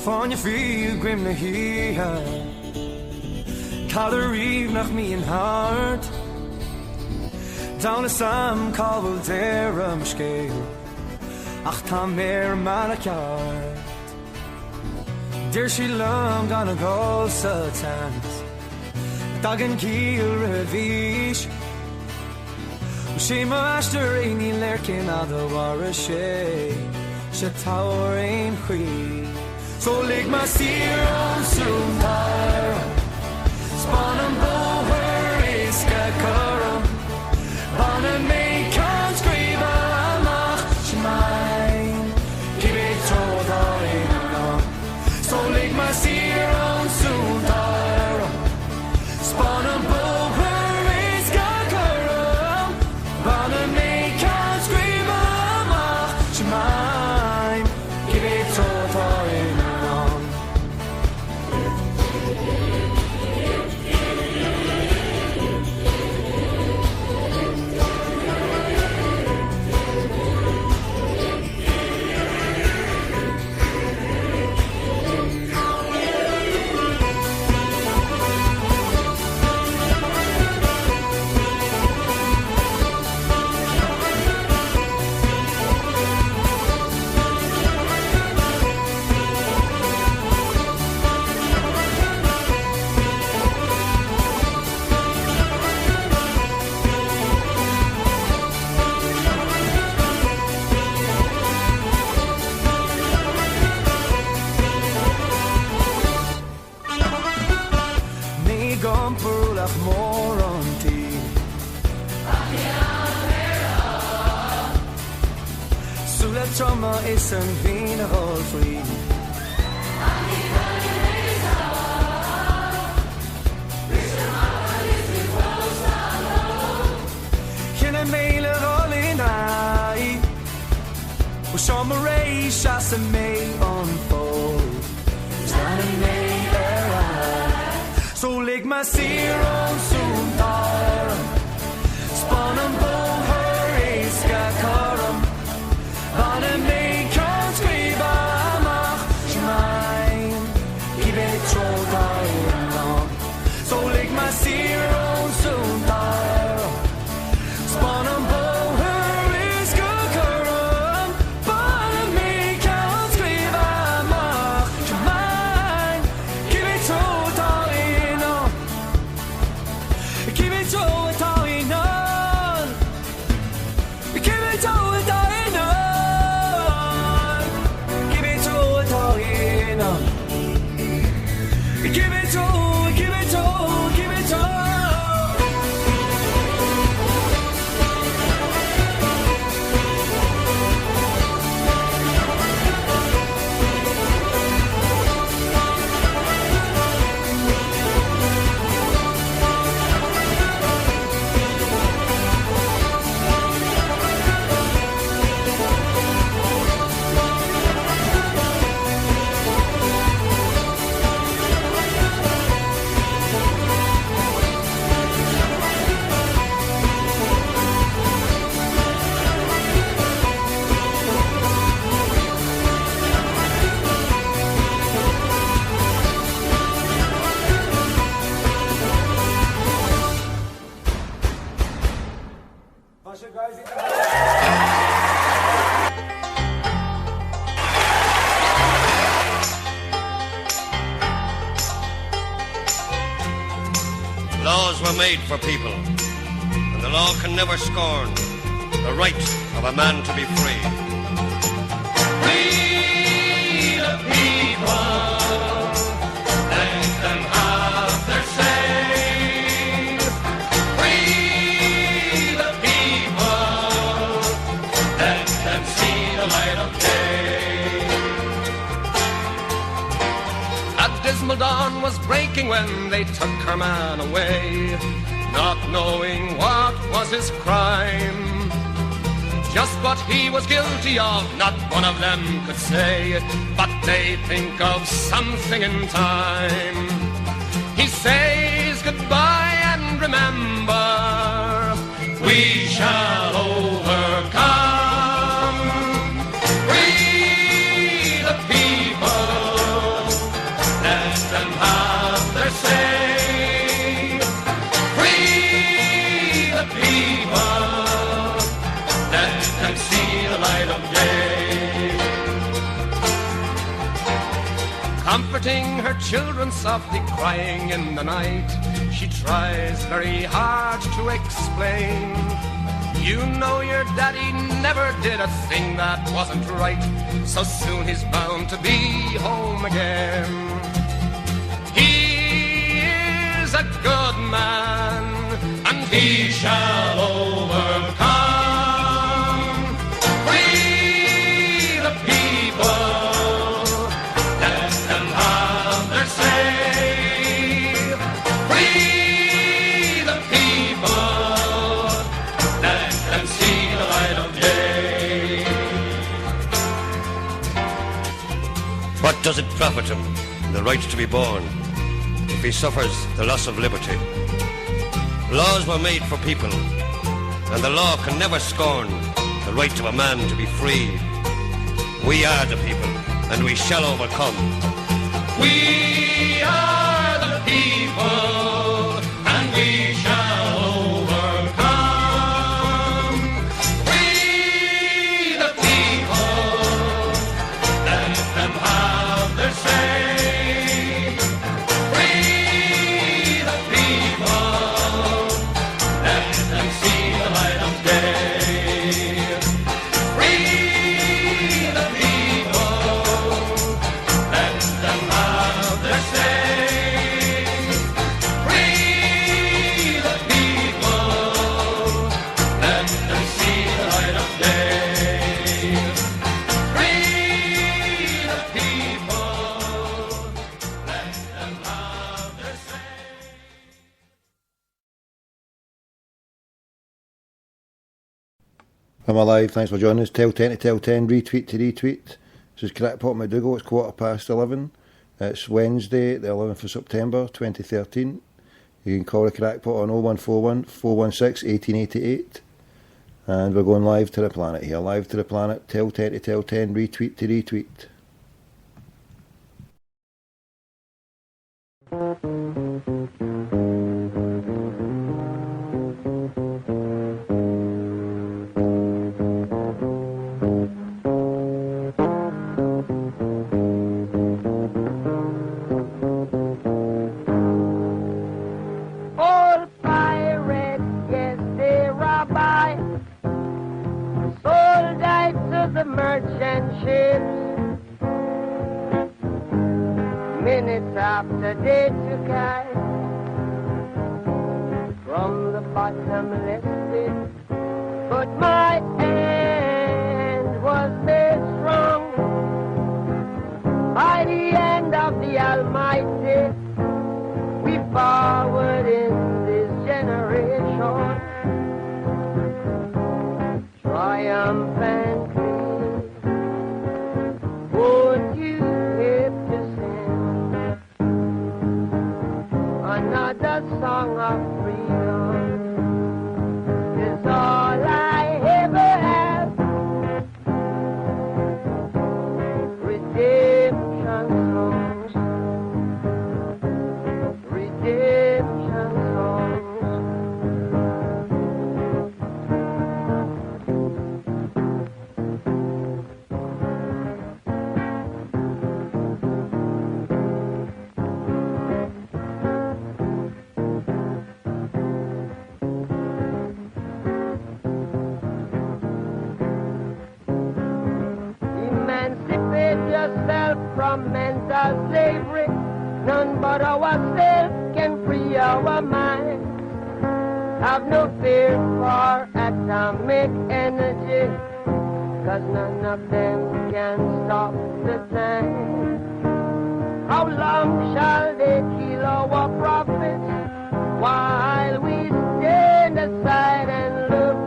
Van je viel grim na hier Kader rief nach me in hart Down a sam kabel der scale Ach ta mer man a yard Dear she long on a go satans Dagen kiel revish She master any lurking out the war she tower ain't queen So lig my seer on soon there Spawn and bow where is Kakarum Ban and make can't scream amach Shemain Give it to the in So lig my seer on soon there Spawn and bow where is Kakarum Ban and make can't scream amach Shemain Give it to the in Trauma is een wienerhol vriend Geen een mele rol in hij Hoe zal me reis als een mee onfold Is dan een mee eruit Zo lig maar zeer onzoen daar Spannen boven her is gekarum Van een mee kan schrijven mag Schmein Ik weet zo daarom Zo lig maar zeer onzoen daar Spannen boven her is gekarum Van een mee kan schrijven mag Schmein Ik weet zo daarom Ik weet zo daarom Ik weet zo daarom Give it to, give it to, give it to. Laws were made for people, and the law can never scorn the right of a man to be free. We the people, let them have their say. We the people, let them see the light of day. A dismal dawn was breaking when they took her man away, not knowing what was his crime. Just what he was guilty of, not one of them could say, but they think of something in time. He says goodbye and remember, we shall overcome. We the people, comforting her children softly crying in the night. She tries very hard to explain, you know your daddy never did a thing that wasn't right, so soon he's bound to be home again. He is a good man, and he shall overcome. Free the people, let them have their say. Free the people, let them see the light of day. What does it profit him, the right to be born, if he suffers the loss of liberty? Laws were made for people, and the law can never scorn the right of a man to be free. We are the people, and we shall overcome. We are the people, and we shall overcome. Free the people, let them have their say. Free the people, let them see the light of day. Free the people, let them have their say. Free the people, let them see the light of day. Free the people, let them have their say. I'm alive, thanks for joining us. Tell 10 to tell 10, retweet to retweet. This is Crackpot McDougall, it's 11:15. It's Wednesday, the 11th of September 2013. You can call the Crackpot on 0141 416 1888. And we're going live to the planet here. Live to the planet, tell 10 to tell 10, retweet to retweet. Old pirates, yes, they rob I, sold I to the merchant ships. Minutes after they took I from the bottomless pit, but my hand was made strong by the hand of the Almighty. We forward in this generation, triumphantly. Won't you help to sing another song of freedom? Is all I ever have. Redemption songs, redemption songs. Emancipate yourself from mental slavery. None but ourselves can free our minds. Have no fear for atomic energy, 'cause none of them can stop the time. How long shall they kill our prophets while we stand aside and look?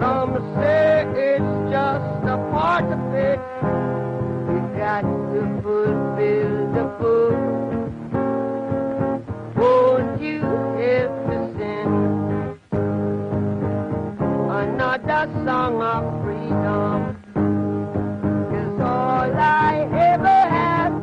Some say it's just a part of it. We got to fulfill the book. Won't you help to sing another song of freedom? 'Cause all I ever have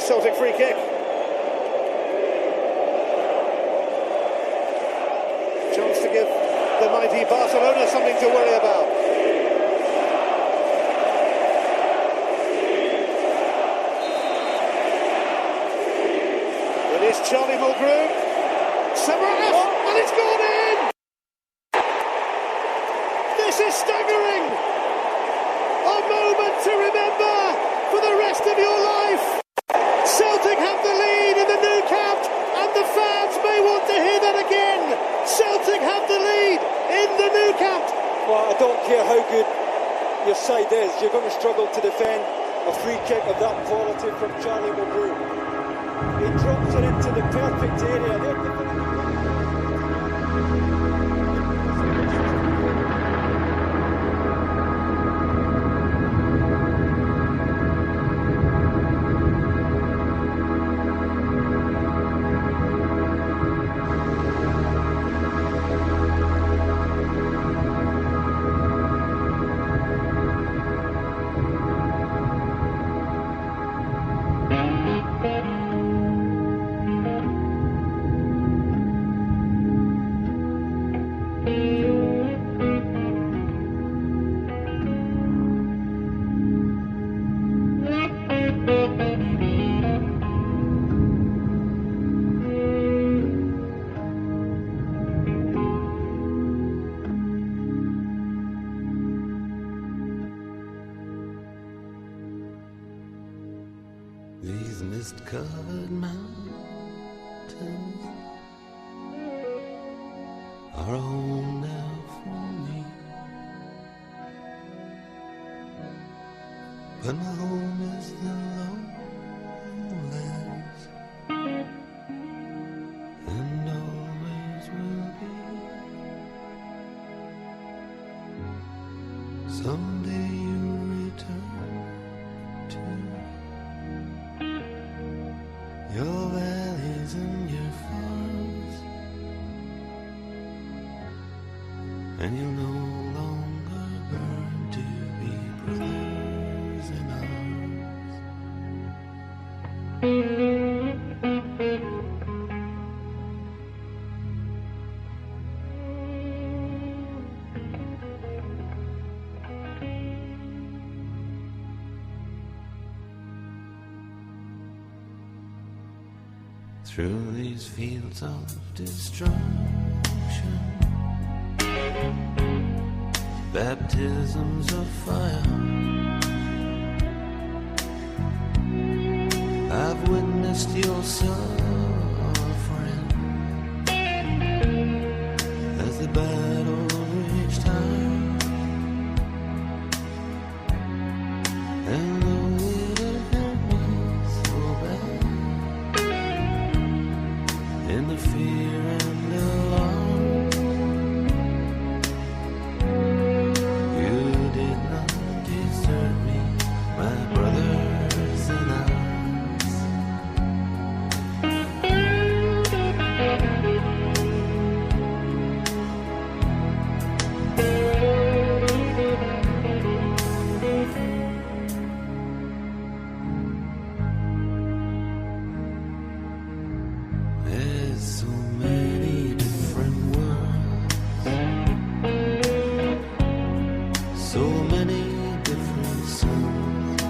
Celtic free kick. Chance to give the mighty Barcelona something to worry about. It is Charlie Mulgrew. Samaras, and it's gone in! This is staggering! A moment to remember for the rest of your life! Celtic have the lead in the Nou Camp, and the fans may want to hear that again! Celtic have the lead in the Nou Camp! Well, I don't care how good your side is, you're going to struggle to defend a free kick of that quality from Charlie Mulgrew. He drops it into the perfect area. These mist-covered mountains are home now for me, but my home is the lowlands, and always will be. Someday you'll return to your valleys and your farms, and you'll no longer burn to be brothers in through these fields of destruction, baptisms of fire, I've witnessed your suffering as the battle reached high, and though it hurt me so bad, in the fear and alarm, you did not desert me, my brothers in arms. There's so many different worlds, so many different suns,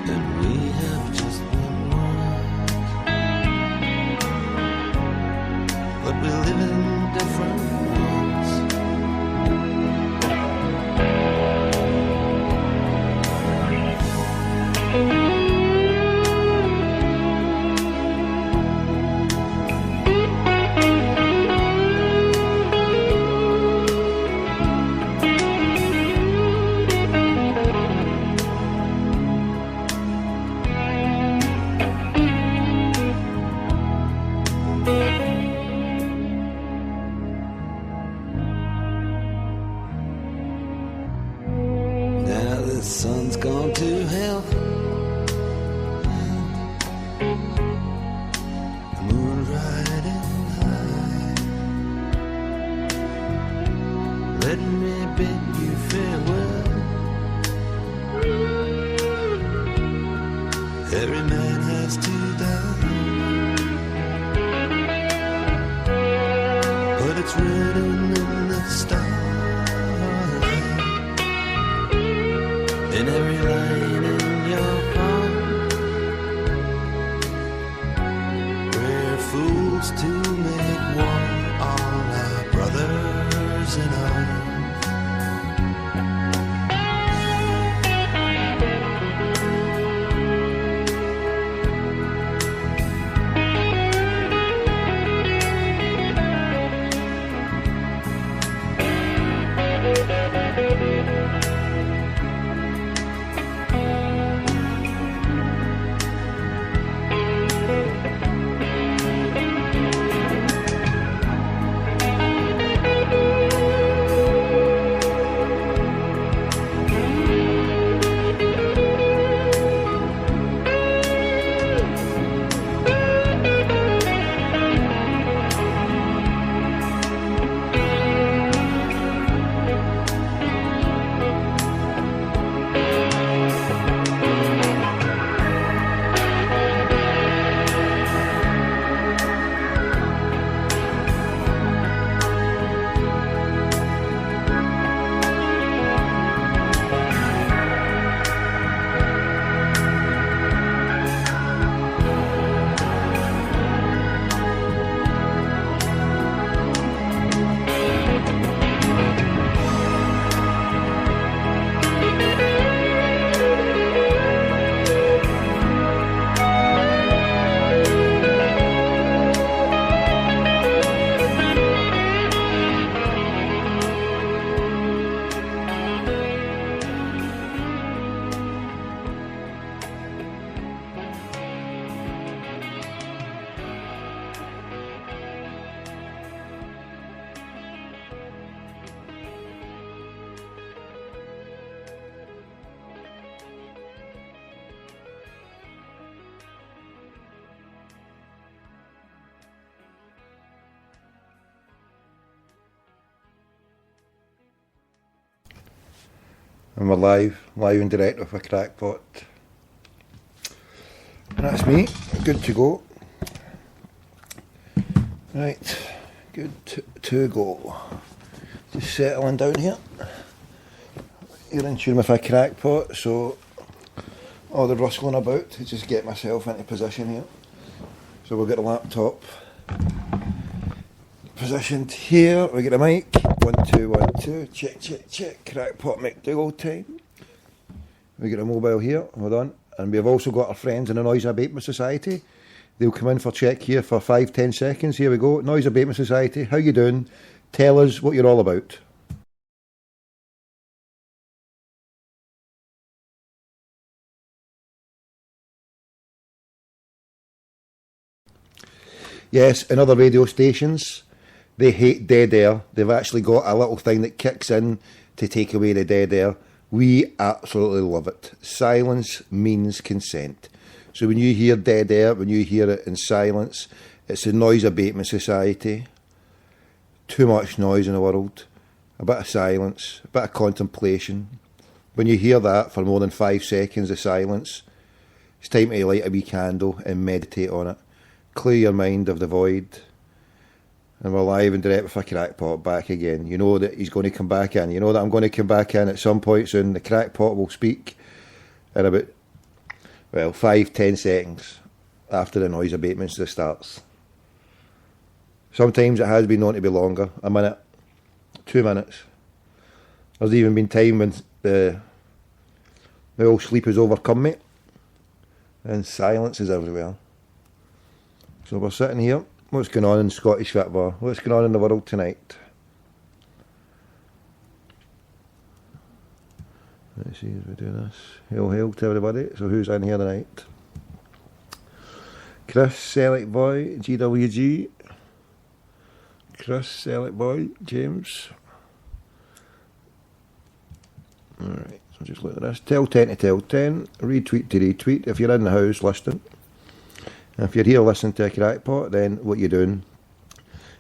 and we have just one world, but we live in different worlds. every man has to die. But it's written in the stars, in every line in your heart. We're fools to make war on our brothers in arms. And we're live and direct with a crackpot. And that's me, good to go. Right, good to go. Just settling down here. You're in tune with a crackpot, so all the rustling about to just get myself into position here. So we'll get the laptop positioned here. We get a mic. 1 2 1 2. Check check check. Crackpot McDougall time. We get a mobile here. Hold on. And we've also got our friends in the Noise Abatement Society. They'll come in for check here for 5-10 seconds. Here we go. Noise Abatement Society. How you doing? Tell us what you're all about. Yes, in other radio stations, they hate dead air. They've actually got a little thing that kicks in to take away the dead air. We absolutely love it. Silence means consent. So when you hear dead air, when you hear it in silence, it's the Noise Abatement Society. Too much noise in the world. A bit of silence, a bit of contemplation. When you hear that for more than 5 seconds of silence, it's time to light a wee candle and meditate on it. Clear your mind of the void. And we're live and direct with a crackpot back again. You know that he's going to come back in. You know that I'm going to come back in at some point soon. The crackpot will speak in about, 5-10 seconds after the noise abatement starts. Sometimes it has been known to be longer. A minute, 2 minutes. There's even been time when the old sleep has overcome me and silence is everywhere. So we're sitting here. What's going on in Scottish football? What's going on in the world tonight? Let's see as we do this. Hail to everybody. So who's in here tonight? Chris, Select Boy, GWG. Chris, Select Boy, James. Alright, so just look at this. Tell 10 to tell 10. Retweet to retweet. If you're in the house listening. If you're here listening to a crackpot, then what you're doing,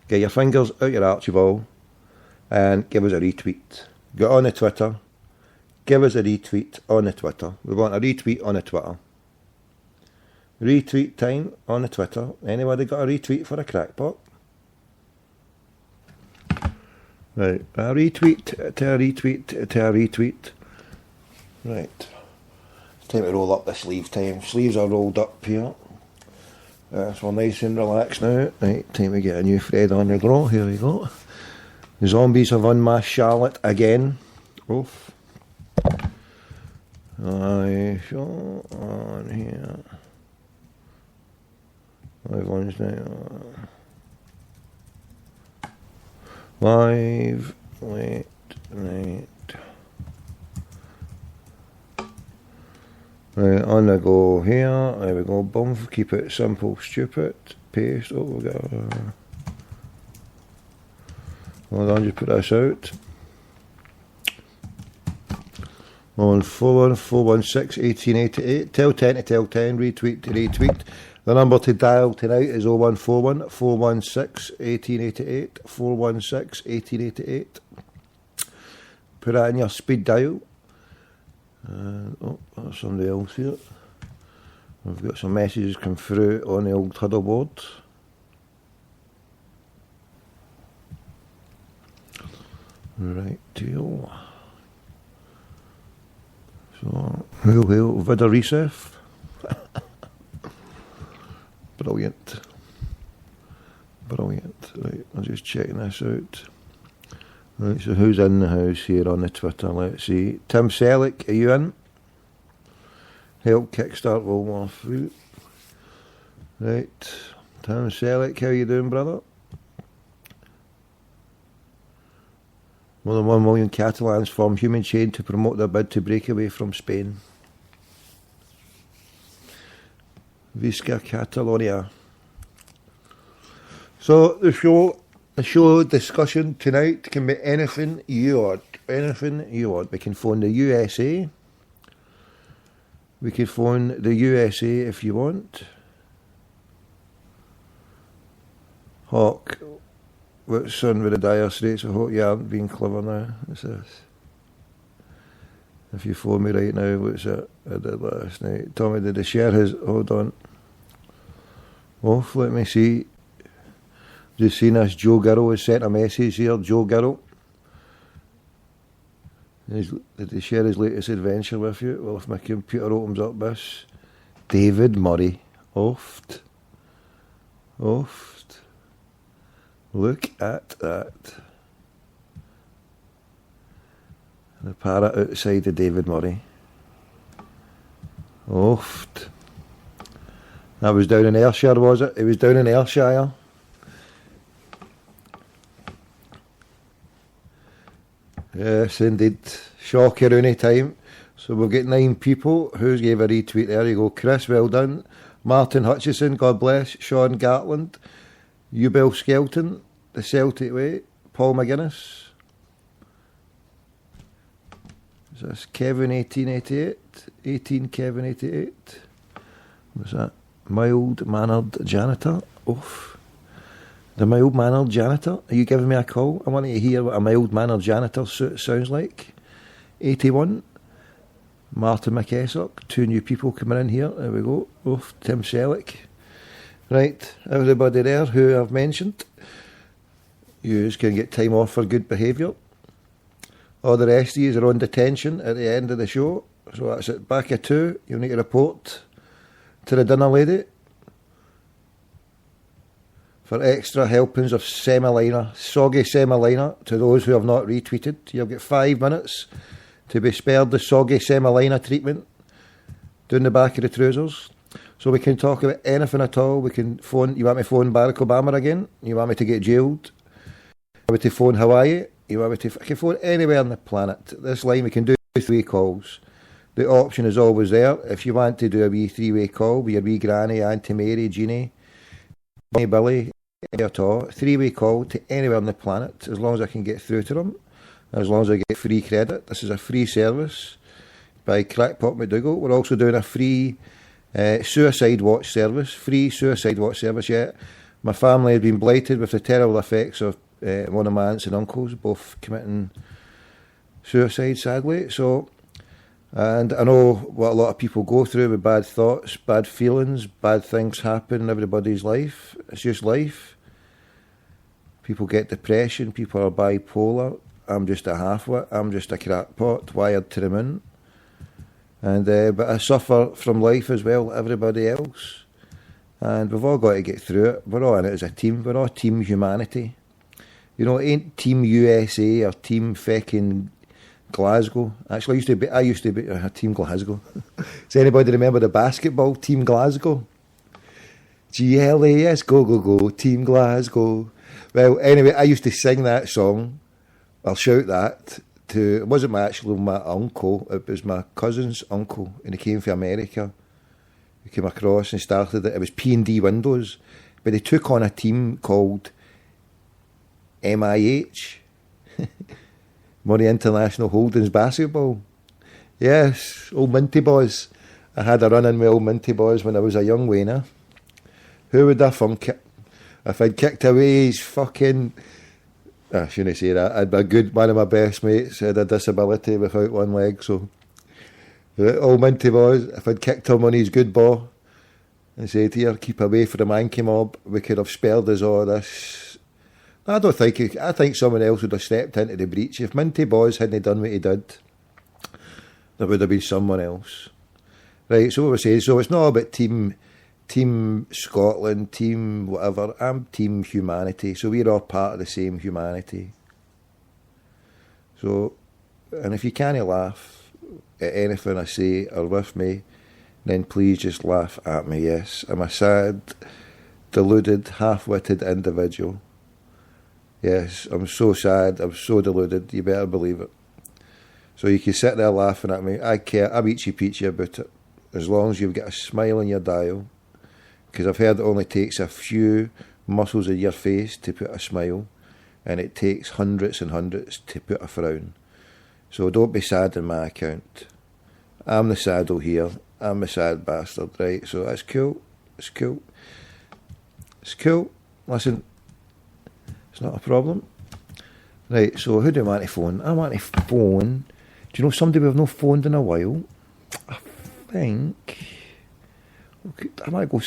get your fingers out your archibald and give us a retweet. Go on the Twitter, give us a retweet on the Twitter. We want a retweet on the Twitter. Retweet time on the Twitter. Anybody got a retweet for a crackpot? Right, a retweet to a retweet to a retweet. Right. It's time to roll up the sleeve time. Sleeves are rolled up here. So we're nice and relaxed now. Right, time to get a new thread on the glow. Here we go. The zombies have unmasked Charlotte again. Oof. I show on here. Live ones now. Live late night. Right, on the go here. There we go. Boom. Keep it simple, stupid. Paste. Oh, we got. Hold on, just put this out. On 414161888. Tell 10 to tell 10. Retweet to retweet. The number to dial tonight is 0141 416 1888. 416 1888. Put that in your speed dial. Oh, that's somebody else here. We've got some messages come through on the old huddle board. Right, deal. So, who Vida Recef? Brilliant. Brilliant. Right, I'm just checking this out. Right, so who's in the house here on the Twitter? Let's see. Tim Selleck, are you in? Help kickstart World War III. Right. Tim Selleck, how you doing, brother? More than 1 million Catalans form human chain to promote their bid to break away from Spain. Visca Catalonia. So the show discussion tonight can be anything you want. Anything you want. We can phone the USA. We can phone the USA if you want. Hawk. What's son with the dire straits? I hope you aren't being clever now. What's this? If you phone me right now, what's it? I did last night. Tommy, did the share his... Hold on. Off, let me see. Just seen this. Joe Girl has sent a message here. Joe Girl. Did he share his latest adventure with you? Well, if my computer opens up this. David Murray. Oft. Look at that. The parrot outside of David Murray. Oft. That was down in Ayrshire, was it? It was down in Ayrshire. Yes, indeed. Shocker any time. So we'll get 9 people. Who's gave a retweet? There you go. Chris, well done. Martin Hutchison, God bless. Sean Gatland. Ubel Skelton, The Celtic Way. Paul McGuinness. Is this Kevin 1888? 18 Kevin 88. What's that? Mild mannered janitor. Oof. The mild mannered janitor. Are you giving me a call? I want to hear what a mild mannered janitor sounds like. 81. Martin McKessock. 2 new people coming in here. There we go. Oof. Tim Selleck. Right, everybody there who I've mentioned, you can get time off for good behaviour. All the rest of you are on detention at the end of the show. So that's it. Back at 2, you'll need to report to the dinner lady for extra helpings of semolina, soggy semolina, to those who have not retweeted. You'll get 5 minutes to be spared the soggy semolina treatment down the back of the trousers. So we can talk about anything at all. We can phone. You want me to phone Barack Obama again? You want me to get jailed? You want me to phone Hawaii? You want me to? I can phone anywhere on the planet. This line we can do 3 calls. The option is always there. If you want to do a wee 3-way call with your wee granny, Auntie Mary, Jeannie, Billy, at all, 3-way call to anywhere on the planet, as long as I can get through to them, as long as I get free credit. This is a free service by Crackpot McDougall. We're also doing a free suicide watch service. Free suicide watch service, yeah. My family has been blighted with the terrible effects of one of my aunts and uncles both committing suicide, sadly. So And I know what a lot of people go through with bad thoughts, bad feelings, bad things happen in everybody's life. It's just life. People get depression, people are bipolar. I'm just a half-wit, I'm just a crackpot, wired to the moon. And but I suffer from life as well, everybody else. And we've all got to get through it. We're all in it as a team. We're all team humanity. You know, it ain't Team USA or Team feckin' Glasgow. Actually, I used to be Team Glasgow. Does anybody remember the basketball Team Glasgow? GLAS, go, go, go, Team Glasgow. Well, anyway, I used to sing that song. I'll shout that to, it wasn't my uncle, it was my cousin's uncle, and he came from America. He came across and started it. It was P&D Windows, but they took on a team called MIH. Money International Holdings Basketball. Yes, old Minty Boys. I had a run-in with old Minty Boys when I was a young wainer. Who would have thunk it? If I'd kicked away his fucking... I shouldn't say that. I'd be one of my best mates had a disability without one leg, so... Old Minty Boys, if I'd kicked him on his good ball and said, here, keep away from the Mankey mob, we could have spared us all this... I think someone else would have stepped into the breach. If Minty Boys hadn't done what he did, there would have been someone else. Right, so what we're saying, so it's not about team Scotland, team whatever. I'm team humanity. So we're all part of the same humanity. So, and if you can't laugh at anything I say or with me, then please just laugh at me, yes. I'm a sad, deluded, half-witted individual. Yes, I'm so sad, I'm so deluded, you better believe it. So you can sit there laughing at me, I care, I'm eachy peachy about it, as long as you've got a smile on your dial, because I've heard it only takes a few muscles in your face to put a smile, and it takes hundreds and hundreds to put a frown. So don't be sad on my account. I'm the saddle here, I'm the sad bastard, right? So that's cool, it's cool. It's cool, listen. It's not a problem. Right, so who do I want to phone? I want to phone... Do you know somebody we've not phoned in a while? I think... Okay, I don't want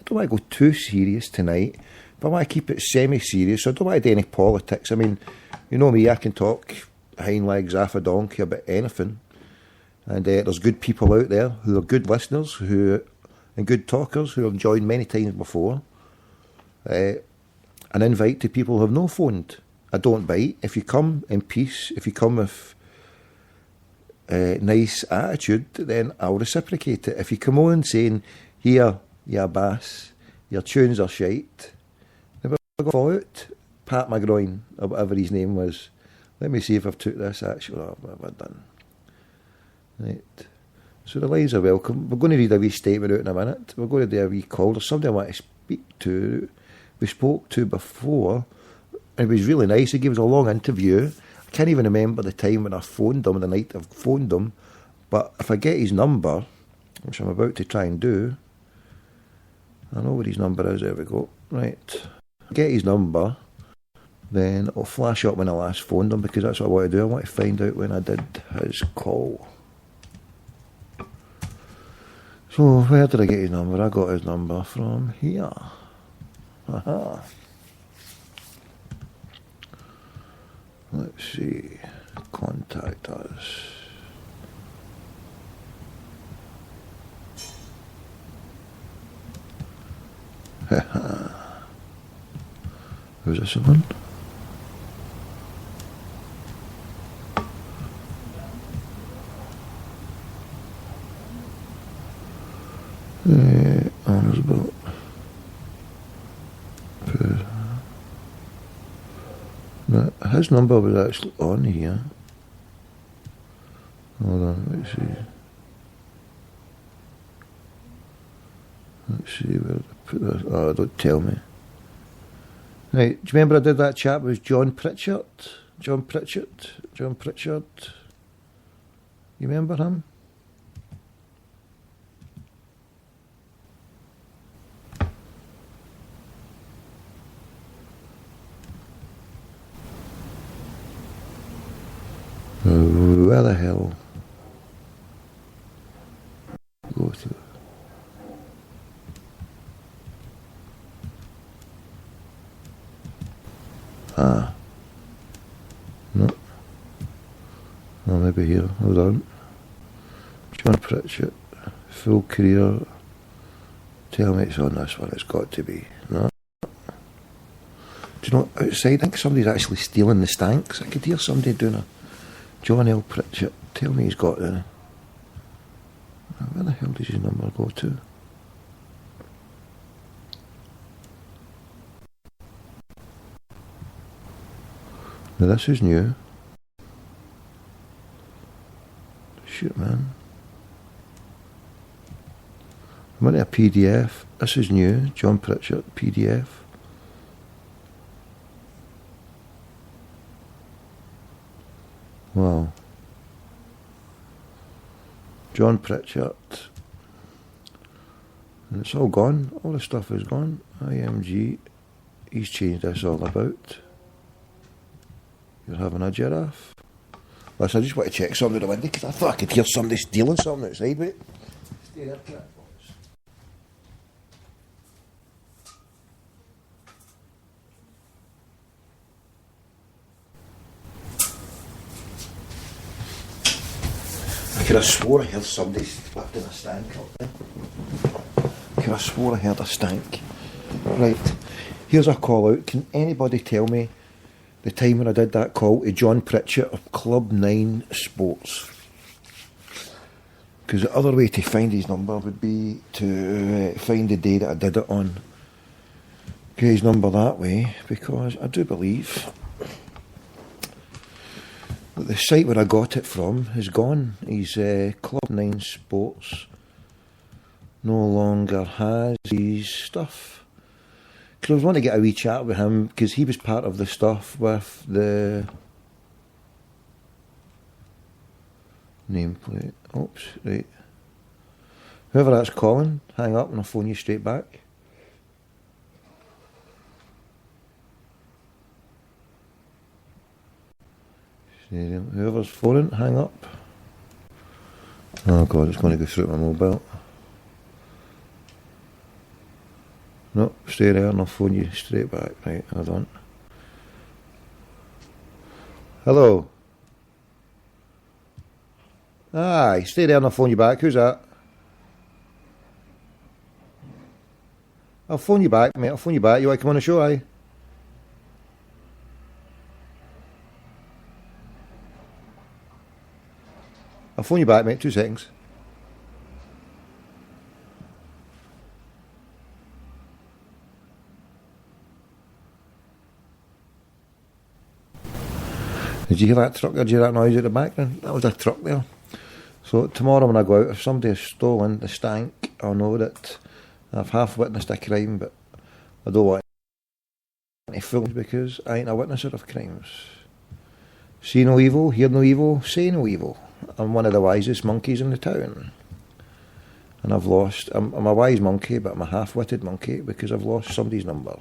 to go too serious tonight, but I want to keep it semi-serious, so I don't want to do any politics. I mean, you know me, I can talk hind legs off a donkey about anything. And there's good people out there who are good listeners and good talkers who have joined many times before. An invite to people who have no phoned. I don't bite. If you come in peace, if you come with nice attitude, then I'll reciprocate it. If you come on saying, here, you bass, your tunes are shite, never go for it. Pat my groin, or whatever his name was. Let me see if I've took this actually. Oh, what have I done? Right. So the lines are welcome. We're going to read a wee statement out in a minute. We're going to do a wee call. There's somebody I want to speak to. We spoke to before, and it was really nice. He gave us a long interview. I can't even remember the time when I phoned him, the night I phoned him, but if I get his number, which I'm about to try and do, I know what his number is, there we go, right, get his number, then it'll flash up when I last phoned him, because that's what I want to do. I want to find out when I did his call. So, where did I get his number? I got his number from here. Aha. Let's see. Contact us. Who's this one? Honourable. No, his number was actually on here. Hold on, let's see. Let's see where to put this. Oh, don't tell me. Right, do you remember I did that chat with John Pritchard? John Pritchard? You remember him? Where the hell? No. Oh, maybe here. Hold on. John Pritchett, full career. Tell me it's on this one. It's got to be. No. Do you know, outside, I think somebody's actually stealing the stanks. I could hear somebody doing a John L. Pritchett. Tell me he's got the... Where the hell does his number go to? Now this is new. Shit, man. I'm into a PDF. This is new. John Pritchett, PDF. Wow. John Pritchett. And it's all gone. All the stuff is gone. IMG. He's changed this all about. You're having a giraffe. Listen, I just want to check something in the window because I thought I could hear somebody stealing something outside. Wait. Stay there, cat. I could have swore I heard somebody lifting a stank up there. I could have swore I heard a stank. Right, here's a call out. Can anybody tell me the time when I did that call to John Pritchett of Club 9 Sports? Because the other way to find his number would be to find the day that I did it on. Get his number that way, because I do believe that the site where I got it from is gone. His Club 9 Sports no longer has his stuff. Because I was wanting to get a wee chat with him, because he was part of the stuff with the nameplate. Oops, right. Whoever that's calling, hang up and I'll phone you straight back. Whoever's phoning, hang up. Oh God, it's going to go through my mobile. No, stay there and I'll phone you straight back. Right, hold on. Hello. Aye, stay there and I'll phone you back. Who's that? I'll phone you back, mate. I'll phone you back. You want to come on the show, aye? I'll phone you back, mate. 2 seconds. Did you hear that truck? Did you hear that noise at the background? That was a truck there. So tomorrow when I go out, if somebody has stolen the stank, I'll know that I've half witnessed a crime, but I don't want to film because I ain't a witnesser of crimes. See no evil, hear no evil, say no evil. I'm one of the wisest monkeys in the town. And I've lost, I'm a wise monkey, but I'm a half-witted monkey because I've lost somebody's number.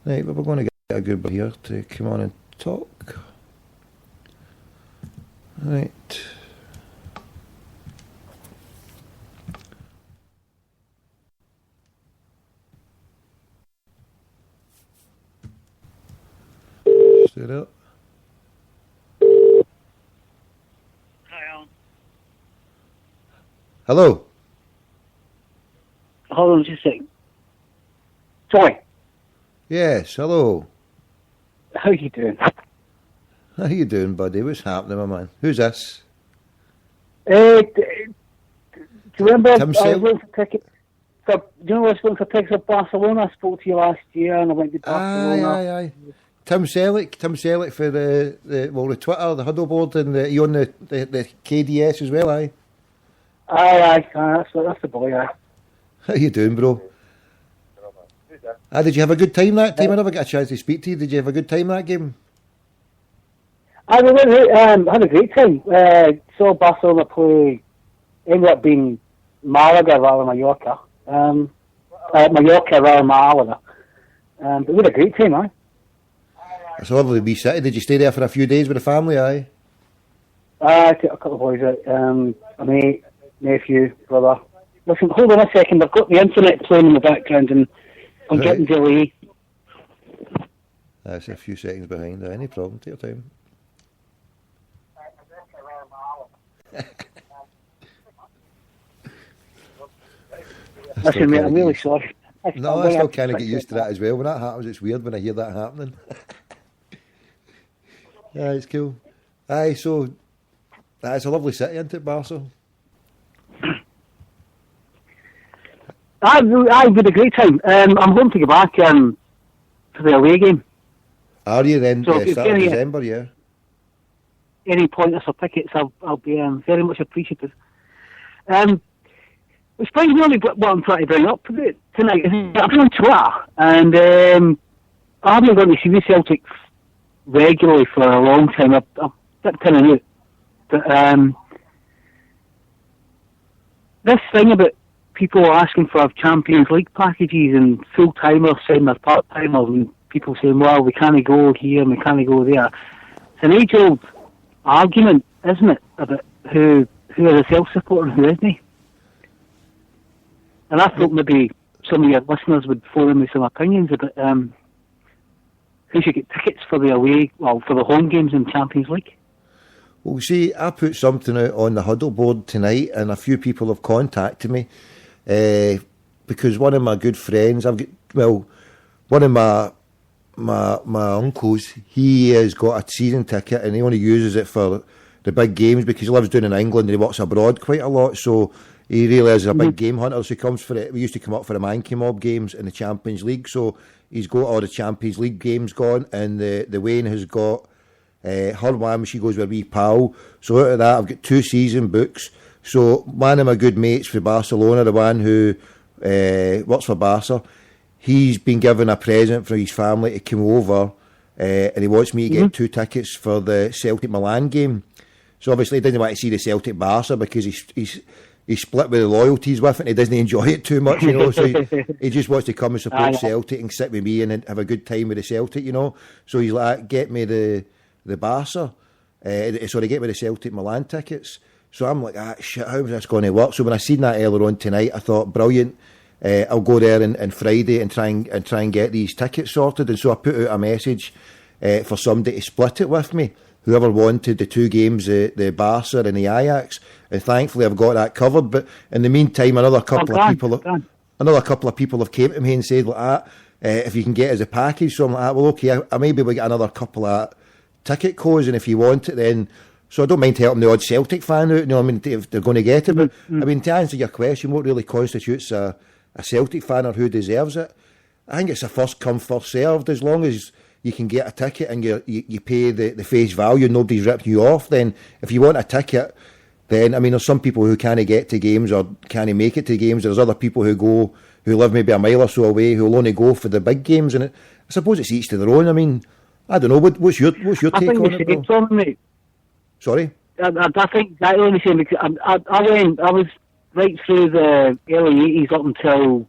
Right, but we're going to get a good boy here to come on and talk. Right. Stay there. Hello. Hold on just a second. Sorry. Yes, hello. How you doing? How you doing, buddy? What's happening, my man? Who's this? Do you remember Tim I was going for tickets? Do you know I was going for tickets for Barcelona? I spoke to you last year and I went to Barcelona. Aye. Tim Selleck for the Twitter, the huddle board, and you on the KDS as well, aye? Aye, that's the boy, aye. How you doing, bro? Did you have a good time that time? I never got a chance to speak to you. Did you have a good time that game? I had a great time. Saw Barcelona play, ended up being Malaga rather than Mallorca. Mallorca rather than Malaga. But we had a great time, aye. It's a lovely wee city. Did you stay there for a few days with the family, aye? I took a couple of boys out. A mate, nephew, brother. Listen, hold on a second. I've got the internet playing in the background and I'm getting delay. That's a few seconds behind. Any problem? Take your time. Listen, mate, I'm really sorry. No, I still kind of get used to that as well. When that happens, it's weird when I hear that happening. Yeah, it's cool. Aye, so it's a lovely city, isn't it, Barca? I had a great time. I'm going to go back for the away game. Are you then? So if Start of any- December, yeah. Any pointers or tickets, I'll be very much appreciative. Which brings me on to what I'm trying to bring up tonight. I've been on Twitter, and I haven't gone to see the Celtic regularly for a long time. I've dipped in and out. But this thing about people asking for Champions League packages and full-timers saying they're part-timers and people saying, well, we can't go here and we can't go there. It's an age-old argument, isn't it, about who is a self-supporter and who isn't. And I thought maybe some of your listeners would phone me some opinions about who should get tickets for the for the home games in Champions League. Well, see, I put something out on the huddle board tonight, and a few people have contacted me because one of my good friends, one of my uncles, he has got a season ticket, and he only uses it for the big games because he lives down in England and he works abroad quite a lot. So he really is a big game hunter. So he comes for it. We used to come up for the Mankey Mob games in the Champions League. So he's got all the Champions League games gone, and the Wayne has got her one. She goes with a wee pal. So out of that, I've got 2 season books. So one of my good mates for Barcelona, the one who works for Barca, he's been given a present for his family to come over, and he wants me to get 2 tickets for the Celtic Milan game. So obviously he doesn't want to see the Celtic Barca because he's split with the loyalties with it and he doesn't enjoy it too much, you know. So he just wants to come and support Celtic and sit with me and have a good time with the Celtic, you know. So he's like, get me the Barca, sorry, get me the Celtic Milan tickets. So I'm like, shit, how's this going to work? So when I seen that earlier on tonight, I thought, brilliant. I'll go there on Friday and try and get these tickets sorted. And so I put out a message for somebody to split it with me, whoever wanted the 2 games, the Barca and the Ajax. And thankfully I've got that covered. But in the meantime, another couple of people have came to me and said, like, if you can get as a package. So I'm like, well, okay, I maybe will get another couple of ticket codes, and if you want it, then. So I don't mind helping the odd Celtic fan out, you know, I mean, if they're going to get it. But I mean, to answer your question, what really constitutes a Celtic fan or who deserves it? I think it's a first come, first served. As long as you can get a ticket and you pay the face value, nobody's ripping you off, then if you want a ticket, then, I mean, there's some people who can't get to games or can't make it to games. There's other people who live maybe a mile or so away, who'll only go for the big games. And I suppose it's each to their own. I mean, I don't know. What's your take on it, Bill? Sorry? I think that's the only thing, because I was right through the early 80s up until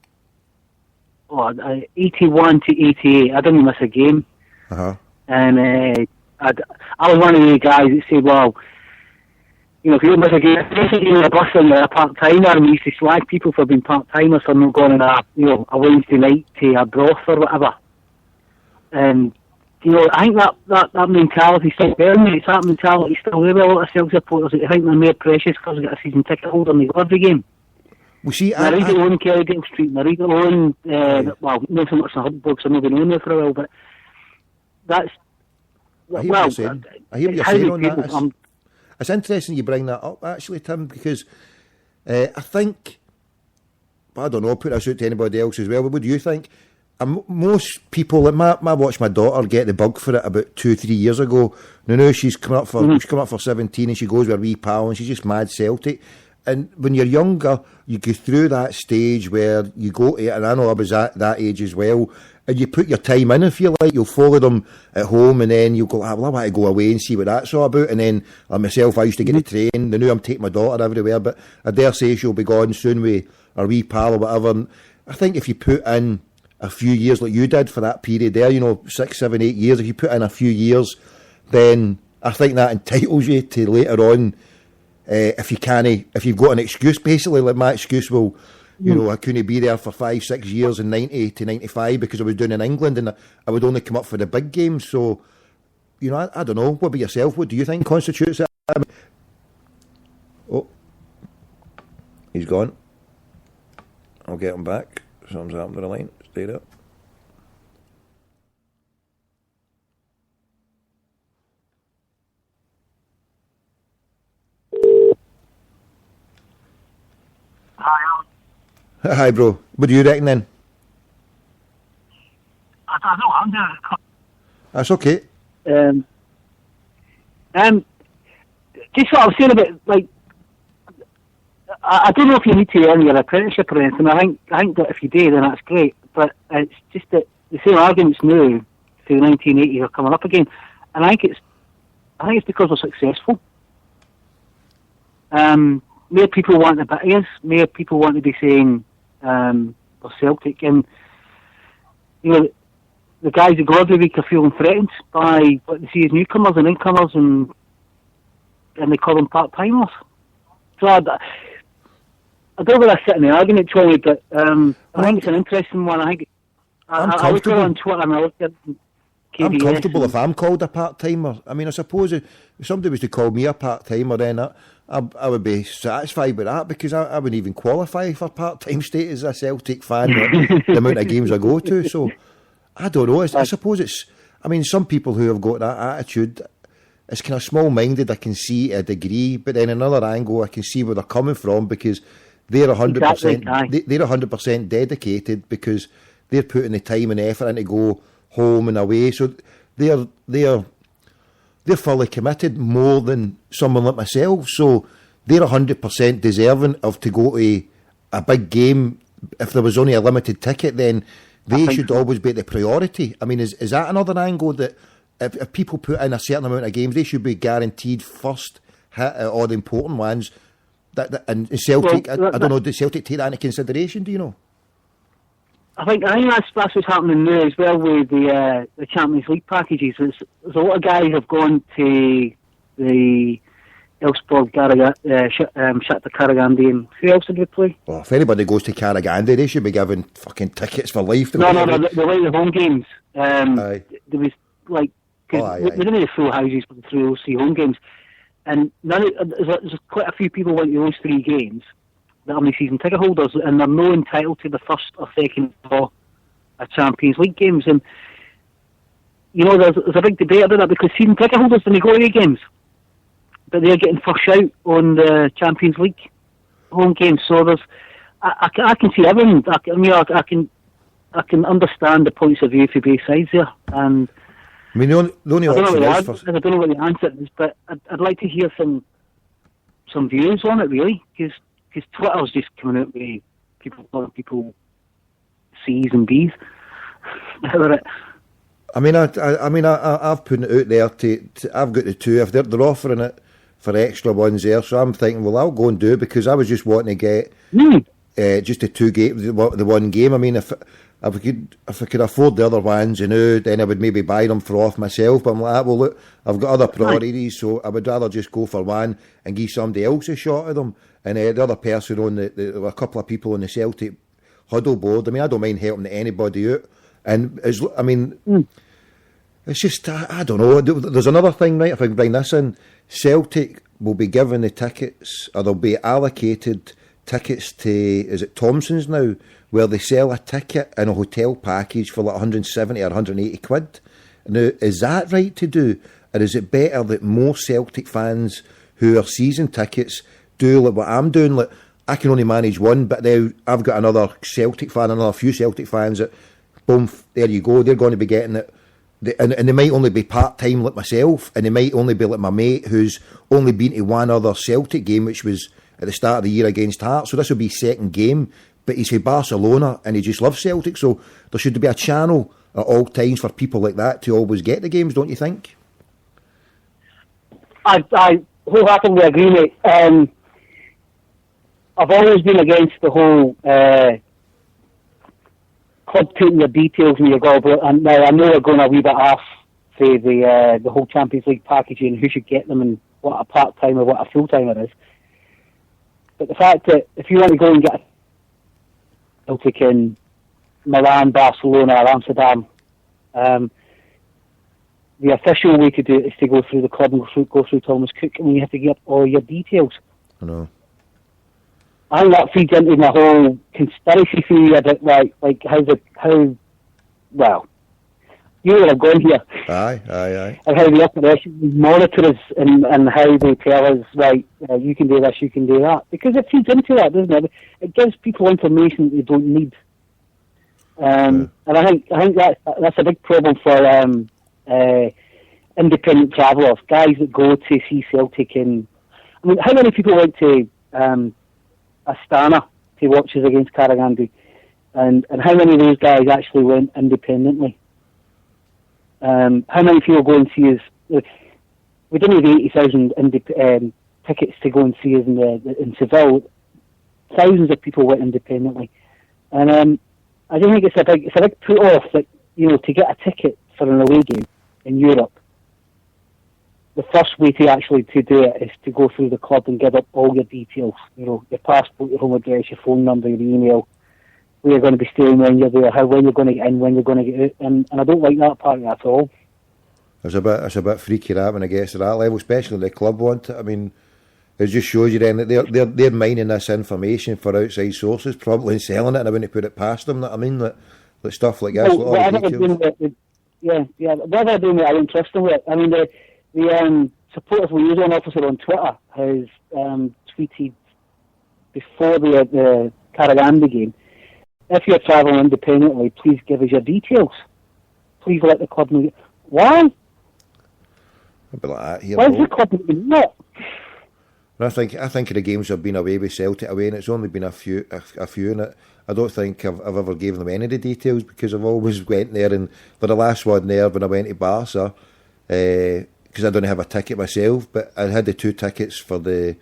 81 to 88. I didn't miss a game. Uh-huh. And I was one of the guys that said, well, you know, if you don't miss a game, especially in a bus and you're a part-timer, and we used to slag people for being part-timers for not going on a Wednesday night to a broth or whatever. And you know, I think that mentality's still there, mate. It's that mentality's still there with a lot of Celtic supporters that think they're more precious because they got a season ticket holder and they go every game. Well, see, I read it on Kerrydale Street, and I read it on, well, not so much the hub books, I've not been on there for a while, but that's, I hear what you're saying on that. It's interesting you bring that up, actually, Tim, because I think, I don't know, I'll put this out to anybody else as well, but what do you think? Most people, like I watched my daughter get the bug for it about 2-3 years ago. Now she's come up for 17 and she goes with her wee pal and she's just mad Celtic. And when you're younger, you go through that stage where you go to it, and I know I was at that age as well, and you put your time in, if you like. You'll follow them at home, and then you'll go, well, I want to go away and see what that's all about. And then myself, I used to get the train. They knew I'm taking my daughter everywhere, but I dare say she'll be gone soon with her wee pal or whatever. And I think if you put in a few years like you did for that period there, 6, 7, 8 years, if you put in a few years, then I think that entitles you to later on, if you've got an excuse, basically, like my excuse, well, You know, I couldn't be there for 5-6 years in 90 to 95 because I was down in England, and I would only come up for the big games. So, you know, I don't know. What about yourself? What do you think constitutes it? Oh, he's gone. I'll get him back. Something's happened to the line. Stay there. Hi, bro. What do you reckon then? I don't know. I'm doing. That's okay. Just what I was saying about, like, I don't know if you need to earn your apprenticeship or anything. I think that if you do, then that's great. But it's just that the same arguments now, say the 1980s, are coming up again, and I think it's because we're successful. More people want to back us. More people want to be saying we're Celtic, and you know the guys who go every week are feeling threatened by what they see as newcomers and incomers, and they call them part timers. So I don't know where I sit in the argument, Tony, but I think it's an interesting one. I think I look on Twitter and I look at KBS. I'm comfortable if I'm called a part timer. I mean, I suppose if somebody was to call me a part timer, then I would be satisfied with that, because I wouldn't even qualify for part-time status as a Celtic fan, the amount of games I go to. So, I don't know. I suppose it's... I mean, some people who have got that attitude, it's kind of small-minded, I can see a degree, but then another angle, I can see where they're coming from, because they're 100%, they're 100% dedicated, because they're putting the time and effort in to go home and away. So, they're fully committed more than someone like myself, so they're 100% deserving of to go to a big game. If there was only a limited ticket, then they should always be the priority. I mean, is that another angle, that if people put in a certain amount of games, they should be guaranteed first hit at all the important ones? And Celtic, I don't know, does Celtic take that into consideration, do you know? I think that's what's happening now as well with the Champions League packages. There's a lot of guys have gone to the Elfsborg, Shakhtar Karagandhi, and who else did we play? Well, if anybody goes to Karagandhi, they should be given fucking tickets for life. No, the way the home games. There was like, cause we didn't have full houses for the 3 OC home games, and there's quite a few people went to those 3 games that are only season ticket holders, and they're not entitled to the first or second or a Champions League games. And you know, there's a big debate about that, because season ticket holders didn't go to the games, but they're getting first out on the Champions League home games. So there's, I can see everything. I can understand the points of view for both sides there. And I mean, the only option is I don't know what the answer is, but I'd like to hear some views on it, really, because Twitter's just coming out with people C's and B's. I mean, I've put it out there to I've got the 2. If they're offering it for extra ones there, so I'm thinking, well, I'll go and do it, because I was just wanting to get just the 2 games, the 1 game. I mean, if I could afford the other ones, you know, then I would maybe buy them for off myself. But I'm like, well, look, I've got other priorities, so I would rather just go for one and give somebody else a shot at them. And the other person on there were a couple of people on the Celtic huddle board. I mean, I don't mind helping anybody out. And it's just, I don't know. There's another thing, right, if I can bring this in. Celtic will be given the tickets, or they'll be allocated tickets to, is it Thompson's now, where they sell a ticket in a hotel package for like 170 or 180 quid. Now, is that right to do? Or is it better that more Celtic fans who are season tickets do like what I'm doing? Like, I can only manage one, but now I've got another Celtic fan, another few Celtic fans that, boom, there you go, they're going to be getting it. And they might only be part-time like myself, and they might only be like my mate who's only been to one other Celtic game, which was at the start of the year against Hearts. So this will be second game, but he's from Barcelona and he just loves Celtic. So there should be a channel at all times for people like that to always get the games, don't you think? I wholeheartedly agree, mate. I've always been against the whole club putting your details in your goblet, and now I know they're going a wee bit off, say, the whole Champions League packaging, who should get them, and what a part-timer, what a full-timer is. But the fact that if you want to go and get Celtic in Milan, Barcelona, or Amsterdam. The official way to do it is to go through the club and go through Thomas Cook, and you have to get all your details. I know. I think that feeds into the whole conspiracy theory about well, you would have gone here. Aye. And how the operation monitor us and how they tell us, right, you can do this, you can do that. Because it feeds into that, doesn't it? It gives people information that they don't need. And I think that's a big problem for independent travellers, guys that go to see Celtic. And I mean, how many people went to Astana to watch us against Karagandhi? And how many of those guys actually went independently? How many people go and see us? We didn't have 80,000 tickets to go and see us in Seville. Thousands of people went independently, and I don't think it's a big put off that, you know, to get a ticket for an away game in Europe. The first way to actually to do it is to go through the club and give up all your details. You know, your passport, your home address, your phone number, your email, where you're going to be staying when you're there, when you're going to get in, when you're going to get out, and I don't like that part of it at all. It's a bit freaky that when it gets to that level, especially the club want it. I mean, it just shows you then that they're mining this information for outside sources, probably selling it, and I wouldn't put it past them. I mean, like stuff like this. Well, whatever they're doing with, I don't trust them with it. I mean, the supporters liaison officer on Twitter has tweeted before the Karagandhi game, if you're travelling independently, please give us your details. Please let the club know. Why? I'd be like that here. Why is the club not? I think of the games I've been away with Celtic away, and it's only been a few, and I don't think I've ever given them any of the details, because I've always went there, and for the last one there when I went to Barca, because I don't have a ticket myself, but I had the 2 tickets for the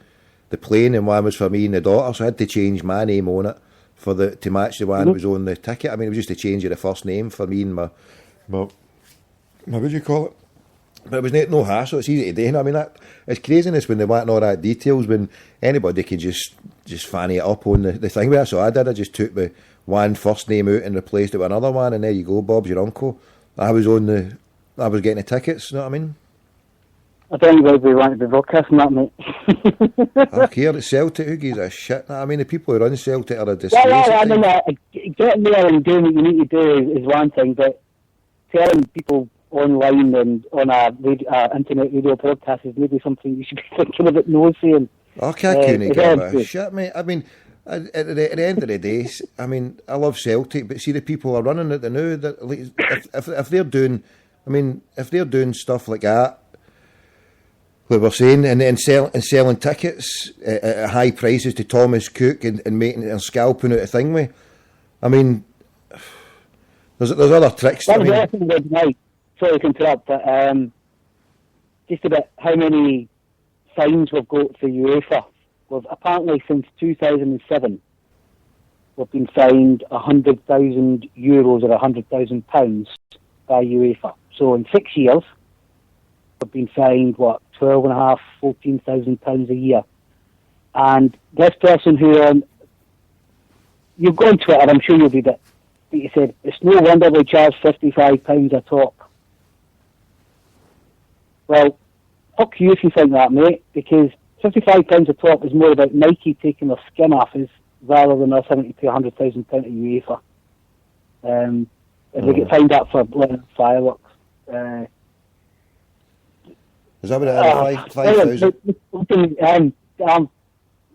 plane, and one was for me and the daughter, so I had to change my name on it to match the one that was on the ticket. I mean, it was just a change of the first name for me and my what do you call it? But it was no hassle. It's easy to do. I mean, it's craziness when they want all that details, when anybody can just fanny it up on the thing. That's what I did. I just took the one first name out and replaced it with another one, and there you go, Bob's your uncle. I was getting the tickets, you know what I mean? I don't think anybody wanted to be broadcasting that, mate. I care at Celtic, who gives a shit? I mean, the people who run Celtic are a disgrace. I mean, getting there and doing what you need to do is one thing, but telling people online and on a internet radio broadcast is maybe something you should be thinking about no saying. Okay, I couldn't give a shit, mate. I mean, at the end of the day, I mean, I love Celtic, but see the people are running it now. That if they're doing, I mean, if they're doing stuff like that, like we're saying, and selling tickets at high prices to Thomas Cook and making and scalping out a thing with, I mean, there's other tricks. Sorry to interrupt, but just about how many fines we've got for UEFA. We've apparently since 2007 we've been fined €100,000 or £100,000 by UEFA. So in 6 years we've been fined £12,500, £14,000 a year. And this person who you've gone to Twitter, I'm sure you'll be that. He said it's no wonder they charge £55 a top. Well, fuck you if you think that, mate, because £55 a top is more about Nike taking their skin off us rather than us having to pay £100,000 to UEFA. If they get fined up for letting fireworks. Is that what it is? 5,000?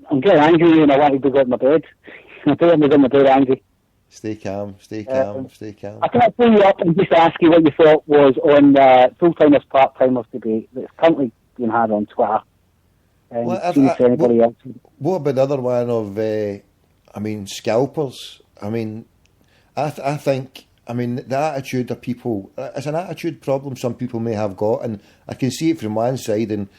I'm getting angry and I want to go to my bed. I don't want to go to my bed angry. Stay calm. I can't pull you up and just ask you what you thought was on the full-timers, part-timers debate that's currently being had on Twitter. What about the other one of, scalpers? I mean, I think, the attitude of people, it's an attitude problem some people may have got, and I can see it from one side, and,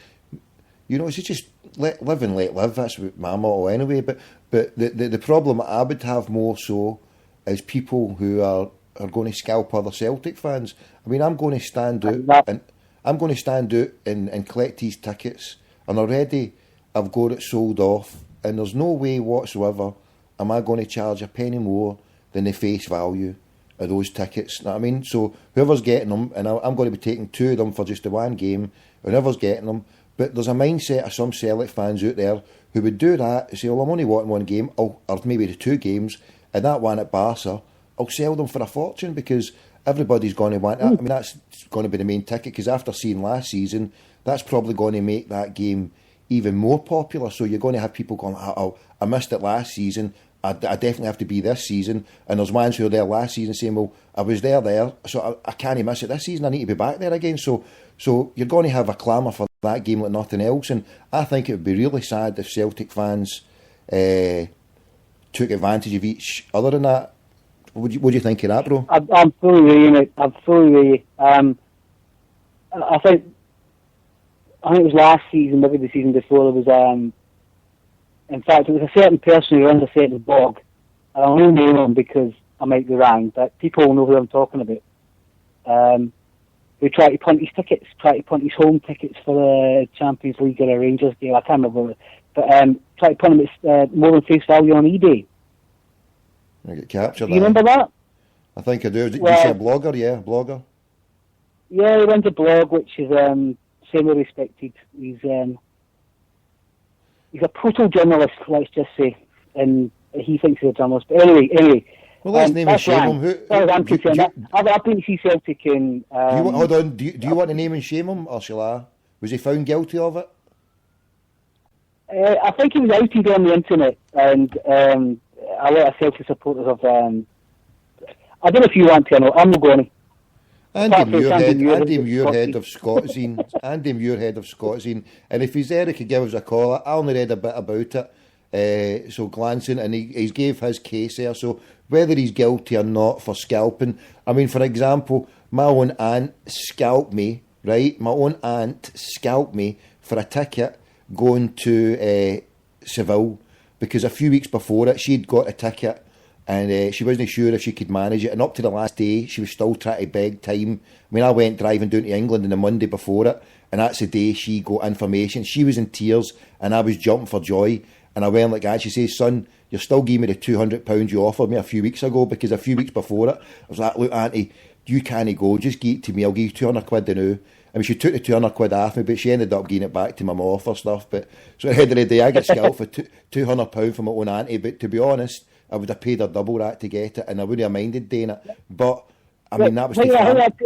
it's just live and let live. That's my motto anyway, but the problem I would have more so is people who are going to scalp other Celtic fans. I mean, I'm going to stand out and collect these tickets, and already I've got it sold off, and there's no way whatsoever am I going to charge a penny more than the face value of those tickets. Know what I mean? So whoever's getting them, and I'm going to be taking 2 of them for just the one game, whoever's getting them. But there's a mindset of some Celtic fans out there who would do that, say, well, I'm only wanting one game, or maybe the 2 games, and that one at Barca, I'll sell them for a fortune because everybody's going to want that. I mean, that's going to be the main ticket, because after seeing last season, that's probably going to make that game even more popular. So you're going to have people going, I missed it last season, I definitely have to be this season. And there's ones who were there last season saying, well, I was there, so I can't miss it this season, I need to be back there again. So you're going to have a clamour for that game like nothing else. And I think it would be really sad if Celtic fans took advantage of each other in that. What do you think of that, bro? I'm fully with you, mate. I'm fully with you. I think it was last season, maybe the season before, there was, in fact, it was a certain person who runs a certain blog, and I'll only name him because I might be wrong, but people will know who I'm talking about, who tried to punt his tickets, tried to punt his home tickets for the Champions League or a Rangers game, I can't remember, but tried to punt them at more than face value on eBay. I get captured. Do you remember that? I think I do. Did you say a blogger? Yeah, blogger. Yeah, he runs a blog which is semi-respected. He's a total journalist, let's just say, and he thinks he's a journalist. But anyway. Well, let's name and shame him. I'm concerned. I've been to see Celtic in... hold on. Do you want to name and shame him, or shall I? Was he found guilty of it? I think he was outed on the internet, and a lot of Celtic supporters have... I don't know if you want to or not. I'm not going to. Andy Muirhead of Scotzine. Andy Muirhead of Scotzine. And if he's there, he could give us a call. I only read a bit about it. So glancing, and he gave his case there. So whether he's guilty or not for scalping, I mean, for example, my own aunt scalped me, right? My own aunt scalped me for a ticket going to Seville, because a few weeks before it, she'd got a ticket and she wasn't sure if she could manage it. And up to the last day, she was still trying to beg time. I mean, I went driving down to England on the Monday before it, and that's the day she got information. She was in tears, and I was jumping for joy. And I went like that. She says, son, you're still giving me the £200 you offered me a few weeks ago, because a few weeks before it, I was like, look, auntie, you can't go. Just give it to me. I'll give you £200 now. I mean, she took the £200 off me, but she ended up giving it back to my mum for stuff. But so at the end of the day, I got scalped for £200 from my own auntie. But to be honest, I would have paid her double that to get it, and I wouldn't have minded doing it. But I mean, that was. I think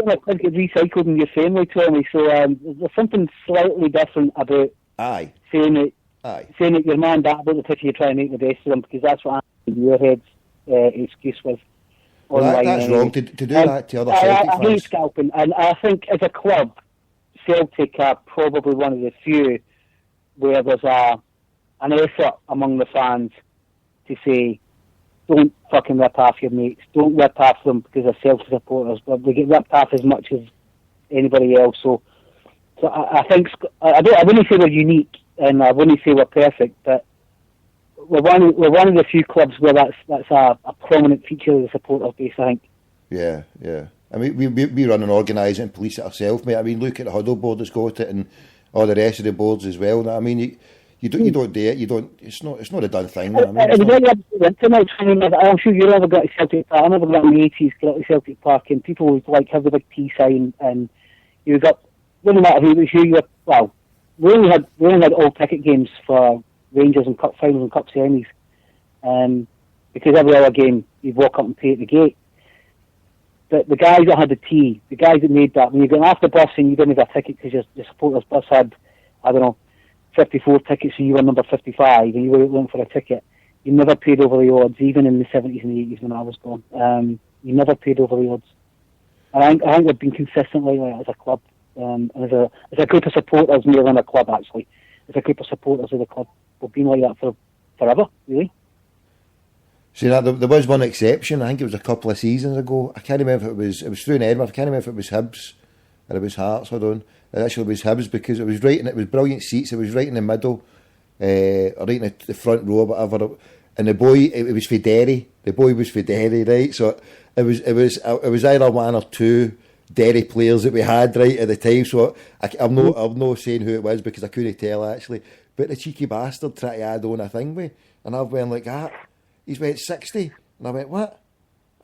that could get recycled in your family, Tommy. So there's something slightly different about saying that your man that about the picture you're trying to make the best of them, because that's what your head's excuse was. Well, that's wrong to do that to other Celtic fans. I hate scalping, and I think as a club, Celtic are probably one of the few where there's an effort among the fans to say, don't fucking rip off your mates, don't rip off them because they're Celtic supporters, but we get ripped off as much as anybody else. So I think, I wouldn't say we're unique, and I wouldn't say we're perfect, but we're one of the few clubs where that's a prominent feature of the supporter base, I think. Yeah. I mean, we run and organise it and police it ourselves, mate. I mean, look at the huddle board that's got it, and all the rest of the boards as well. I mean, you don't do it. You don't. It's not a done thing. I mean, I'm sure you never got to Celtic Park. I never got in the 80s, got to Celtic Park, and people would like have the big T sign, and you got, no matter who it was, you were, well, we only had all ticket games for Rangers and cup finals and cup semis, because every other game you'd walk up and pay at the gate. But the guys that had the T, the guys that made that, when you got off the bus and you didn't have a ticket because your supporters bus had, I don't know, 54 tickets and you were number 55 and you were looking for a ticket, you never paid over the odds, even in the 70s and the 80s when I was gone. You never paid over the odds. And I think we've been consistently like that as a club, and as a group of supporters, more than a club actually, as a group of supporters of the club, we've been like that for forever, really. See, there was one exception. I think it was a couple of seasons ago. I can't remember if it was through in Edinburgh. I can't remember if it was Hibs or it was Hearts. Hold on. It actually was Hibs, because it was it was brilliant seats. It was right in the middle, or right in the front row or whatever. And the boy, it was for Derry. The boy was for Derry, right? So it was either one or two Derry players that we had right at the time. So I'm not saying who it was because I couldn't tell actually. But the cheeky bastard tried to add on a thing with, and I went like that. He's went 60, and I went, what?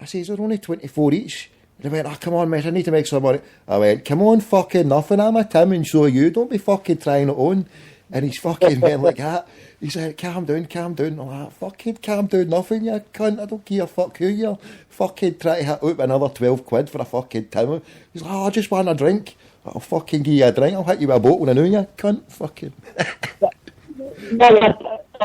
I says, they're only 24 each. And he went, oh, come on, mate, I need to make some money. I went, come on, fucking nothing, I'm a Tim and so are you. Don't be fucking trying it on. And he's fucking went like that. He's like, calm down. I'm like, fucking calm down, nothing, you cunt. I don't give a fuck who you're. Fucking try to hit out with another 12 quid for a fucking Tim. He's like, oh, I just want a drink. I'll fucking give you a drink. I'll hit you with a boat when I know you, cunt. Fucking. I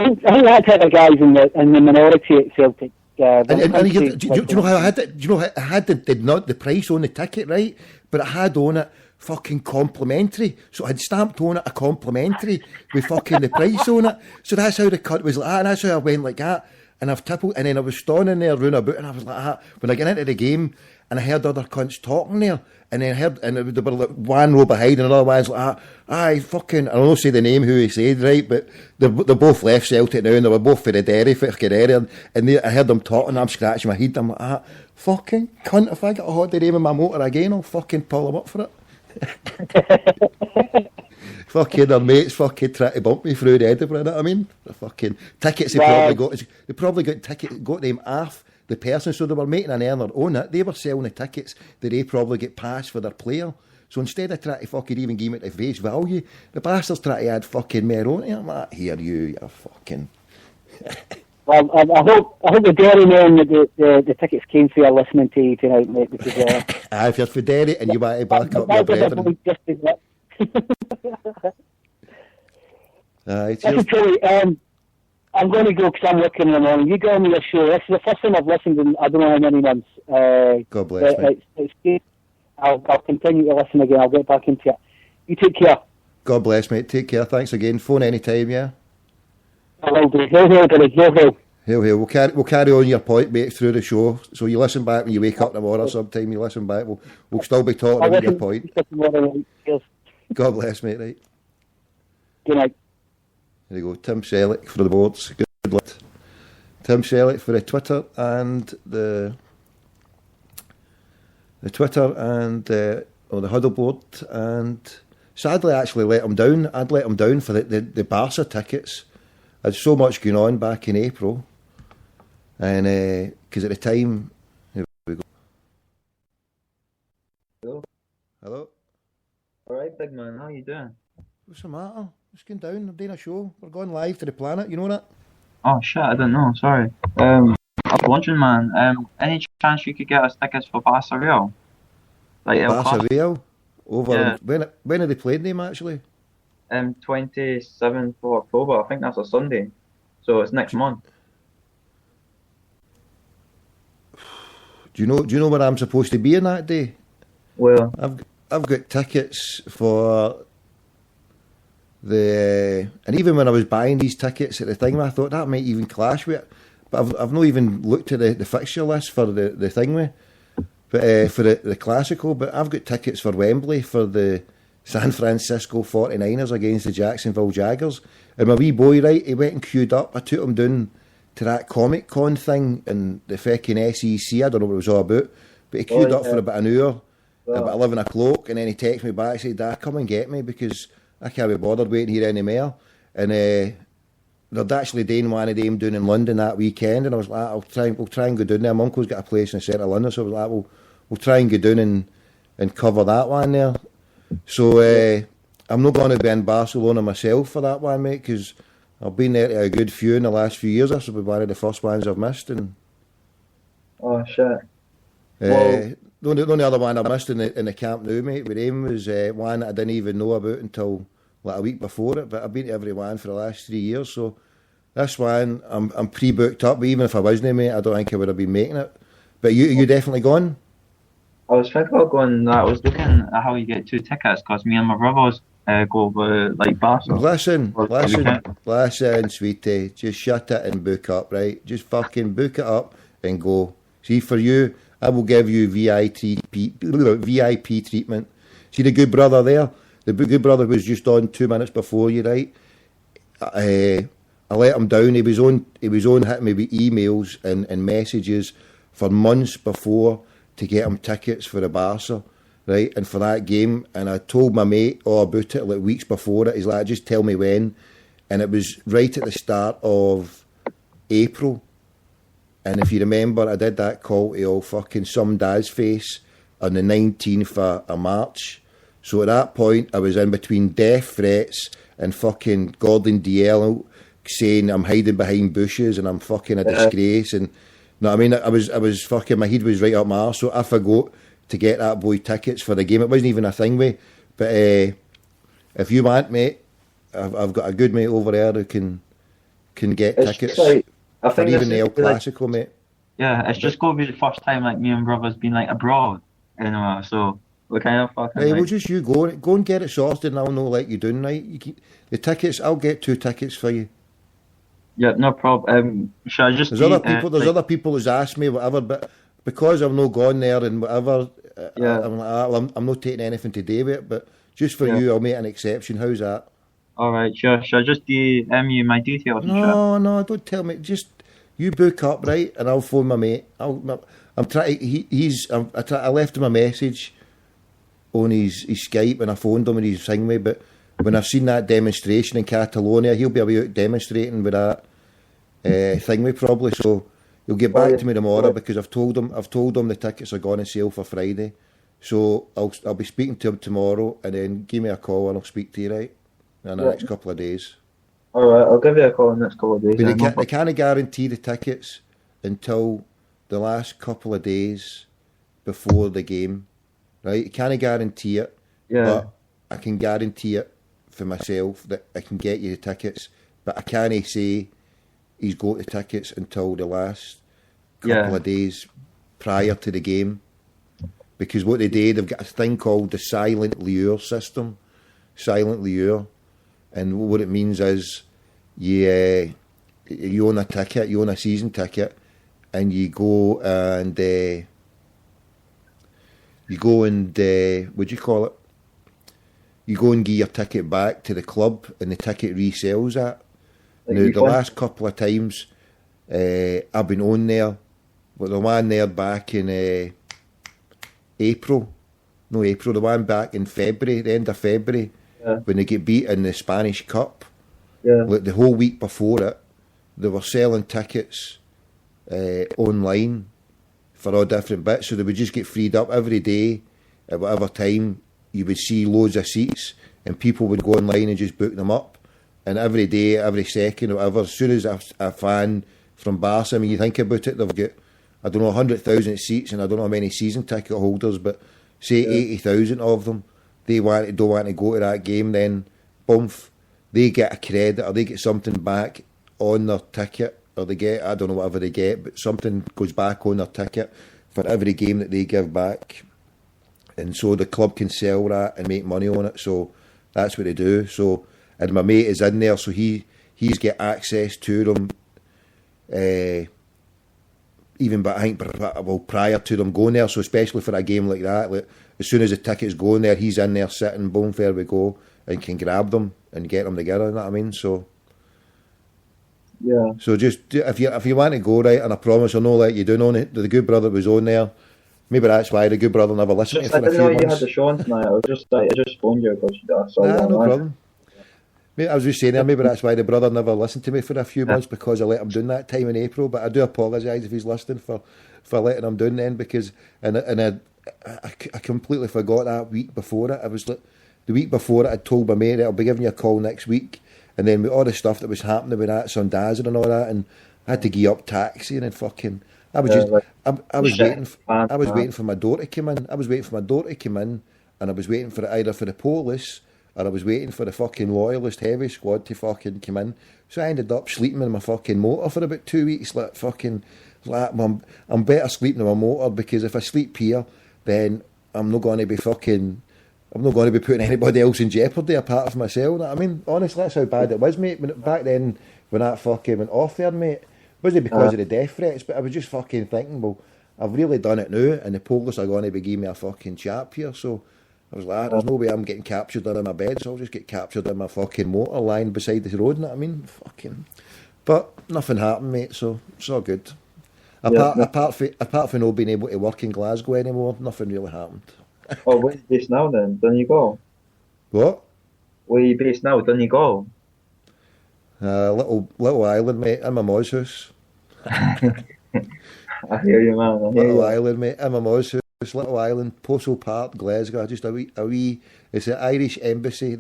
think that type of guys in the minority at Celtic. Do you know how I had it? Do you know I had the price on the ticket, right? But I had on it fucking complimentary. So I'd stamped on it a complimentary with fucking the price on it. So that's how the cut was like that, and that's how I went like that. And I've tippled, and then I was standing there round about, and I was like that. When I get into the game, and I heard other cunts talking there, and then I heard, and there were like one row behind, and another one's like that. Aye, fucking, I don't know say the name who he said, right, but they're both left Celtic now, and they were both for the Derry, fucking area, and I heard them talking, and I'm scratching my head, I'm like that. Fucking cunt, if I get a hot name in my motor again, I'll fucking pull them up for it. Fucking their mates fucking try to bump me through the Edinburgh, you know what I mean? The fucking tickets they probably got them off the person, so they were making an earner on it. They were selling the tickets that they probably get passed for their player. So instead of trying to fucking even give it the face value, the bastards try to add fucking more on it. I'm like, here you're fucking... Well, I hope the Derry men the tickets came for you listening to you tonight, mate, because... if you're for Derry and you want to back up your brethren... Listen, Tilly, I'm going to go because I'm working in the morning. You go on your show. This is the first time I've listened in I don't know how many months. God bless me. It's good. I'll continue to listen again. I'll get back into it. You take care. God bless, mate. Take care. Thanks again. Phone anytime, yeah? I will do. Hail, hail, Billy. Hail, hail. Hail, hail. We'll carry on your point, mate, through the show. So you listen back when you wake up in the morning sometime, you listen back. We'll still be talking about your point. God bless, mate, right? Good night. There you go. Tim Selleck for the boards. Good luck. Tim Selleck for the Twitter and the Huddle board. And sadly, I actually let him down. I'd let him down for the Barca tickets. I had so much going on back in April. And because at the time... Here we go. Hello. Hello. All right, big man. How you doing? What's the matter? Just going down. I'm doing a show. We're going live to the planet. You know that? Oh shit! I don't know. Sorry. I was wondering, man. Any chance you could get us tickets for Barca Real? Like Barca Real? Over. Yeah. When are they playing them actually? 27th of October. I think that's a Sunday. So it's next month. Do you know where I'm supposed to be on that day? Well, I've got tickets for and even when I was buying these tickets at the thing, I thought that might even clash with it. But I've not even looked at the fixture list for the thing with, but for the Classical. But I've got tickets for Wembley for the San Francisco 49ers against the Jacksonville Jaguars. And my wee boy, right, he went and queued up. I took him down to that Comic Con thing in the fucking SEC. I don't know what it was all about, but he queued up for about an hour, about 11 o'clock, and then he texted me back and said, Dad, come and get me because I can't be bothered waiting here anymore. And they'd actually done one of them down in London that weekend, and I was like, we'll try and go down there. My uncle's got a place in the centre of London, so I was like, we'll try and go down and cover that one there. So I'm not going to be in Barcelona myself for that one, mate, because I've been there to a good few in the last few years. This will be one of the first ones I've missed. And oh shit. The only other one I missed in the Camp Nou, mate, with him was one that I didn't even know about until like a week before it. But I've been to every one for the last 3 years, so this one I'm pre-booked up. But even if I wasn't, mate, I don't think I would have been making it. But you definitely gone? I was thinking about going. I was looking at how you get 2 tickets because me and my brothers go over like Barca. Listen, sweetie, just shut it and book up, right? Just fucking book it up and go. See, for you, I will give you VIP treatment. See the good brother there? The good brother was just on 2 minutes before you, right? I let him down. He was on hitting me with emails and messages for months before to get him tickets for the Barca, right? And for that game. And I told my mate all about it like weeks before it. He's like, just tell me when. And it was right at the start of April. And if you remember, I did that call to all fucking some dad's face on the 19th of March. So at that point, I was in between death threats and fucking Gordon Dalziel saying I'm hiding behind bushes and I'm fucking a disgrace. And, you know what I mean? I was fucking, my head was right up my arse. So I forgot to get that boy tickets for the game. It wasn't even a thing, mate. But if you want, mate, I've got a good mate over there who can get tickets. Like, I for think even the El like, Clasico, mate. Yeah, it's just going to be the first time like me and brothers been like abroad, anyway. So we kind of fucking. Hey, well, just you go and get it sorted, and I'll know like you doing right. You keep the tickets. I'll get 2 tickets for you. Yeah, no problem. Should I just? There's other people who's asked me whatever, but because I've not gone there and whatever, I'm not taking anything to do with it. But just for you, I'll make an exception. How's that? All right, sure. Should I just DM you my details? No, don't tell me. Just you book up, right, and I'll phone my mate. I'm trying. I left him a message on his Skype, and I phoned him and he's singing me. But when I've seen that demonstration in Catalonia, he'll be out demonstrating with that thingy probably. So he'll get back to me tomorrow because I've told him the tickets are going on sale for Friday. So I'll be speaking to him tomorrow, and then give me a call and I'll speak to you, right, in the next couple of days. All right, I'll give you a call in the next couple of days. But they can't guarantee the tickets until the last couple of days before the game, right? You can't guarantee it, but I can guarantee it for myself that I can get you the tickets. But I can't say he's got the tickets until the last couple of days prior to the game, because what they do, they've got a thing called the silent lure system, silent lure. And what it means is you own a ticket, you own a season ticket, and you go and what do you call it? You go and give your ticket back to the club, and the ticket resells that. Now, the last couple of times I've been on there, but the one there back in the one back in February, the end of February, when they get beat in the Spanish Cup, like the whole week before it, they were selling tickets online for all different bits, so they would just get freed up every day at whatever time. You would see loads of seats, and people would go online and just book them up. And every day, every second, or whatever, as soon as a fan from Barca, I mean, you think about it, they've got, I don't know, 100,000 seats, and I don't know how many season ticket holders, but say 80,000 of them, they don't want to go to that game, then, boom, they get a credit, or they get something back on their ticket, or they get, I don't know, whatever they get, but something goes back on their ticket for every game that they give back. And so the club can sell that and make money on it, so that's what they do. So, and my mate is in there, so he's got access to them, even but I think prior to them going there. So especially for a game like that, like as soon as the ticket's going there, he's in there sitting, boom, there we go, and can grab them and get them together. You know what I mean? So yeah. So just if you want to go, right, and I promise I'll not let you down on it. The good brother was on there. Maybe that's why the good brother never listened to you for a few months. I didn't know you had the show on tonight. I just phoned you because I saw no problem. I was just saying there, maybe that's why the brother never listened to me for a few months, because I let him down that time in April. But I do apologise if he's listening for letting him down then, because I completely forgot that week before it. I was like, the week before it, I told my mate that I'll be giving you a call next week, and then with all the stuff that was happening with that Sundazer and all that, and I had to give up taxi and then fucking. I was waiting for my door to come in. And I was waiting for either for the police, or I was waiting for the fucking loyalist heavy squad to fucking come in. So I ended up sleeping in my fucking motor for about 2 weeks. I'm better sleeping in my motor, because if I sleep here, then I'm not going to be putting anybody else in jeopardy apart from myself. I mean, honestly, that's how bad it was, mate. Back then, when that fucking went off there, mate, it wasn't because of the death threats, but I was just fucking thinking, well, I've really done it now, and the police are going to be giving me a fucking chap here. So I was like, there's no way I'm getting captured in my bed, so I'll just get captured in my fucking motor lying beside the road. You know what I mean? Fucking. But nothing happened, mate. So it's all good. Apart from not being able to work in Glasgow anymore, nothing really happened. Oh, where are you based now then? Donegal? What? Where are you based now? Donegal? Little island, mate, in my ma's house. I hear you, man. I hear Little you. island, mate. In my mum's house, little island, Postle Park, Glasgow. Just a wee. It's the Irish embassy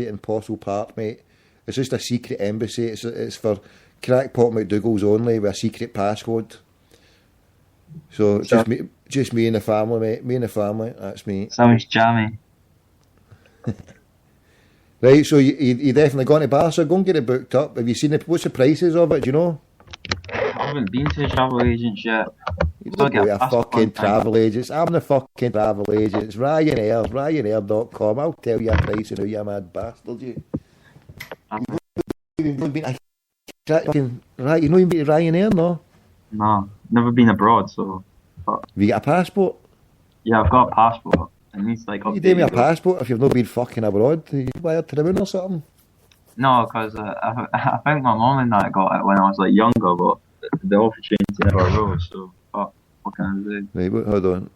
in Postle Park, mate. It's just a secret embassy. It's for crackpot McDougalls only with a secret passcode. So it's just me and the family, mate. Me and the family. That's me. Sounds jammy. Right, so you definitely going to Barca? Go and get it booked up. Have you seen what's the prices of it? Do you know? I haven't been to travel agents yet. You don't go to a fucking travel agents. I'm the fucking travel agents. Ryanair.com. I'll tell you a price and who you mad bastard, you. You know you've been to Ryanair, no? No, never been abroad, so. Have you got a passport? Yeah, I've got a passport. It needs like. You gave me a passport if you've not been fucking abroad. Are you wired to the moon or something? No, because I think my mum and I got it when I was like younger, but the opportunity never arose. So what can I do? Right, hold on.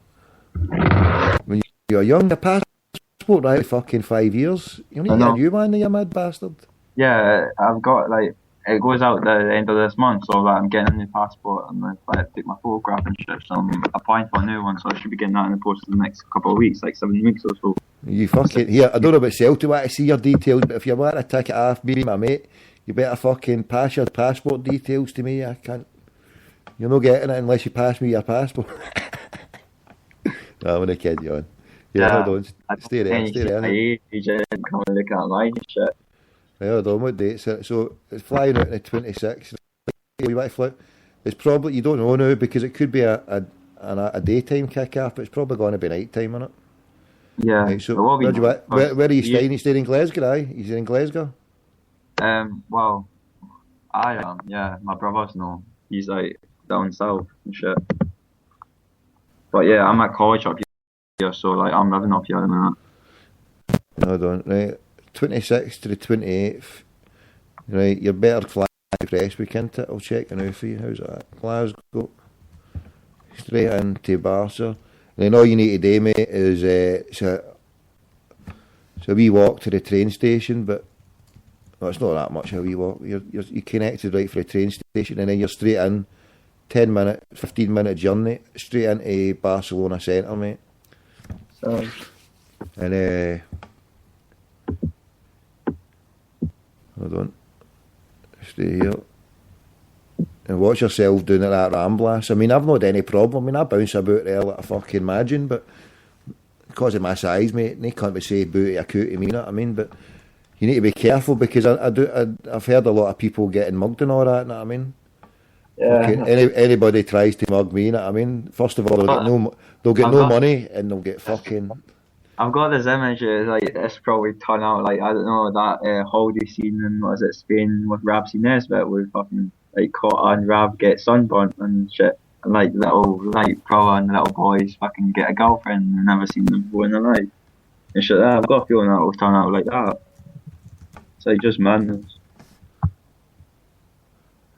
When you were young, a passport, right? Fucking 5 years. You need to get a new one, you mad bastard. Yeah, I've got like it goes out the end of this month, so like, I'm getting a new passport and I take my photograph and shit. So I'm applying for a new one, so I should be getting that in the post in the next couple of weeks, like 7 weeks or so. You fucking here. I don't know about Celtic. I want to see your details, but if you want to take it off me, my mate, you better fucking pass your passport details to me. I can't. You're not getting it unless you pass me your passport. No, I'm gonna kid you on. Yeah, hold on. Stay there. Come and look at mine and shit. Right, hold on. What date? So it's flying out on the 26th. You want to fly? It's probably you don't know now because it could be a daytime kick-off, but it's probably going to be night time, isn't it? Yeah. Right, so where are you staying? You staying in Glasgow, aye? You staying in Glasgow? Well, I am, yeah. My brother's no. He's like down south and shit. But yeah, I'm at college up here, so like I'm living up here at the minute. Hold on, right. 26th to the 28th. Right, you're better fly press week, isn't it? I'll check it now for you. How's that? Glasgow. Straight into Barca. And then all you need to do, mate, is it's a wee walk to the train station, but it's not that much a wee walk. You're connected right for the train station, and then you're straight in, 15-minute journey, straight into Barcelona centre, mate. So. And hold on, stay here. And watch yourself doing it at Ramblas. I mean, I've not had any problem. I mean, I bounce about there like a fucking imagine, but because of my size, mate, they can't be say booty a cootie, you know what I mean? But you need to be careful because I've heard a lot of people getting mugged and all that, you know what I mean? Yeah. Okay, anybody tries to mug me, you know what I mean? First of all, they'll get no money and they'll get fucking... I've got this image, like, it's probably turn out, like, I don't know, that holiday scene in, what is it, Spain with Rabs Nesbitt, where fucking, like, Cotta and Rab get sunburnt and shit, and, like, little, like, Prova and the little boys fucking get a girlfriend and never seen them before in their life. And shit, I've got a feeling that will turn out like that. It's, like, just madness.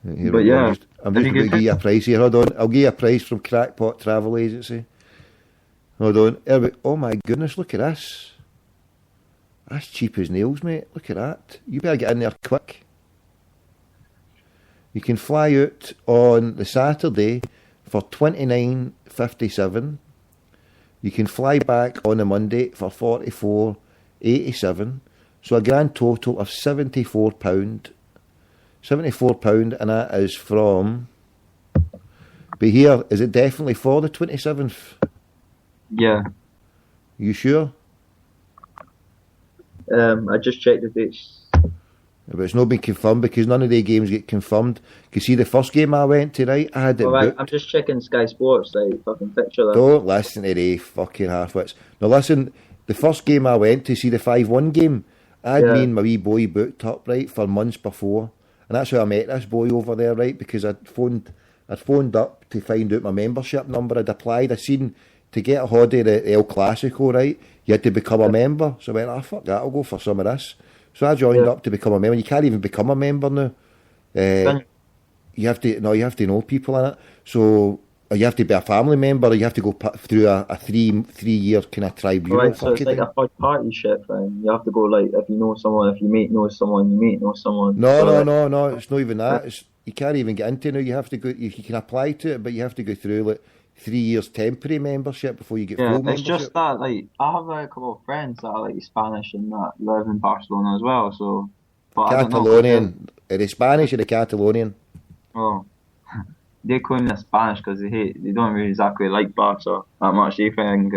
Here, but yeah, I'm just going to give you a price here. Hold on, I'll give you a price from Crackpot Travel Agency. Hold on. Oh my goodness, look at this. That's cheap as nails, mate. Look at that. You better get in there quick. You can fly out on the Saturday for $29.57. You can fly back on the Monday for $44.87. So a grand total of £74. £74, and that is from... But here, is it definitely for the 27th? Yeah. You sure? I just checked the dates. But it's not been confirmed because none of the games get confirmed. You see, the first game I went to, right, I had it booked. I'm just checking Sky Sports, like, fucking picture there. Don't listen to the fucking half-wits. Now listen, the first game I went to, see the 5-1 game, I had me and my wee boy booked up, right, for months before. And that's how I met this boy over there, right, because I'd phoned up to find out my membership number. I'd applied, I'd seen... To get a holiday at El Clasico, right, you had to become a member. So I went, fuck that, I'll go for some of this. So I joined up to become a member. You can't even become a member now. You have to know people in it. So or you have to be a family member, or you have to go through a 3-year kind of tribunal. Right, so it's like a third party shit thing. You have to go like if you know someone, if your mate knows someone, your mate knows someone. No. It's not even that. You can't even get into it now. You have to go. You can apply to it, but you have to go through like 3 years temporary membership before you get full membership. It's just that like I have a couple of friends that are like Spanish and that live in Barcelona as well. So, but Catalonian. Are they Spanish or the Catalonian? Oh, they claim they're Spanish because they don't really exactly like Barca that much. They think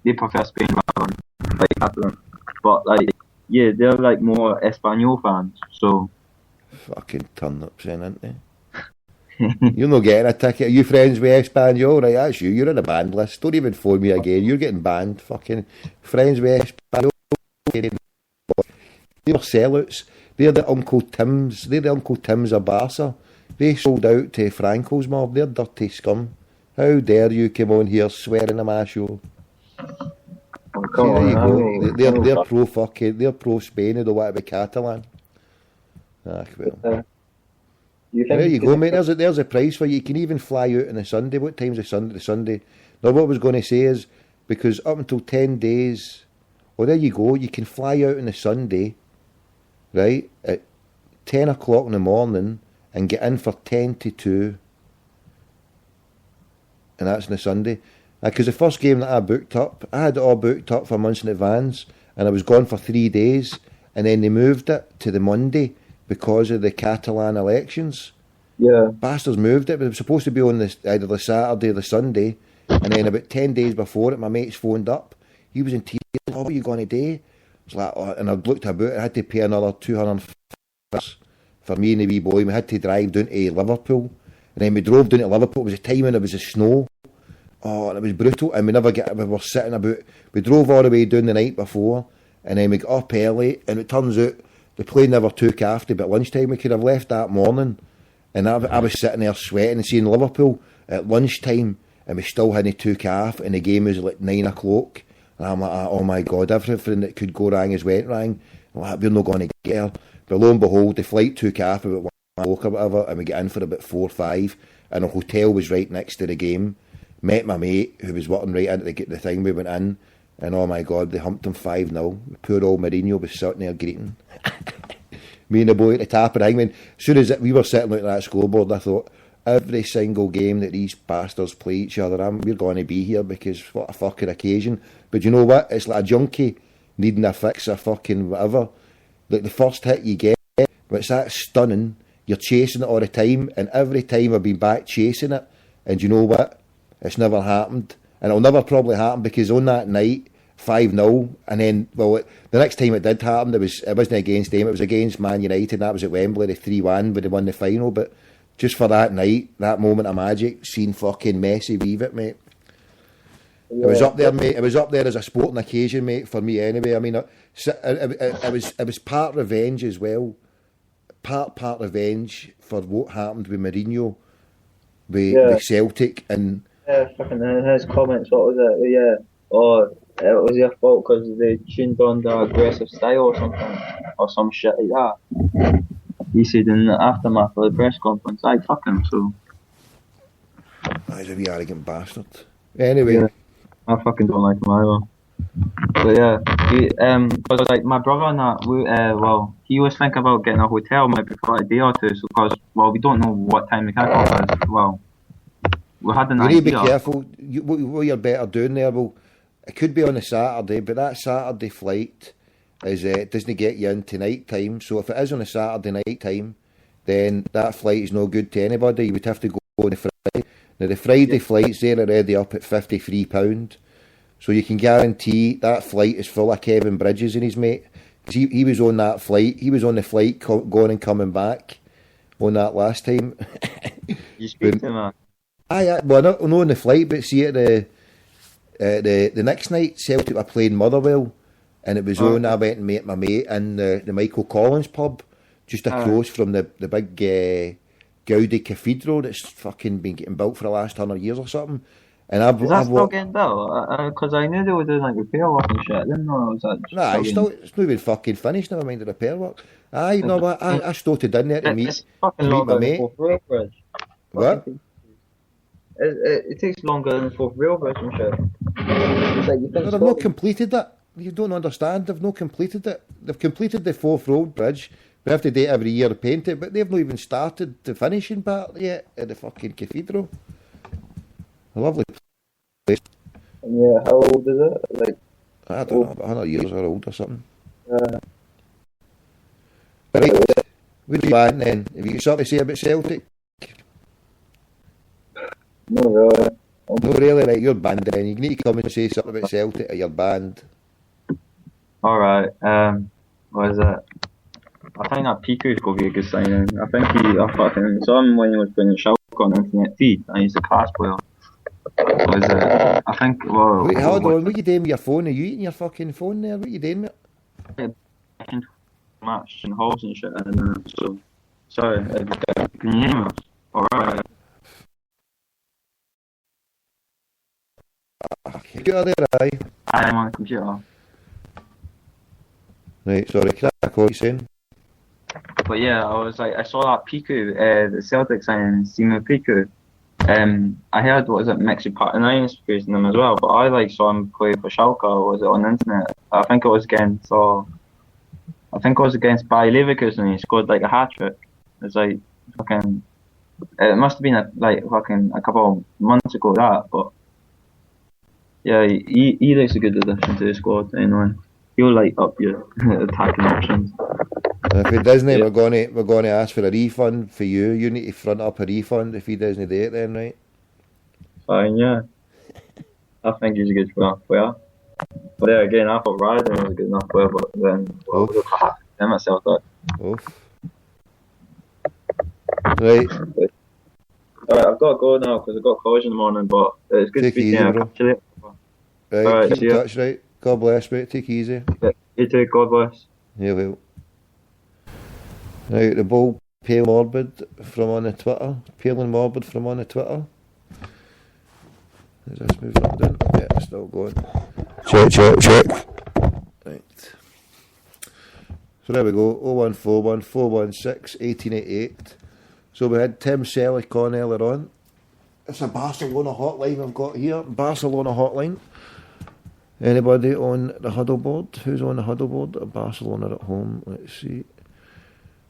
they prefer Spain rather than like Catalan. But like they're like more Espanol fans. So fucking turnips then, aren't they? You're not getting a ticket. Are you friends with Espanol? Right, that's you. You're on the banned list. Don't even phone me again. You're getting banned. Fucking friends with Espanol. They're sellouts. They're the Uncle Tims. They're the Uncle Tims of Barca. They sold out to Franco's mob. They're dirty scum. How dare you come on here swearing a my show? There you go. They're pro fucking. They're pro Spain. They don't want to be Catalan. Well. There you go, mate. There's a price for you. You can even fly out on a Sunday. What time's the Sunday? Now, what I was going to say is, because up until 10 days, there you go. You can fly out on a Sunday, right, at 10 o'clock in the morning and get in for 10 to 2. And that's on a Sunday. Because the first game that I booked up, I had it all booked up for months in advance, and I was gone for 3 days, and then they moved it to the Monday because of the Catalan elections. Yeah. Bastards moved it, but it was supposed to be on either the Saturday or the Sunday, and then about 10 days before it, my mates phoned up. He was in tears. Oh, what are you going to do? It's like, and I looked about, I had to pay another $200 for me and the wee boy. We had to drive down to Liverpool, and then we drove down to Liverpool. It was a time when it was a snow. Oh, and it was brutal, and we were sitting about, we drove all the way down the night before, and then we got up early, and it turns out the plane never took after about lunchtime. We could have left that morning, and I was sitting there sweating and seeing Liverpool at lunchtime, and we still hadn't took off, and the game was like 9 o'clock, and I'm like, oh my God, everything that could go wrong has went wrong. I'm like, we're not going to get there. But lo and behold, the flight took off about 1 o'clock or whatever, and we got in for about 4 or 5, and the hotel was right next to the game. Met my mate who was working right into the thing. We went in, and oh my God, they humped him 5-0. Poor old Mourinho was sitting there greeting. Me and the boy at the top of the thing. As soon as we were sitting looking at that scoreboard, I thought, every single game that these bastards play each other, we're going to be here, because what a fucking occasion. But you know what? It's like a junkie needing a fix or fucking whatever. Like the first hit you get, when it's that stunning, you're chasing it all the time, and every time I've been back chasing it, and you know what? It's never happened, and it'll never probably happen, because on that night, 5-0, and then, the next time it did happen, it wasn't against them, it was against Man United, and that was at Wembley, the 3-1, when they won the final. But just for that night, that moment of magic, seeing fucking Messi weave it, mate. Yeah. It was up there, mate. It was up there as a sporting occasion, mate, for me anyway. I mean, it was part revenge as well. Part revenge for what happened with Mourinho, with Celtic, and... Yeah, fucking his comments, what was it? Yeah, it was your fault because they tuned on the aggressive style or something, or some shit like that. He said in the aftermath of the press conference, I fuck him, so... He's a wee arrogant bastard. Anyway... Yeah, I fucking don't like him either. But yeah, because like my brother and that, he was thinking about getting a hotel maybe for a day or two, so because, we don't know what time the kickoff is, we had an idea. You need to be careful. What you're better doing there, it could be on a Saturday, but that Saturday flight doesn't get you into night time. So if it is on a Saturday night time, then that flight is no good to anybody. You would have to go on the Friday. Now the Friday flights, they're already up at £53. So you can guarantee that flight is full of Kevin Bridges and his mate. He was on that flight. He was on the flight going and coming back on that last time. You speak to him, man. Not on the flight, but see at the next night, Celtic were playing Motherwell, and it was on. I went and met my mate in the Michael Collins pub, just across from the big Gaudi Cathedral that's fucking been getting built for the last 100 years or something. And is that still getting built? Because I knew they were doing like repair work and shit. I didn't know it was that. Nah, it's not even fucking finished. Never mind the repair work. You know what? I started in there to meet my mate. What? It takes longer than the fourth rail bridge and shit. It's like you think No, they've not completed it. You don't understand. They've not completed it. They've completed the fourth road bridge. We have to do it every year to paint it, but they've not even started the finishing part yet at the fucking cathedral. A lovely place. Yeah, how old is it? Like, I don't know, about 100 years or old or something. Right. What do you want then? Have you got something to say about Celtic? No, really. No, really, right, you're banned then. You need to come and say something about Celtic or you're banned. Alright, what is it? I think that Piku's going to be a good signing. I fucking saw him when he was playing Schalke on the internet feed, and he's a class player. What is it? I think, well... Wait, hold on, what are you doing with your phone? Are you eating your fucking phone there? What are you doing with it? Match and holes and shit, and so... Sorry, can you hear me? Alright. Get out of there, aye. I'm on the computer. Right, sorry, crack on, what you saying? But yeah, I saw that Piku, the Celtic signing, Simo Piku. I heard, what was it, Mexi Partinain's praising him as well, but I saw him play for Schalke, or was it on the internet? I think it was against Bayer Leverkusen, and he scored a hat-trick. It's fucking, it must have been a couple of months ago that, but yeah, he looks a good addition to the squad anyway. He'll up your attacking options. If he doesn't, we're going to ask for a refund for you. You need to front up a refund if he doesn't do it then, right? Fine, yeah. I think he's a good player. But yeah, again, I thought Ryden was a good enough player, but then I myself that. Right. Alright, I've got to go now because I've got college in the morning, but it's good speaking to you. I'll catch you later. Right, keep in touch, right? God bless, mate. Take it easy. You too, God bless. Yeah, well. Right, the ball, Pale Morbid from on the Twitter. Pale and Morbid from on the Twitter. Is this moving up then? Yeah, it's still going. Check. Right. So there we go. 0141 416 1888. So we had Tim Selleck on earlier on. It's a Barcelona hotline we've got here. Barcelona hotline. Anybody on the huddle board? Who's on the huddle board at Barcelona at home? Let's see.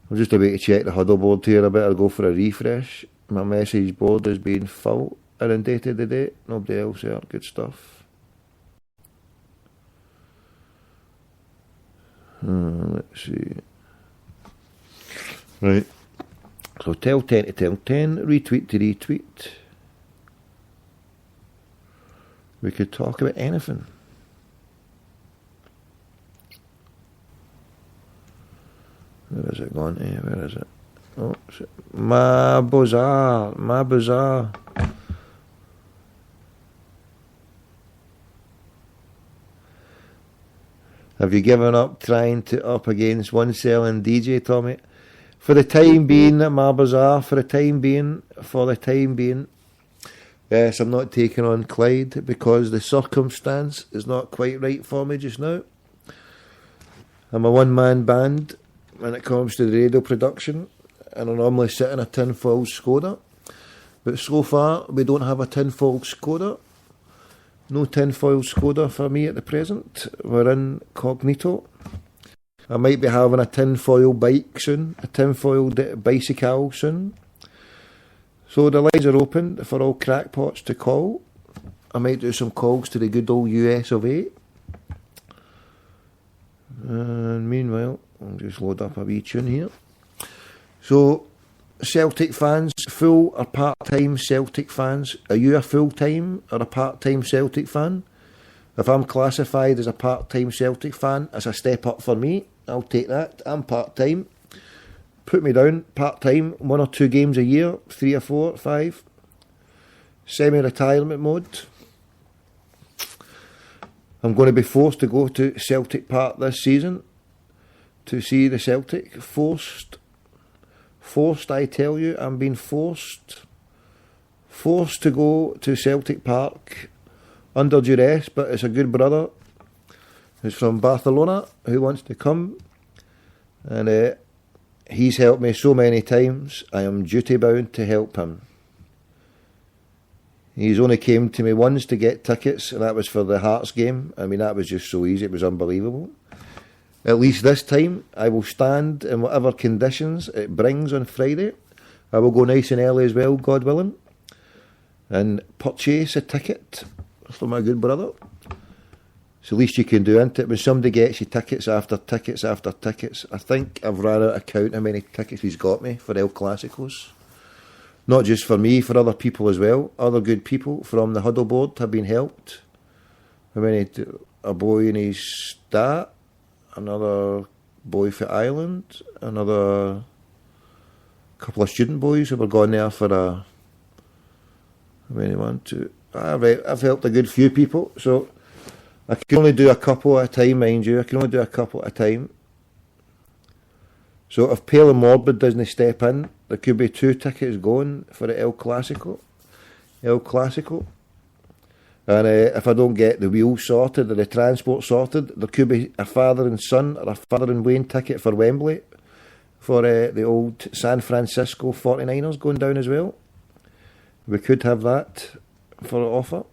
I'm just about to check the huddle board here. I better go for a refresh. My message board has been full inundated today. Nobody else there. Good stuff. Let's see. Right. So tell 10 to tell 10. Retweet to retweet. We could talk about anything. Where is it gone to? Where is it? Oh, Ma Bazaar. Have you given up trying to up against one cell and DJ, Tommy? For the time being, Ma Bazaar, for the time being, yes, I'm not taking on Clyde because the circumstance is not quite right for me just now. I'm a one-man band when it comes to the radio production, and I normally sit in a tinfoil Skoda, but so far we don't have a tinfoil Skoda. No tinfoil Skoda for me at the present. We're incognito. I might be having a tinfoil bike soon, a tinfoil bicycle soon. So the lines are open for all crackpots to call. I might do some calls to the good old US of A. And meanwhile, I'll just load up a wee tune here. So, Celtic fans, full or part-time Celtic fans, are you a full-time or a part-time Celtic fan? If I'm classified as a part-time Celtic fan, it's a step up for me. I'll take that. I'm part-time. Put me down, part-time, 1 or 2 games a year, 3 or 4 or 5. Semi-retirement mode. I'm going to be forced to go to Celtic Park this season to see the Celtic. Forced, I tell you, I'm being forced to go to Celtic Park under duress, but it's a good brother who's from Barcelona who wants to come, and he's helped me so many times. I am duty bound to help him. He's only came to me once to get tickets, and that was for the Hearts game. I mean, that was just so easy, it was unbelievable. At least this time, I will stand in whatever conditions it brings on Friday. I will go nice and early as well, God willing, and purchase a ticket for my good brother. It's the least you can do, isn't it? When somebody gets you tickets after tickets after tickets, I think I've run out of count how many tickets he's got me for El Clásicos. Not just for me, for other people as well. Other good people from the huddle board have been helped. How many? A boy in his stat, another boy for Ireland, another couple of student boys who were gone there for a... How many? One, two... I've helped a good few people, so I can only do a couple at a time, mind you. I can only do a couple at a time. So if Pale and Morbid doesn't step in, there could be 2 tickets going for the El Clásico. And if I don't get the wheels sorted or the transport sorted, there could be a father and son or a father and Wayne ticket for Wembley for the old San Francisco 49ers going down as well. We could have that for an offer.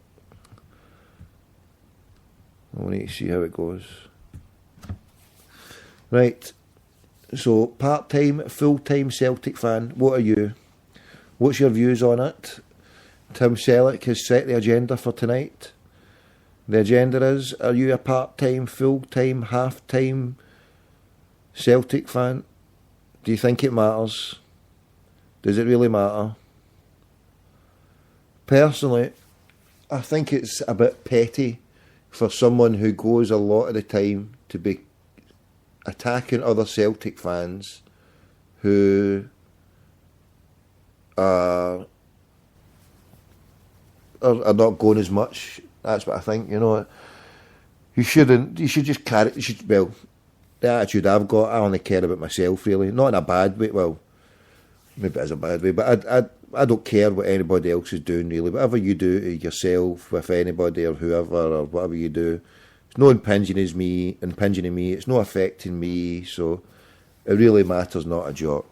We'll need to see how it goes. Right. So, part-time, full-time Celtic fan, what are you? What's your views on it? Tim Selleck has set the agenda for tonight. The agenda is, are you a part-time, full-time, half-time Celtic fan? Do you think it matters? Does it really matter? Personally, I think it's a bit petty for someone who goes a lot of the time to be attacking other Celtic fans who are not going as much. That's what I think, you know. You should just carry, well, the attitude I've got, I only care about myself really, not in a bad way, well, maybe it is a bad way, but I don't care what anybody else is doing really. Whatever you do to yourself with anybody or whoever or whatever you do, it's no impinging on me, it's no affecting me, so it really matters not a jot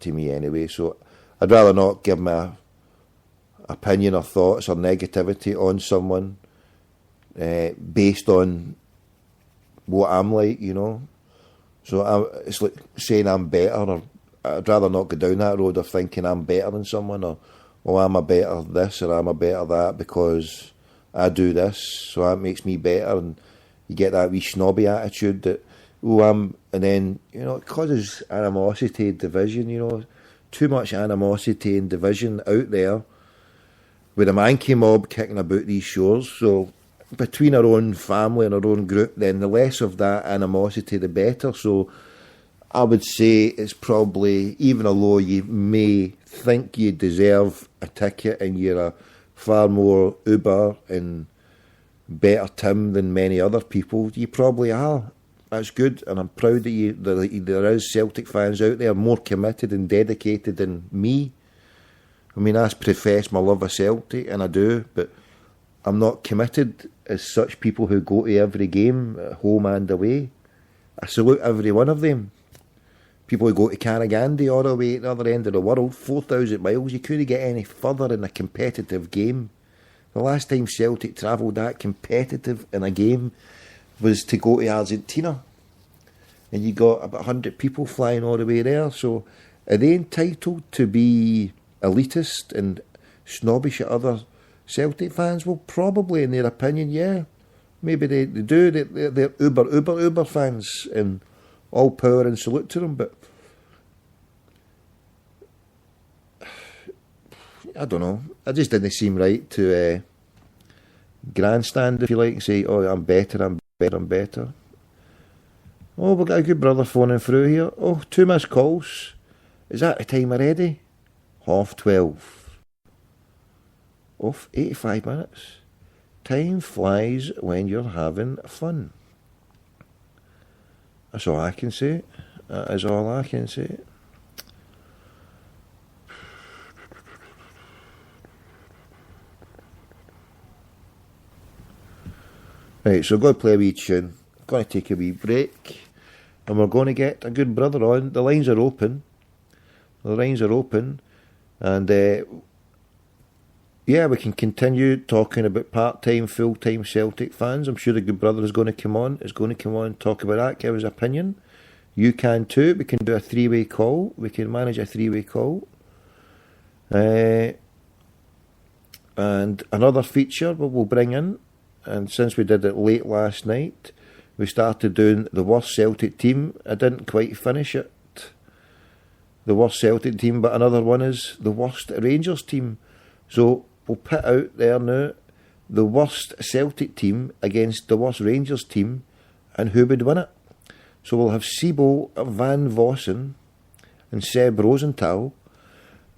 to me anyway. So I'd rather not give my opinion or thoughts or negativity on someone based on what I'm like, you know. So it's like saying I'm better, or I'd rather not go down that road of thinking I'm better than someone, or I'm a better this or I'm a better that because I do this, so that makes me better. And you get that wee snobby attitude that, and then, you know, it causes animosity, division, you know, too much animosity and division out there with a Mankey mob kicking about these shores. So between our own family and our own group, then the less of that animosity, the better. So I would say it's probably, even although you may think you deserve a ticket and you're a far more uber and better Tim than many other people, you probably are. That's good, and I'm proud that there is Celtic fans out there more committed and dedicated than me. I mean, I profess my love of Celtic, and I do, but I'm not committed as such people who go to every game, at home and away. I salute every one of them. People who go to Carragandi all the way at the other end of the world, 4,000 miles, you couldn't get any further in a competitive game. The last time Celtic travelled that competitive in a game was to go to Argentina. And you got about 100 people flying all the way there. So are they entitled to be elitist and snobbish at other Celtic fans? Well, probably, in their opinion, yeah. Maybe they do. They're uber fans, and all power and salute to them. But I don't know. It just didn't seem right to grandstand, if you like, and say, oh, I'm better. Oh, we've got a good brother phoning through here. Oh, 2 missed calls. Is that the time already? 12:30. Off 85 minutes. Time flies when you're having fun. That's all I can say. That is all I can say. Right, so I'm going to play a wee tune. I'm going to take a wee break. And we're going to get a good brother on. The lines are open. And yeah, we can continue talking about part-time, full-time Celtic fans. I'm sure the good brother is going to come on. And talk about that, give his opinion. You can too. We can do a three-way call. We can manage a three-way call. And another feature we'll bring in, and since we did it late last night, we started doing the worst Celtic team. I didn't quite finish it. The worst Celtic team, but another one is the worst Rangers team. So we'll put out there now the worst Celtic team against the worst Rangers team and who would win it. So we'll have Sibo Van Vossen and Seb Rosenthal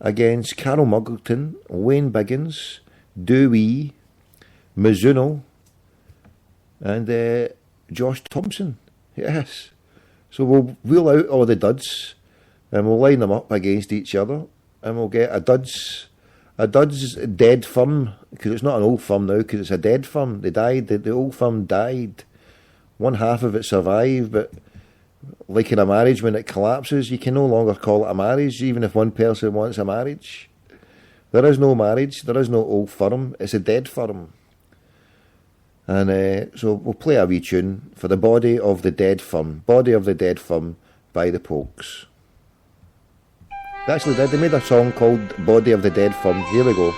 against Carol Muggleton, Wayne Biggins, Dewey, Mizuno and Josh Thompson. Yes. So we'll wheel out all the duds and we'll line them up against each other and we'll get a duds dead firm, because it's not an old firm now, because it's a dead firm. They died, the old firm died. One half of it survived, but like in a marriage, when it collapses, you can no longer call it a marriage, even if one person wants a marriage. There is no marriage, there is no old firm, it's a dead firm. And so we'll play a wee tune for the Body of the Dead Firm. Body of the Dead Firm by the Pokes. They actually did, they made a song called Body of the Dead Firm. Here we go.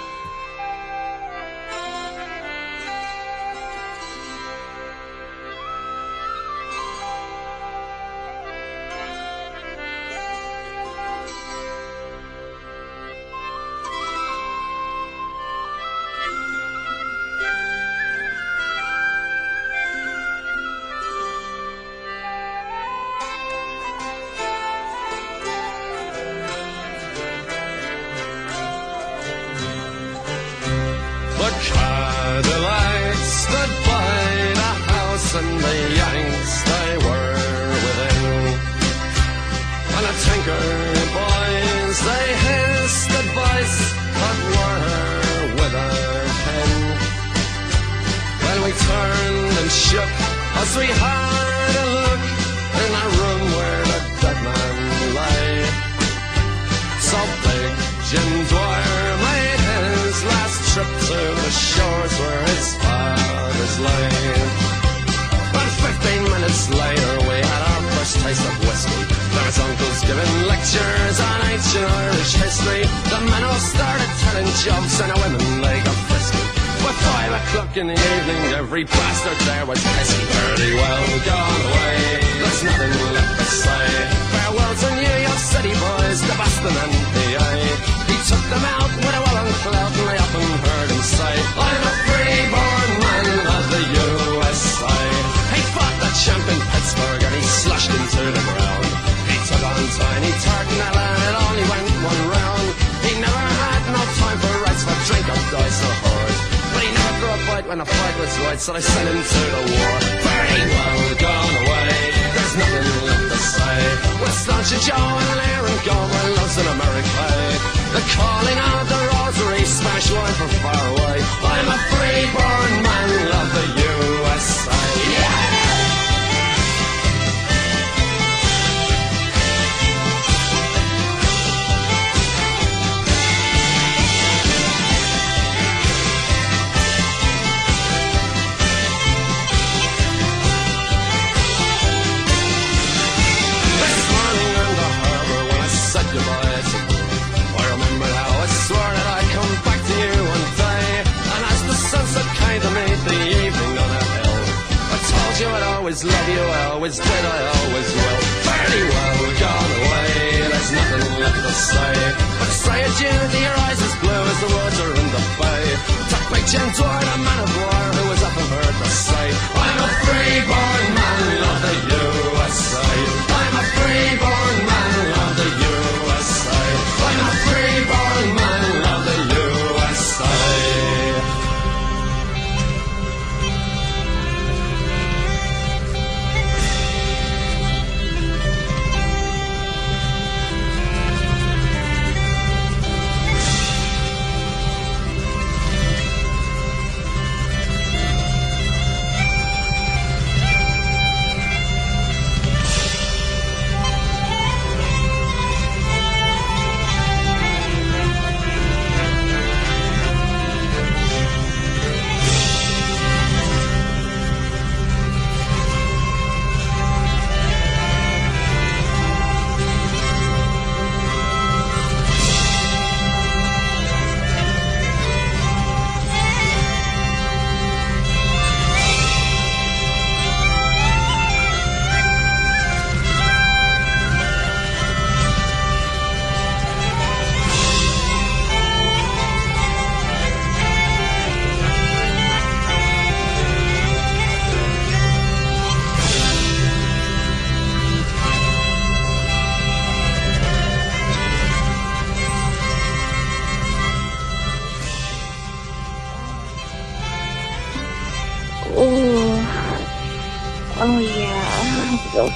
Oh yeah. So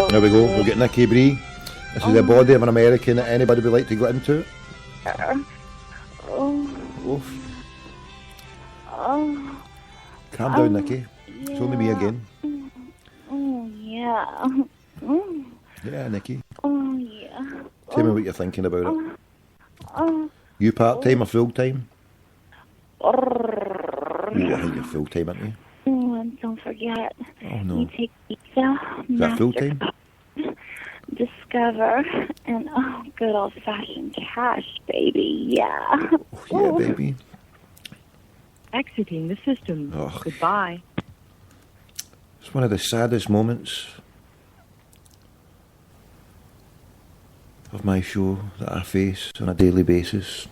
There we go. We'll get Nikki Bree. This is the body of an American that anybody would like to get into. Oof. Calm down, Nikki. Yeah. It's only me again. Yeah. Yeah, Nikki. Yeah. Tell me what you're thinking about it. You part-time or full-time? Oh, I think you're full-time, aren't you? And don't forget, Oh, no. you take pizza, Is that full-time? Discover, and good old-fashioned cash, baby. Yeah. Oh, yeah, baby. Exiting the system. Oh. Goodbye. It's one of the saddest moments of my show that I face on a daily basis.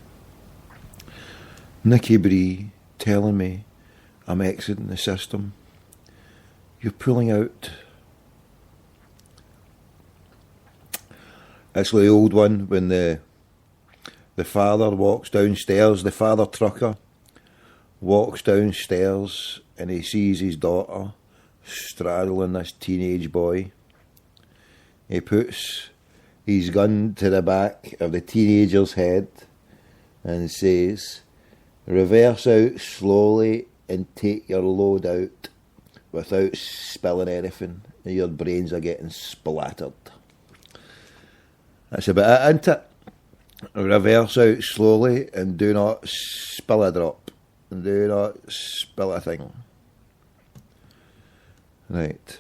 Nikki Bree telling me I'm exiting the system. You're pulling out. It's like the old one when the father walks downstairs, the father trucker walks downstairs and he sees his daughter straddling this teenage boy. He puts his gun to the back of the teenager's head and says, "Reverse out slowly and take your load out without spilling anything. Your brains are getting splattered." That's about it, isn't it? Reverse out slowly and do not spill a drop. Do not spill a thing. Right.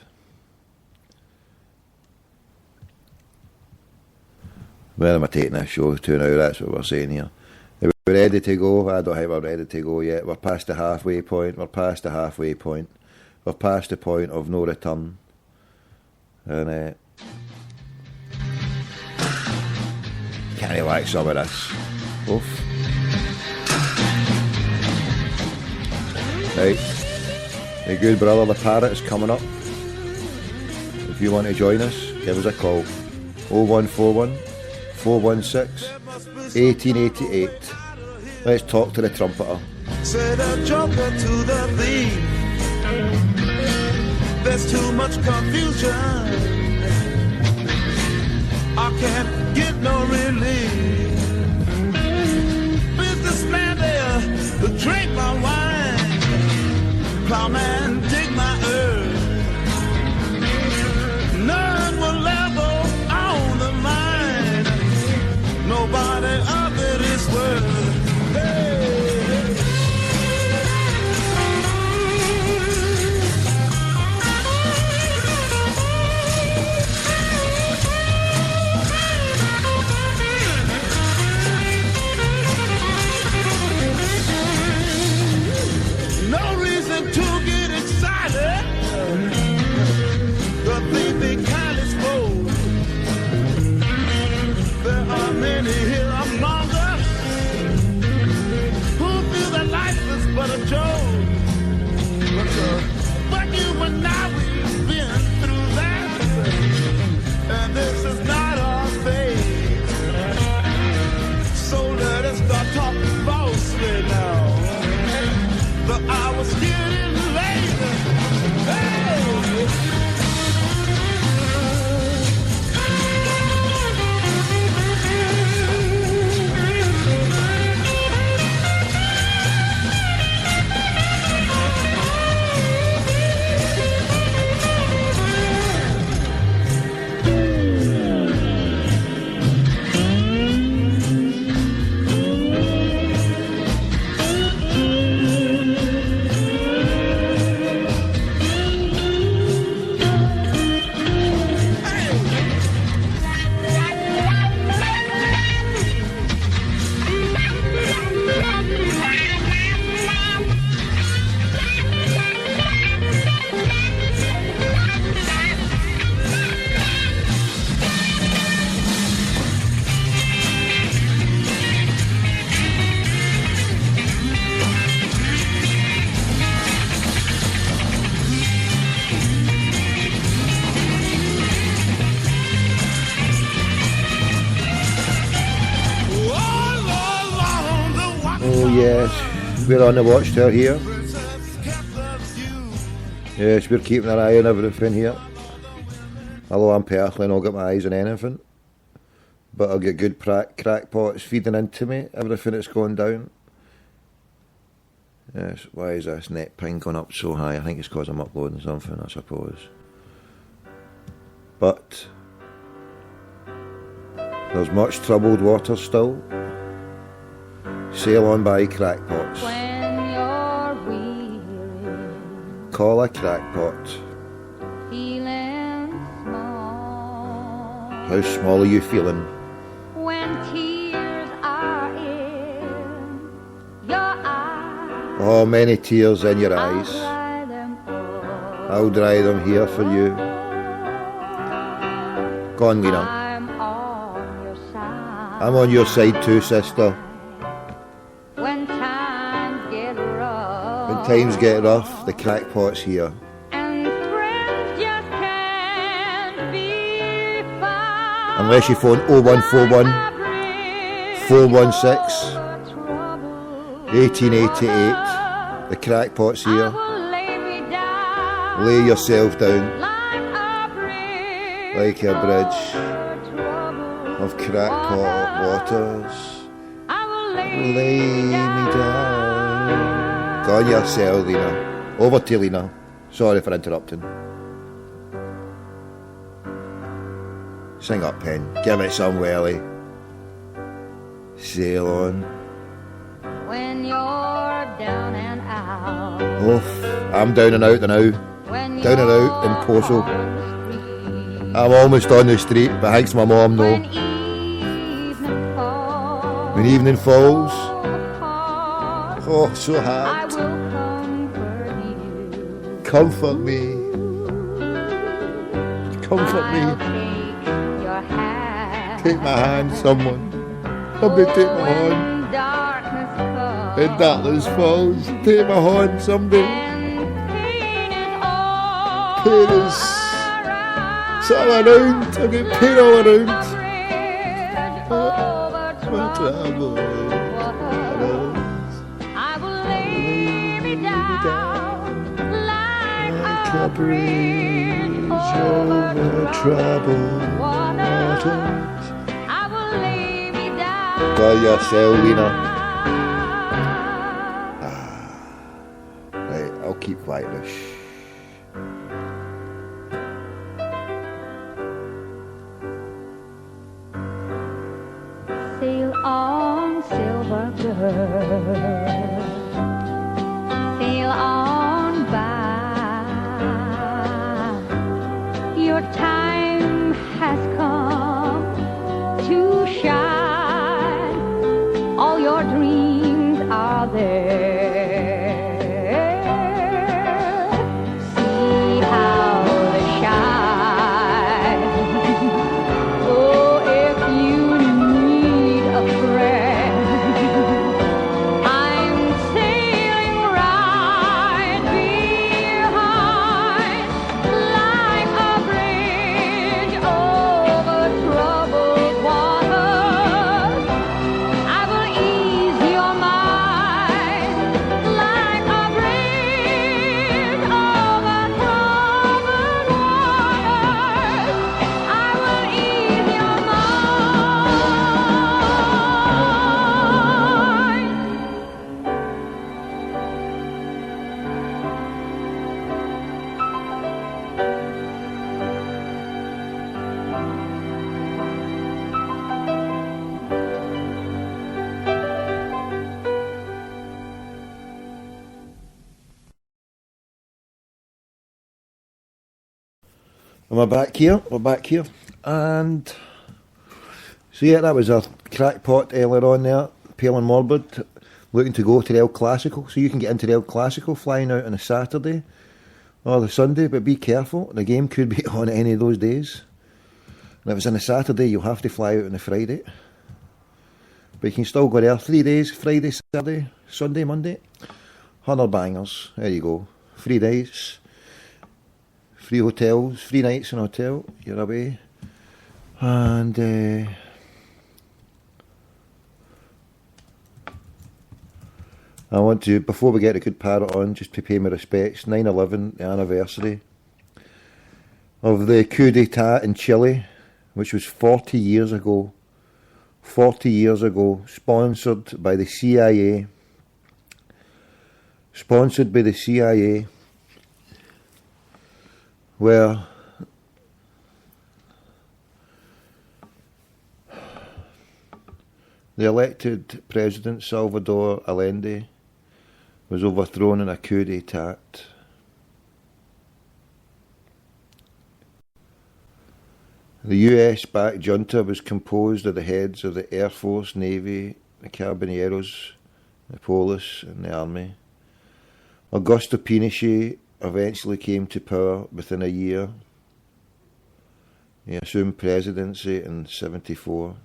Where am I taking this show to now? That's what we're saying here. Are we ready to go? I don't think we're ready to go yet. We're past the halfway point. We're past the halfway point. We're past the point of no return. And can't you like some of this? Oof. Right. The good brother, the parrot's coming up. If you want to join us, give us a call. 0141 416 1888. Let's talk to the trumpeter. Said a joker to the thief. There's too much confusion. I can't get no relief. Businessman there to drink my wine. Plowman dig my earth. None will ever own the mine. Nobody of it is worth. Hey. No reason to get excited. The thing they kind of spoke. There are many here among us who feel that life is but a joke. But you and I, we've been through that, and this is not our fate. So let us start talking falsely now. The hour's getting late. Hey! Oh yes, we're on the watchtower here. Yes, we're keeping our eye on everything here. Although I'm personally not got my eyes on anything. But I'll get good crackpots feeding into me, everything that's going down. Yes, why is this net ping going up so high? I think it's because I'm uploading something, I suppose. But there's much troubled water still. Sail on by crackpots. When you're weary, Call a crackpot. feeling small. How small are you feeling? When tears are in your eyes, Oh, many tears in your eyes. dry them all. I'll dry them here for you. Go on, Lena. I'm on your side. I'm on your side too, sister. When times get rough, When times get rough, the crackpot's here. and friends just can't be found. Unless you phone 0141 416 1888. The crackpot's here. Lay yourself down like a bridge of crackpot waters. Lay me down. Go on yourself, Lena. Over to Lena. Sorry for interrupting. Sing up, Pen. Give it some welly. Sail on. When you're down and out, Oh, I'm down and out now. when Down and out in Poso. I'm almost on the street, but thanks my mom no. when evening falls, When evening falls, apart, oh, so I hard. will comfort you. Comfort me. Comfort I'll me. take your hand. Take my hand, someone. Somebody take my hand. When darkness comes, In darkness falls, take my hand, somebody. and pain is all Pain is it's all around. I get pain all around. over My trouble. I will lay me down like Like a bridge over troubled waters. I will lay me down. Go yourself, Lena. Right, I'll keep quiet now. Shh. Sail on, silver bird. Sail on by. Your time has come to shine. All your dreams are there. See how they shine. Oh, if you need a friend, I'm sailing right behind, like a bridge over troubled waters. I will ease your mind, like a bridge over troubled waters. I will ease your mind. And we're back here, and so yeah, that was a crackpot earlier on there, pale and morbid, looking to go to the El Clasico, so you can get into the El Clasico flying out on a Saturday or the Sunday, but be careful, the game could be on any of those days, and if it's on a Saturday, you'll have to fly out on a Friday, but you can still go there 3 days, Friday, Saturday, Sunday, Monday, 100 bangers, there you go, 3 days. Free hotels, 3 nights in a hotel, you're away. And I want to, before we get a good parrot on, just to pay my respects, 9/11, the anniversary of the coup d'etat in Chile, which was 40 years ago. 40 years ago, sponsored by the CIA. Sponsored by the CIA, where the elected president, Salvador Allende, was overthrown in a coup d'etat. The US-backed junta was composed of the heads of the Air Force, Navy, the Carabineros, the Police and the Army. Augusto Pinochet eventually came to power within a year. He assumed presidency in 1974.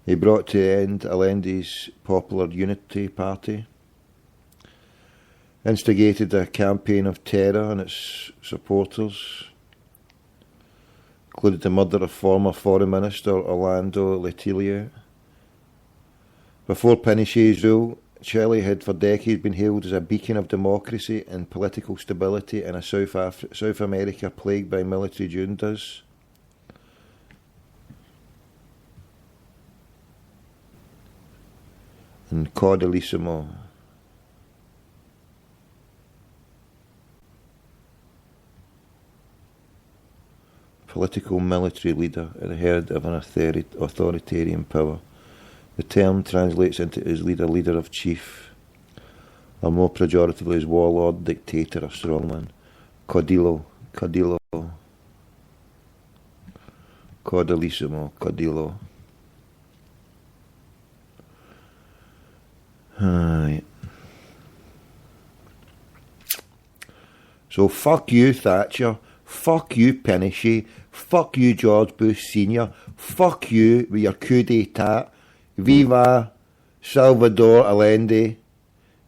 He brought to end Allende's Popular Unity Party, instigated a campaign of terror on its supporters, included the murder of former Foreign Minister Orlando Letelier. Before Pinochet's rule, Chile had for decades been hailed as a beacon of democracy and political stability in a South America plagued by military juntas. And Cordialissimo. Political military leader at the head of an authoritarian power. The term translates into as leader of chief, or more pejoratively as warlord, dictator, or strongman. Caudillo. Cordialissimo, Caudillo. Right. So fuck you, Thatcher. Fuck you, Pinochet. Fuck you, George Bush Sr. Fuck you with your coup d'etat. Viva Salvador Allende.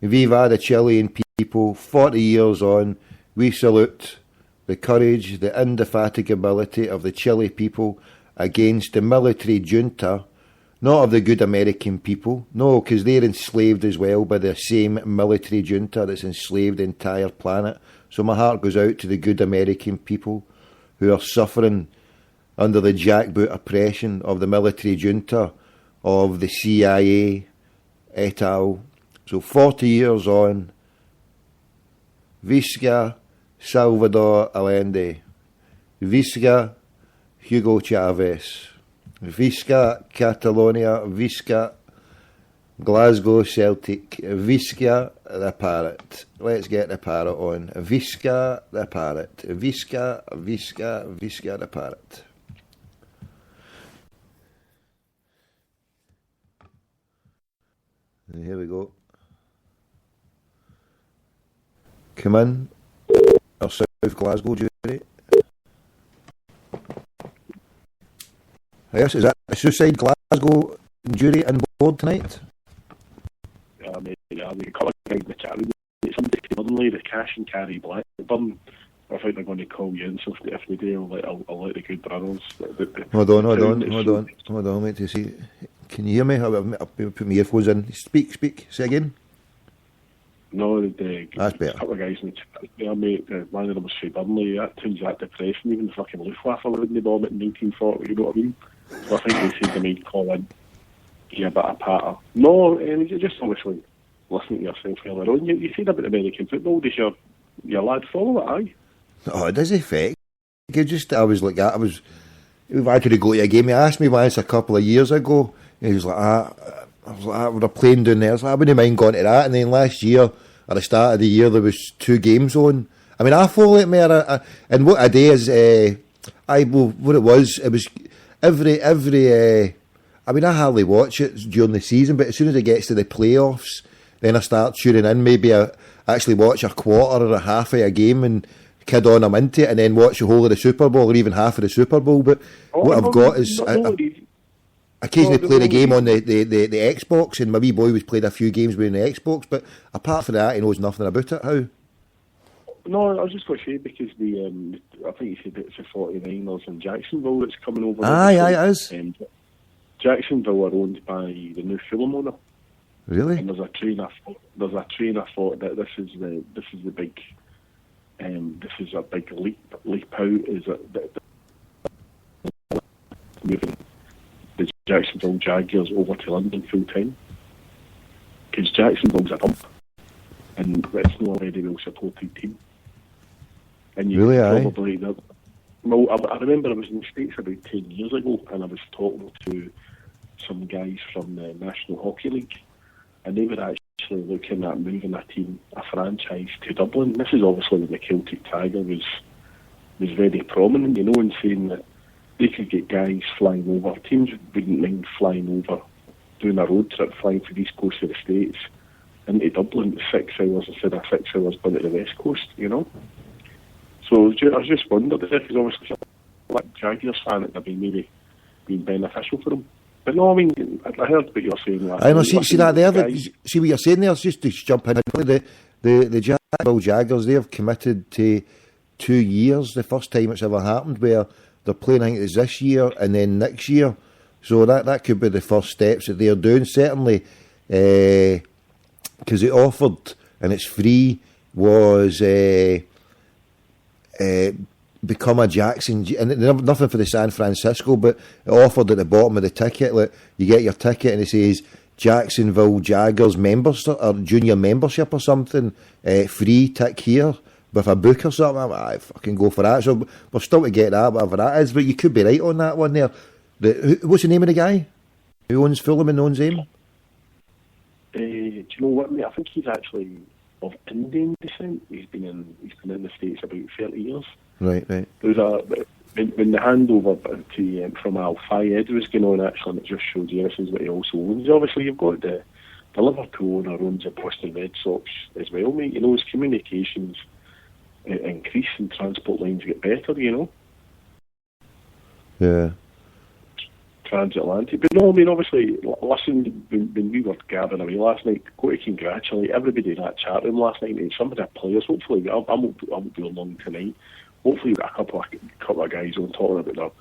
Viva the Chilean people. 40 years on, we salute the courage, the indefatigability of the Chile people against the military junta, not of the good American people. No, because they're enslaved as well by the same military junta that's enslaved the entire planet. So my heart goes out to the good American people who are suffering under the jackboot oppression of the military junta, of the CIA, et al. So 40 years on, Visca Salvador Allende, Visca Hugo Chavez, Visca Catalonia, Visca Glasgow Celtic, Visca the parrot. Let's get the parrot on. Visca the parrot. Visca the parrot. And here we go. Come in, our South Glasgow jury. Yes, is that a Suicide Glasgow jury on board tonight? Yeah, we call it the charity. Somebody suddenly the cash and carry Blackburn. I think they're going to call you in, so if they do, I'll let the good brothers. Hold on, wait to see. Can you hear me? I'll put my earphones in. Speak. Say again. No, that's better. A couple of guys in the chat there, mate. One of them was from Burnley. That tune's that depressing. Even the fucking Luftwaffe wouldn't bomb it in 1940. You know what I mean? So I think they said they might call in. Yeah, but a patter. No, you're just obviously listening to yourself earlier on. You said about American football. Does your lad follow it? Aye. Oh, it does affect. I was like that. If I could go to a game, he asked me once a couple of years ago. He was like, I was like, we're playing down there. I was like, I wouldn't mind going to that. And then last year, at the start of the year, there was 2 games on. I mean, I follow it more. And what I do is, what it was every. I mean, I hardly watch it during the season, but as soon as it gets to the playoffs, then I start tuning in. Maybe I actually watch a quarter or a half of a game and kid on I'm into it, and then watch the whole of the Super Bowl or even half of the Super Bowl. But what I've got is I occasionally play the game on the Xbox, and my wee boy was played a few games with the Xbox, but apart from that, he knows nothing about it. How? No, I was just going to say, because I think you said it's the 49ers in Jacksonville that's coming over. Aye, it is. Jacksonville are owned by the new Fulham owner. Really? And there's a train of thought that this is the big this is a big leap out. Is that moving the Jacksonville Jaguars over to London full time? Because Jacksonville's a dump, and it's not a very well supported team. And you Really, probably well, I remember I was in the States about 10 years ago, and I was talking to some guys from the National Hockey League, and they were actually looking at moving a franchise to Dublin. This is obviously when the Celtic Tiger was very prominent, you know, and saying that they could get guys flying over. Teams wouldn't mind flying over, doing a road trip, flying from the East Coast of the States into Dublin 6 hours instead of 6 hours going to the West Coast, you know. So I was just wondered if it's obviously like Jaguars fan, it would be maybe been beneficial for them. But no, I mean, I heard what you're saying. I know. See that there. See what you're saying there. Just to jump in. The Jacksonville Jaguars, they've committed to 2 years. The first time it's ever happened, where they're playing. I think it's this year and then next year. So that could be the first steps that they're doing. Certainly, because it offered and it's free was. Become a Jackson, and nothing for the San Francisco, but it offered at the bottom of the ticket, like you get your ticket and it says Jacksonville Jaguars members or junior membership or something, free tick here with a book or something. I fucking go for that. So we're still to get that, whatever that is, but you could be right on that one there. What's the name of the guy who owns Fulham and owns him? Do you know what, mate? I think he's actually of Indian descent. He's been in the States about 30 years. Right. There was when the handover to from Al Fayed was going on, actually, and it just shows you this is what he also owns. Obviously, you've got the Liverpool owner owns the Boston Red Sox as well, mate. You know, as communications increase and transport lines get better, you know. Yeah. Transatlantic. But no, I mean, obviously, listen, when we were gathering away last night, go to congratulate everybody in that chat room last night, and some of the players, hopefully, I won't be along tonight. Hopefully we've got a couple of guys on talking about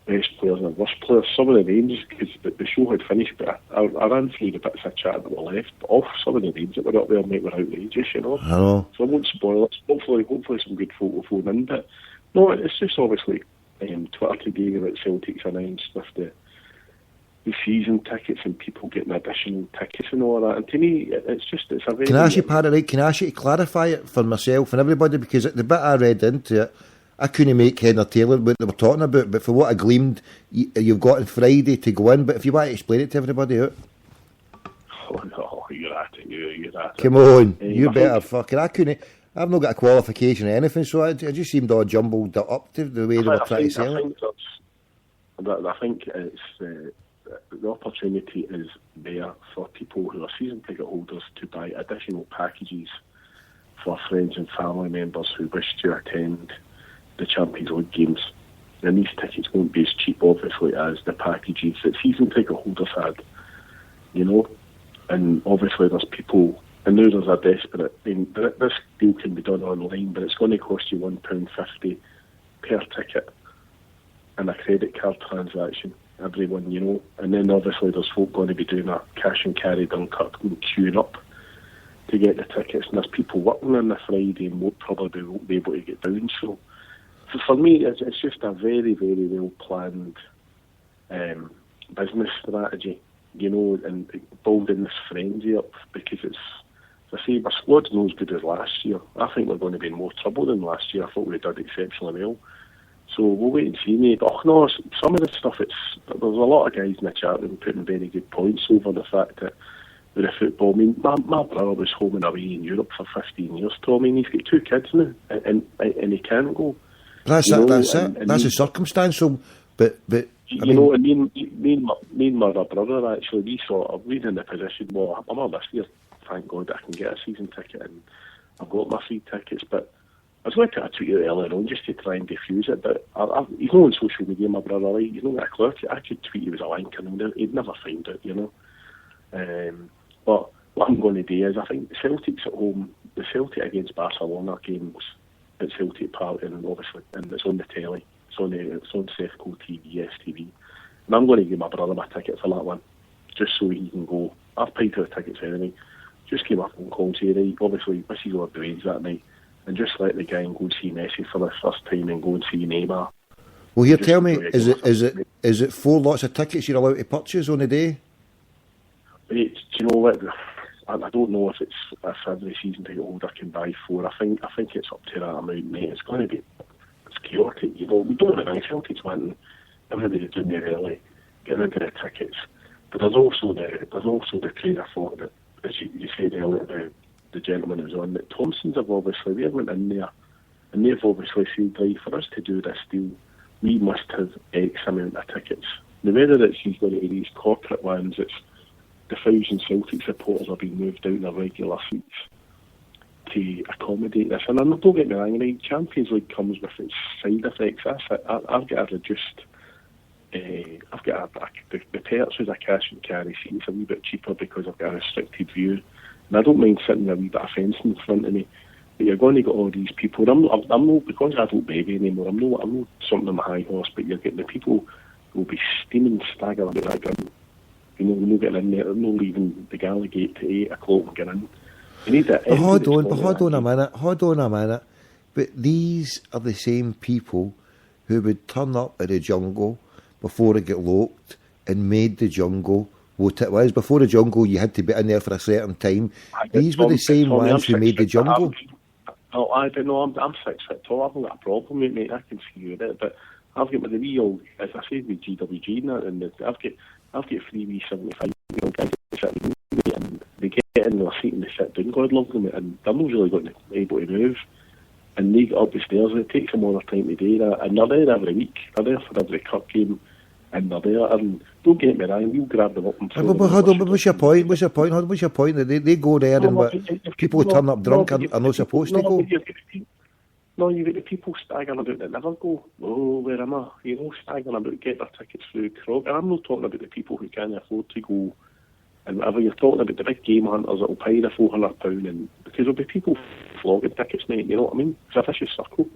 their best players and their worst players. Some of the names, because the show had finished, but I ran through the bits of chat that were left, but off some of the names that were up there, mate, were outrageous, you know. I know. So I won't spoil it. Hopefully some good photo phone in, but no, it's just obviously Twitter today that Celtic's announced with the season tickets and people getting additional tickets and all that. And to me, it's a very... Can I ask you, Pat, right? Can I ask you to clarify it for myself and everybody? Because the bit I read into it, I couldn't make head or tail of what they were talking about, but for what I gleamed, you've got on Friday to go in. But if you want to explain it to everybody out. Oh no, you're at it. You're at it. Come on, you better fucking... I've not got a qualification or anything, so it just seemed all jumbled up to the way they were trying to sell it. I think it's... the opportunity is there for people who are season ticket holders to buy additional packages for friends and family members who wish to attend the Champions League games. And these tickets won't be as cheap, obviously, as the packages that season ticket holders had, you know. And obviously there's people, and now there's a desperate... I mean, this deal can be done online, but it's going to cost you £1.50 per ticket and a credit card transaction. Everyone, you know, and then obviously there's folk going to be doing a cash and carry Dunkirk and queuing up to get the tickets, and there's people working on the Friday and won't be able to get down. So for me, it's just a very, very well planned business strategy, you know, and building this frenzy up, because it's, as I say, my squad's not as good as last year. I think we're going to be in more trouble than last year. I thought we did exceptionally well. So we'll wait and see, mate. Oh no, some of the stuff, there's a lot of guys in the chat room putting very good points over the fact that with the football. I mean, my brother was home and away in Europe for 15 years, Tommy, and he's got 2 kids now, and he can't go. That's it. That's a circumstance. So, but you know, and me and my other brother, actually, we're in the position. Well, I'm on this year. Thank God I can get a season ticket, and I've got my free tickets, but I was going to tweet you earlier on just to try and diffuse it, but he's not on social media, my brother, right? He's not got a clue. I could tweet you with a link and he'd never find it, you know. But what I'm going to do is, I think the Celtic's at home, the Celtic against Barcelona games at Celtic Park, and obviously, and it's on the telly, it's on SEPT TV, STV, and I'm going to give my brother my ticket for that one, just so he can go I've paid for the tickets anyway. Just came up and called and say, right, obviously, this is what the wage that night, and just let the guy and go and see Messi for the first time and go and see Neymar. Well, here, Just tell me, enjoy it. is it 4 lots of tickets you're allowed to purchase on the day? Do you know what? I don't know if every season ticket holder can buy 4. I think it's up to that amount, mate. It's going to be chaotic. You know, we don't have any Celtics wanting everybody's doing their early, getting rid of the tickets. But there's also the train of thought that, as you said earlier, the gentleman who was on, that Thompsons have obviously, they went in there and they've obviously said, right, for us to do this deal, we must have X amount of tickets. Now, whether it's he's going to these corporate ones, it's the 1,000 Celtic supporters are being moved out in their regular seats to accommodate this. And don't get me wrong, right, Champions League comes with its side effects. I've got a reduced, I've got the perks as a cash and carry seats a wee bit cheaper because I've got a restricted view. And I don't mind sitting a wee bit of fence in front of me. But you're going to get all these people. I'm not, because I don't baby anymore, I'm not something on my high horse, but you're getting the people who will be steaming, staggering about that ground. You know, we're not getting in there, they're not leaving the galley gate to 8 o'clock and getting in. You need that. Hold on a minute. But these are the same people who would turn up at the jungle before it got locked and made the jungle what it was. Before the jungle, you had to be in there for a certain time. These were the same ones who made the jungle. I don't know, I'm 6 foot tall, I've not got a problem with it, mate, I can see you with it, but I've got the wee old, as I said, with GWG and that, and I've got 3 wee 75-year-old guys sitting with me, and they get in their seat and they sit down, God love them, and they're not really going to be able to move, and they get up the stairs, and it takes them all their time to do that, and they're there every week, they're there for every cup game, and they're there, and don't get me wrong, we'll grab them up and throw them. But hold on, what's your point? What's your point? They go there and people turn up drunk are not supposed to go. You get the people staggering about that never go. Oh, where am I? You know, staggering about, get their tickets through Croc. And I'm not talking about the people who can't afford to go. And whatever, you're talking about the big game hunters that will pay the £400, and because there'll be people flogging tickets, mate, you know what I mean? It's a vicious circle.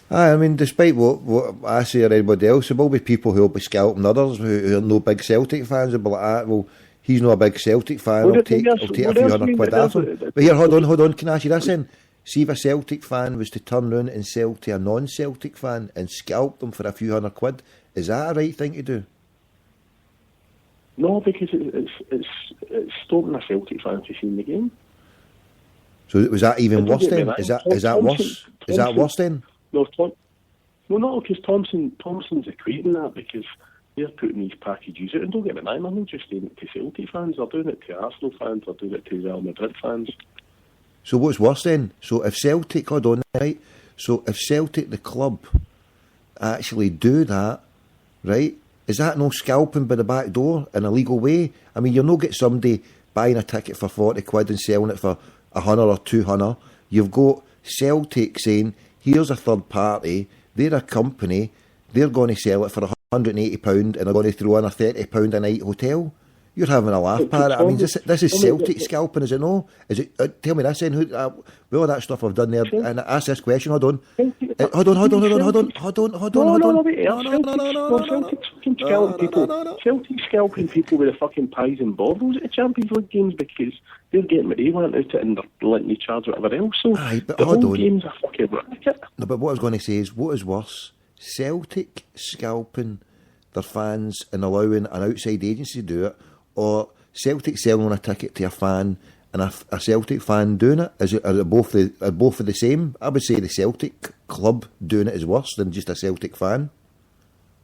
I mean, despite what I say or anybody else, there will be people who will be scalping others who are no big Celtic fans. They'll be like, well, he's not a big Celtic fan, I'll take a few £100 off him. But here, hold on, can I ask you this then? See if a Celtic fan was to turn round and sell to a non-Celtic fan and scalp them for a few £100, is that a right thing to do? No, because it's stopping a Celtic fan to see the game. So was that even worse then? Is that worse? Is that worse then? No, because Thompson's equating that because they're putting these packages out, and don't get me wrong, I'm not just doing it to Celtic fans, they're doing it to Arsenal fans, they're doing it to Real Madrid fans. So what's worse then? So if Celtic, hold on, right? So if Celtic, the club, actually do that, right? Is that no scalping by the back door in a legal way? I mean, you'll not get somebody buying a ticket for £40 and selling it for 100 or 200. You've got Celtic saying, here's a third party, they're a company, they're going to sell it for £180 and they're going to throw in a £30 a night hotel. You're having a laugh, Parrot. I mean, this is Celtic scalping, is it no? Is it? Tell me this then. With all that stuff I've done there, and I ask this question. Hold on. Celtic scalping people with the fucking pies and baubles at the Champions League games because they're getting what they want out of it and they're letting you charge whatever else. So the whole game's a fucking racket. No, but what I was going to say is, what is worse? Celtic scalping their fans and allowing an outside agency to do it, or Celtic selling a ticket to a fan and a Celtic fan doing it? Are both the same? I would say the Celtic club doing it is worse than just a Celtic fan.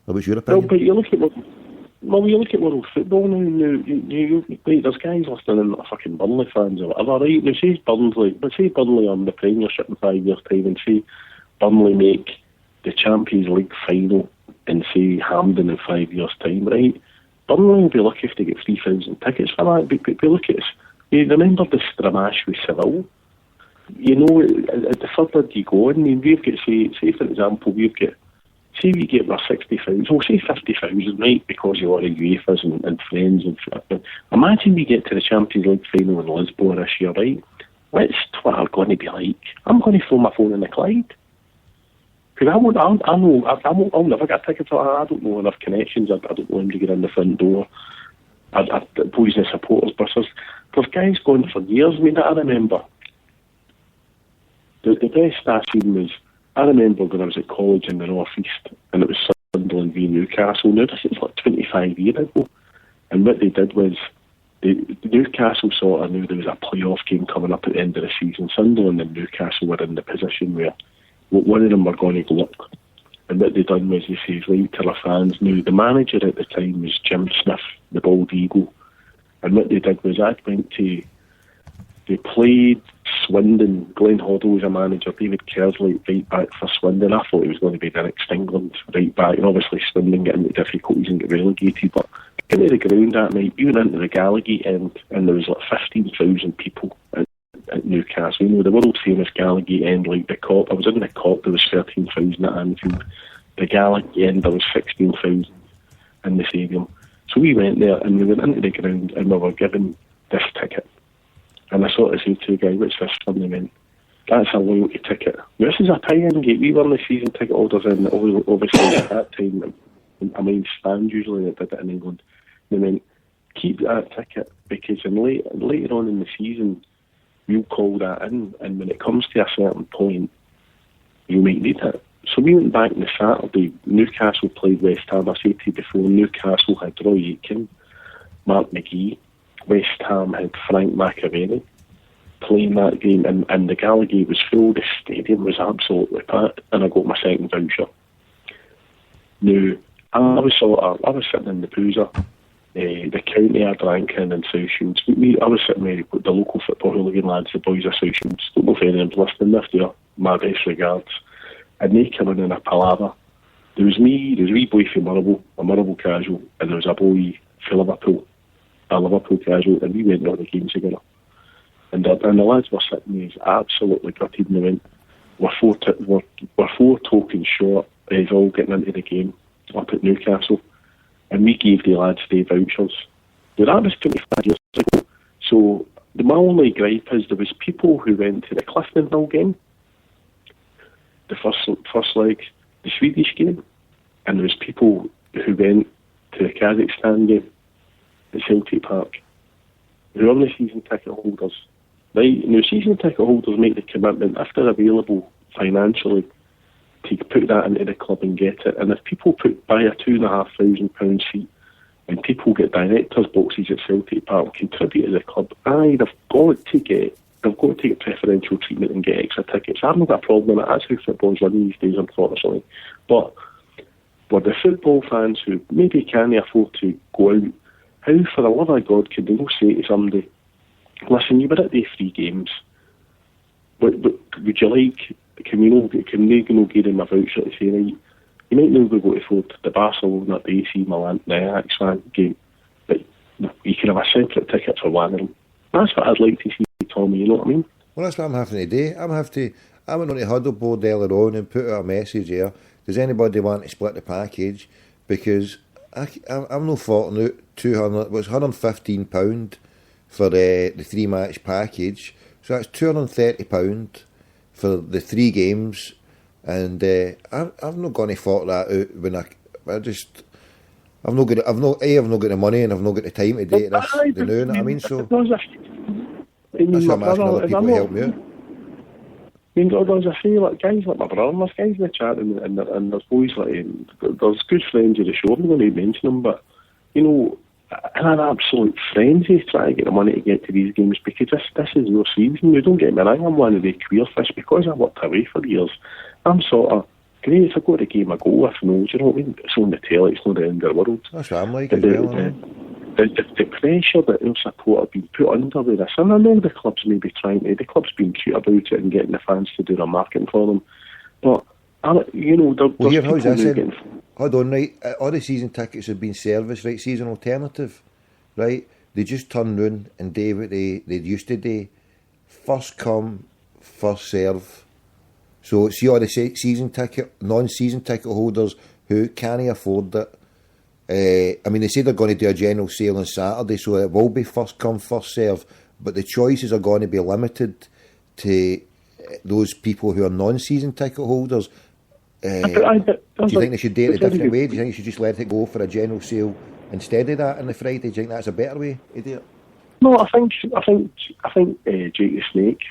What's your opinion? Well, but you look at world football now. There's guys listening in that are fucking Burnley fans or whatever, right? Now say Burnley on the Premiership in 5 years' time, and say Burnley make the Champions League final and say Hampden in 5 years' time, right? Burnley will be lucky if they get 3,000 tickets for that. But look at us. You remember the Stramash with Seville? You know, at the further you go, I mean, we've got, say for example, we get our 60,000, well, say 50,000, right, because you are UEFA's and friends and stuff. Imagine we get to the Champions League final in Lisbon this year, right? What's Twitter going to be like? I'm going to throw my phone in the Clyde. Because I'll never get a ticket for that. I don't know enough connections. I don't know him to get in the front door. poison supporters, but there's guys going for years. I mean, I remember the best I seen was, I remember when I was at college in the North East, and it was Sunderland v Newcastle. Now this is like 25 years ago, and what they did was, the Newcastle sort of knew there was a playoff game coming up at the end of the season. Sunderland and Newcastle were in the position where one of them were going to go up. And what they done was, they says, right, to their fans. Now, the manager at the time was Jim Smith, the Bald Eagle. And what they did was, they played Swindon. Glenn Hoddle was a manager, David Kersley right back for Swindon. I thought he was going to be the next England right back. And obviously Swindon get into difficulties and get relegated. But into the ground that night, we went into the Gallagher end, and there was like 15,000 people at Newcastle. You know, the world famous Gallagher end, like the Cop. I was in the Cop, there was 13,000 at Anfield. The Gallagher end, there was 16,000 in the stadium. So we went there, and we went into the ground, and we were given this ticket. And I sort of said to the guy, what's this for? And he went, that's a loyalty ticket. This is a tie-in gate. We were the season ticket holders, and obviously at that time, I mean, stand usually that did it in England. And they went, keep that ticket, because later on in the season, you'll call that in, and when it comes to a certain point, you might need it. So we went back on the Saturday. Newcastle played West Ham. I said to you before, Newcastle had Roy Aitken, Mark McGee. West Ham had Frank McAvenny playing that game, and the Gallagher was full. The stadium was absolutely packed, and I got my second voucher. Now, I was sitting in the Boozer, the county I drank in South Shields. I was sitting with the local football hooligan lads, the boys of South Shields. Don't know if anyone's listening if they're, my best regards. And they came in a palaver. There was me, there was a wee boy from Murrable, a Murrable casual, and there was a boy from Liverpool, a Liverpool casual, and we went to all the games together. And the lads were sitting there absolutely gutted, and they went, we're four tokens short of all getting into the game up at Newcastle. And we gave the lads their vouchers. Now that was 25 years ago. So my only gripe is there was people who went to the Cliftonville game, the first leg, the Swedish game, and there was people who went to the Kazakhstan game at Celtic Park, who are the season ticket holders. Right? Now, season ticket holders make the commitment, if they're available financially, to put that into the club and get it. And if people buy a £2,500 seat, and people get directors' boxes at Celtic Park and contribute to the club, they've got to get preferential treatment and get extra tickets. I've not got a problem with it. That's how football's run these days, unfortunately. But the football fans who maybe can't afford to go out, how for the love of God can they not say to somebody, listen, you were at the 3 games, but would you like, can they go give them a voucher to say, right, you might not go to afford the Barcelona, the AC Milan, the Ajax game, but you can have a separate ticket for one of them. That's what I'd like to see, Tommy, you know what I mean? Well, that's what I'm having to do. I went on the huddle board earlier on and put out a message here. Does anybody want to split the package? Because I'm no faulting out £115 for the 3-match package. So that's £230 for the 3 games. And I've not got any fault that out when I've not got the money and I've not got the time to do it. That's the new, you know what I mean? So that's why I'm asking other people to help me out. I mean, there's a few like guys like my brother, there's guys in the chat, and there's boys like there's good friends of the show. I'm going to mention them, but you know, in an absolute frenzy trying to get the money to get to these games because this is your season. You don't get me wrong, I'm one of the queer fish because I worked away for years. I'm sort of great if I go to the game, I go if no, do you know what I mean? It's on the telly, it's not the end of the world. That's what I'm like as well. The pressure that our support have been put under with this, and I know the clubs may be trying to, the club's being cute about it and getting the fans to do their marketing for them, but you know, hold on, right? All the season tickets have been serviced, right? Season alternative, right? They just turn round and do what they used to do. First come, first serve. So see all the non-season ticket holders who can't afford it. I mean, they say they're going to do a general sale on Saturday, so it will be first come, first serve. But the choices are going to be limited to those people who are non-season ticket holders. Do you think they should do it a different way? Do you think you should just let it go for a general sale instead of that on the Friday? Do you think that's a better way to do it? No, I think Jake the Snake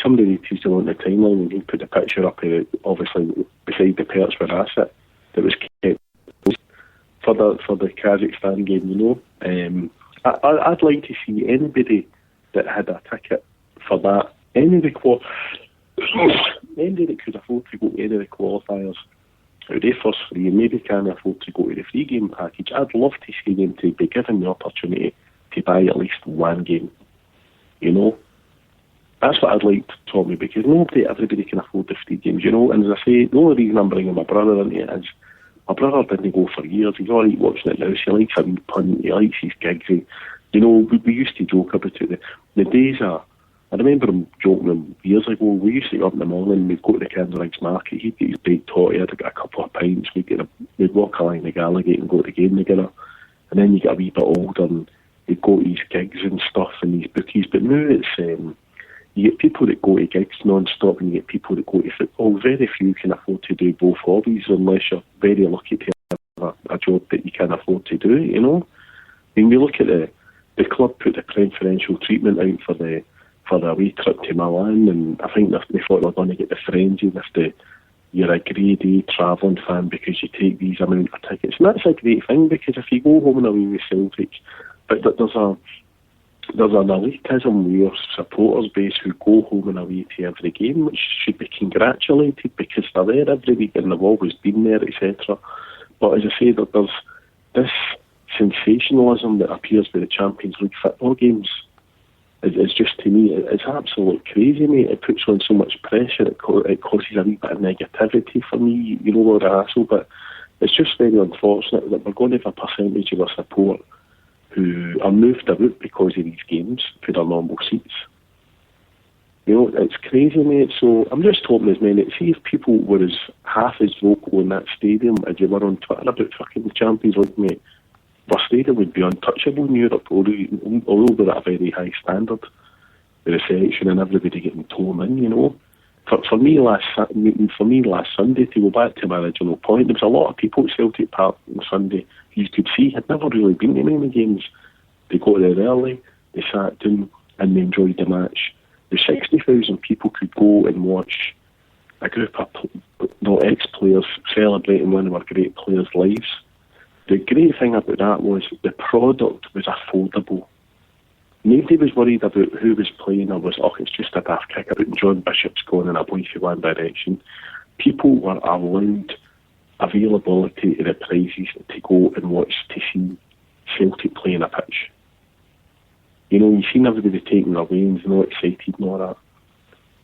somebody retweeted on the timeline, and he put the picture up of obviously beside the perch where I sit, that was kept for the Kazakhstan game, you know. I'd like to see anybody that had a ticket for that, anybody that could afford to go to any of the qualifiers, out of their first three, and maybe can afford to go to the free game package. I'd love to see them to be given the opportunity to buy at least one game, you know. That's what I'd like, Tommy, because everybody can afford the free games, you know. And as I say, the only reason I'm bringing my brother into it is my brother didn't go for years. He's alright watching it now. So he likes a wee punt. He likes his gigs. You know, we used to joke about it. The days are... I remember him joking him years ago. We used to get up in the morning, we'd go to the Kinderiggs Market, he'd get his baked toddy, I'd get a couple of pints, we'd walk along the Gallagate and go to the game together. And then you get a wee bit older and you'd go to these gigs and stuff and these bookies. But now it's... you get people that go to gigs non-stop and you get people that go to football. Very few can afford to do both hobbies unless you're very lucky to have a job that you can afford to do, you know. When we look at the club put the preferential treatment out for the away trip to Milan, and I think they thought they were going to get the frenzy if you're a grade A travelling fan because you take these amount of tickets. And that's a great thing, because if you go home and away with Celtic, but there's an elitism with your supporters base who go home and away to every game, which should be congratulated because they're there every week and they've always been there, etc. But as I say, there's this sensationalism that appears with the Champions League football games. It's just, to me, it's absolutely crazy, mate. It puts on so much pressure, it causes a wee bit of negativity for me, you know, or a hassle, but it's just very unfortunate that we're going to have a percentage of our support who are moved about because of these games for their normal seats. You know, it's crazy, mate. So I'm just hoping as many, see if people were half as vocal in that stadium as you were on Twitter about fucking the Champions League, mate. Our stadium would be untouchable in Europe, although we're at a very high standard with the selection and everybody getting torn in, you know. For me last Sunday, to go back to my original point, there was a lot of people at Celtic Park on Sunday you could see had never really been to many games. They got there early, they sat down and they enjoyed the match. The 60,000 people could go and watch a group of ex-players celebrating one of our great players' lives. The great thing about that was the product was affordable. Nobody was worried about who was playing or it's just a daft kick about John Bishop's going in a boy for one direction. People were allowed availability of the prices to go and watch to see Celtic playing a pitch. You know, you've seen everybody taking their lanes and all excited and all that.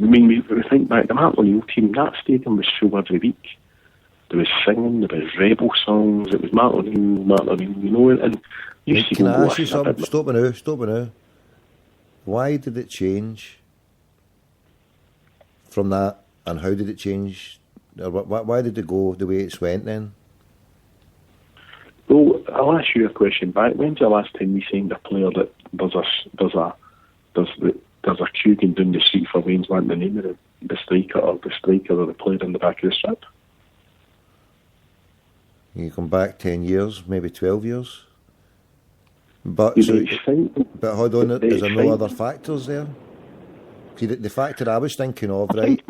I mean, we think back, the Martin O'Neill team, that stadium was full every week. There was singing, there was rebel songs, it was Martin O'Neill, you know, and you see. Can I ask you something? Stop me now. Why did it change from that, and how did it change? Or why did it go the way it went then? Well, I'll ask you a question back. When's the last time we signed a player that there's a queue going down the street for Wayne's wanting the name of the striker or the player in the back of the strip? You come back 10 years, maybe 12 years. But hold on, is there no other factors there? See, the factor I was thinking of, right?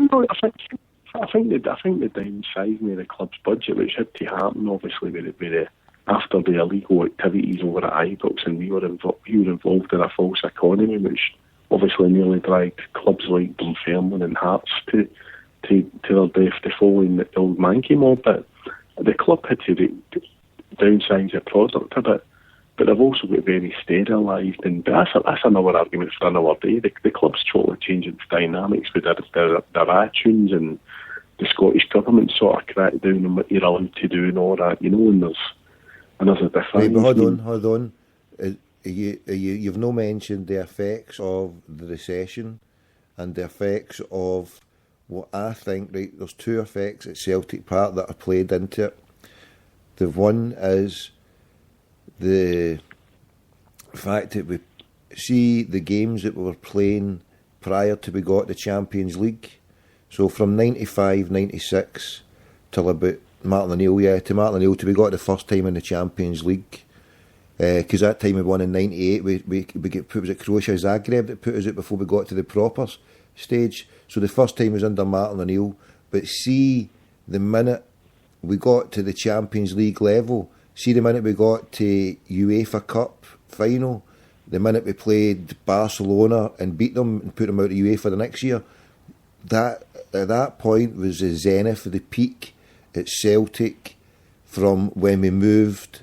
I think the downsizing of the club's budget, which had to happen, obviously, after the illegal activities over at Ibrox, and we were involved in a false economy, which obviously nearly dragged clubs like Dunfermline and Hearts to their death the following the old Mankey mob. But the club had to downsize the product a bit, but they've also got very sterilised, and that's another argument for another day. The club's totally changing its dynamics with their iTunes, and the Scottish government sort of cracked down on what you're allowed to do and all that, you know, and there's a difference. Right, but hold on. You've no mentioned the effects of the recession and the effects of what I think, right, there's two effects at Celtic Park that are played into it. The one is the fact that we see the games that we were playing prior to we got the Champions League. So from 95, 96 till about Martin O'Neill, to Martin O'Neill till we got the first time in the Champions League, because that time we won in '98. We get put, was it Croatia Zagreb that put us out before we got to the proper stage. So the first time was under Martin O'Neill. But see, the minute we got to the Champions League level, see the minute we got to UEFA Cup final, the minute we played Barcelona and beat them and put them out of UEFA the next year, that at that point was the zenith of the peak at Celtic from when we moved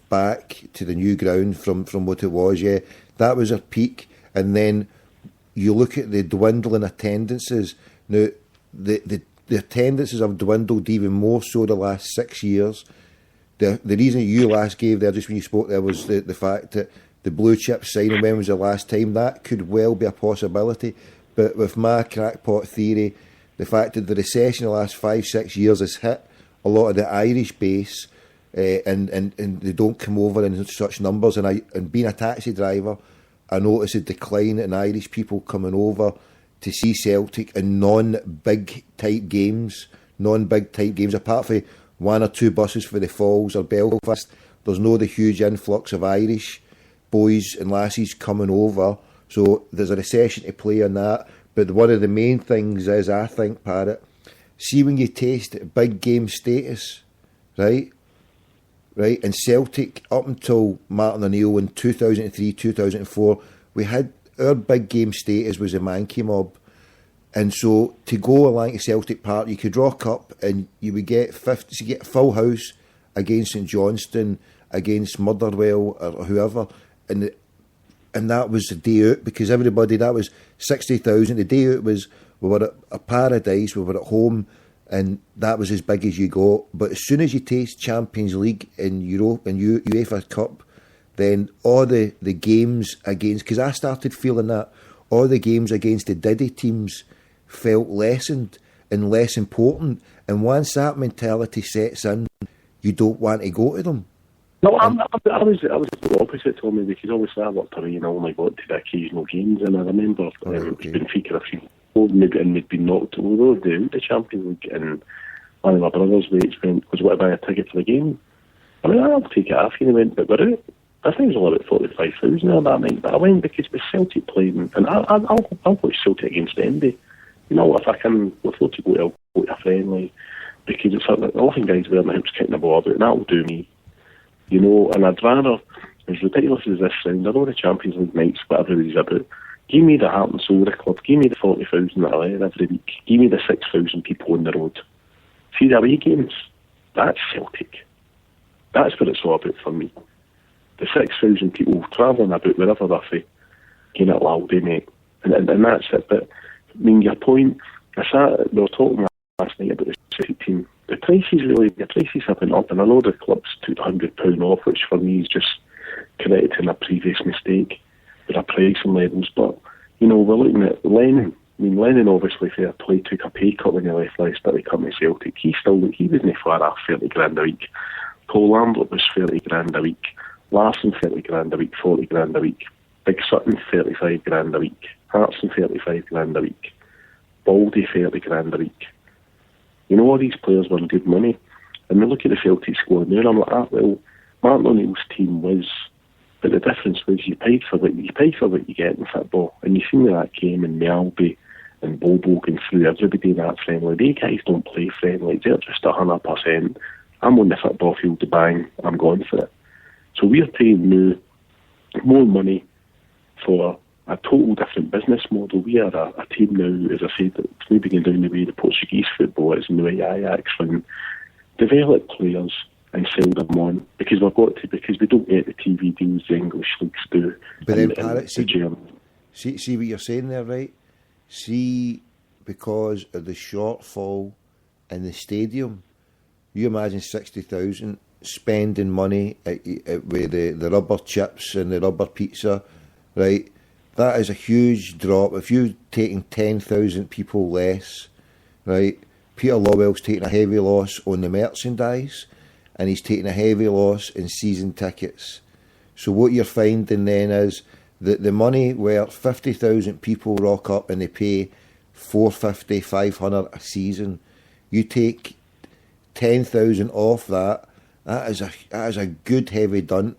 back to the new ground from what it was. Yeah, that was our peak. And then you look at the dwindling attendances. Now, the attendances have dwindled even more so the last 6 years. The reason you last gave there, just when you spoke there, was the fact that the blue chip signing, when was the last time? That could well be a possibility. But with my crackpot theory, the fact that the recession the last 5-6 years has hit a lot of the Irish base, and they don't come over in such numbers. And being a taxi driver, I notice a decline in Irish people coming over to see Celtic in non-big type games, apart from one or two buses for the Falls or Belfast. There's no the huge influx of Irish boys and lassies coming over. So there's a recession to play on that. But one of the main things is, I think, Parrot, see when you taste big game status, right? And Celtic, up until Martin O'Neill in 2003, 2004, we had our big game status was a Mankey mob. And so to go along to Celtic Park, you could rock up and you would get a full house against St Johnstone, against Motherwell or whoever. And that was the day out, because everybody, that was 60,000. The day out was, we were at a paradise, we were at home, and that was as big as you got. But as soon as you taste Champions League in Europe and UEFA Cup, then all the games against, because I started feeling that, all the games against the Diddy teams felt lessened and less important. And once that mentality sets in, you don't want to go to them. No, I was the opposite, Tommy, because obviously I worked away and I only got to the occasional games, and I remember Benfica a few and we'd been knocked over the Champions League, and one of my brothers' mates went, was what, to buy a ticket for the game? I mean, I'll take it off you, and he went, but we're out. I think it was only about 45,000 there that night, but I went because with Celtic playing, and I'll watch Celtic against Denby. You know, if I can afford to go to a friendly, because it's like 11 guys there in the house kicking the ball about, and that'll do me. You know, and I'd rather, as ridiculous as this sounds, I know the Champions League nights, what everybody's about, give me the Heart and Soul of the club, give me the 40,000 that I let every week, give me the 6,000 people on the road. See the away games? That's Celtic. That's what it's all about for me. The 6,000 people travelling about wherever they're from, getting it loud, mate. And that's it. But, I mean, your point, we were talking last night about the Celtic team. The prices have been up, and I know the clubs took £100 off, which for me is just correcting a previous mistake with our pricing levels. But, you know, we're looking at Lennon. I mean, Lennon obviously, fair play, took a pay cut when he left Leicester to come to Celtic. He wasn't far off £30,000 a week. Paul Lambert was £30,000 a week. Larson £30,000 a week, £40,000 a week. Big Sutton £35,000 a week. Hartson £35,000 a week. Baldy £30,000 a week. You know, all these players were on good money. And we look at the Celtic squad now, and I'm like, well, Martin O'Neill's team was, but the difference was you paid for what you get in football. And you seen that came in Melby and Bobo going through everybody in that friendly. They guys don't play friendly. They're just 100%. I'm on the football field to bang. I'm going for it. So we're paying now more money for a total different business model. We are a team now, as I said, it's maybe going down the way the Portuguese football is, and the way Ajax and develop players and sell them on, because because we don't get the TV deals the English leagues do. But then, Parrot, see what you're saying there, right? See, because of the shortfall in the stadium, you imagine 60,000 spending money with the rubber chips and the rubber pizza, right? That is a huge drop. If you're taking 10,000 people less, right? Peter Lawwell's taking a heavy loss on the merchandise, and he's taking a heavy loss in season tickets. So what you're finding then is that the money where 50,000 people rock up and they pay 450, 500 a season, you take 10,000 off that. That is a good heavy dunt.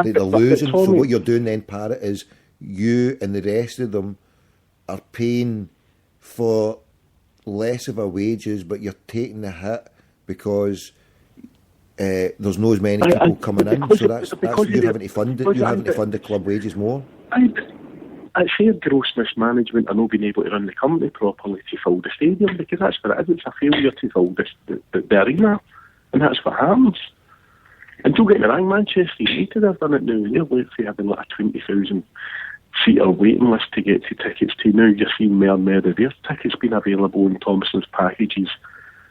they're losing. So what you're doing then, Parrot, is you and the rest of them are paying for less of a wages, but you're taking the hit because there's not as many people coming in. So that's you're having to fund it. You're having to fund the club wages more. It's sheer gross mismanagement and not being able to run the company properly to fill the stadium, because that's what it is. It's a failure to fill the arena, and that's what happens. And don't get me wrong, Manchester United have done it now. They're literally having like a 20,000 seater waiting list to get to tickets to. Now you're seeing more and more of their tickets being available in Thompson's packages.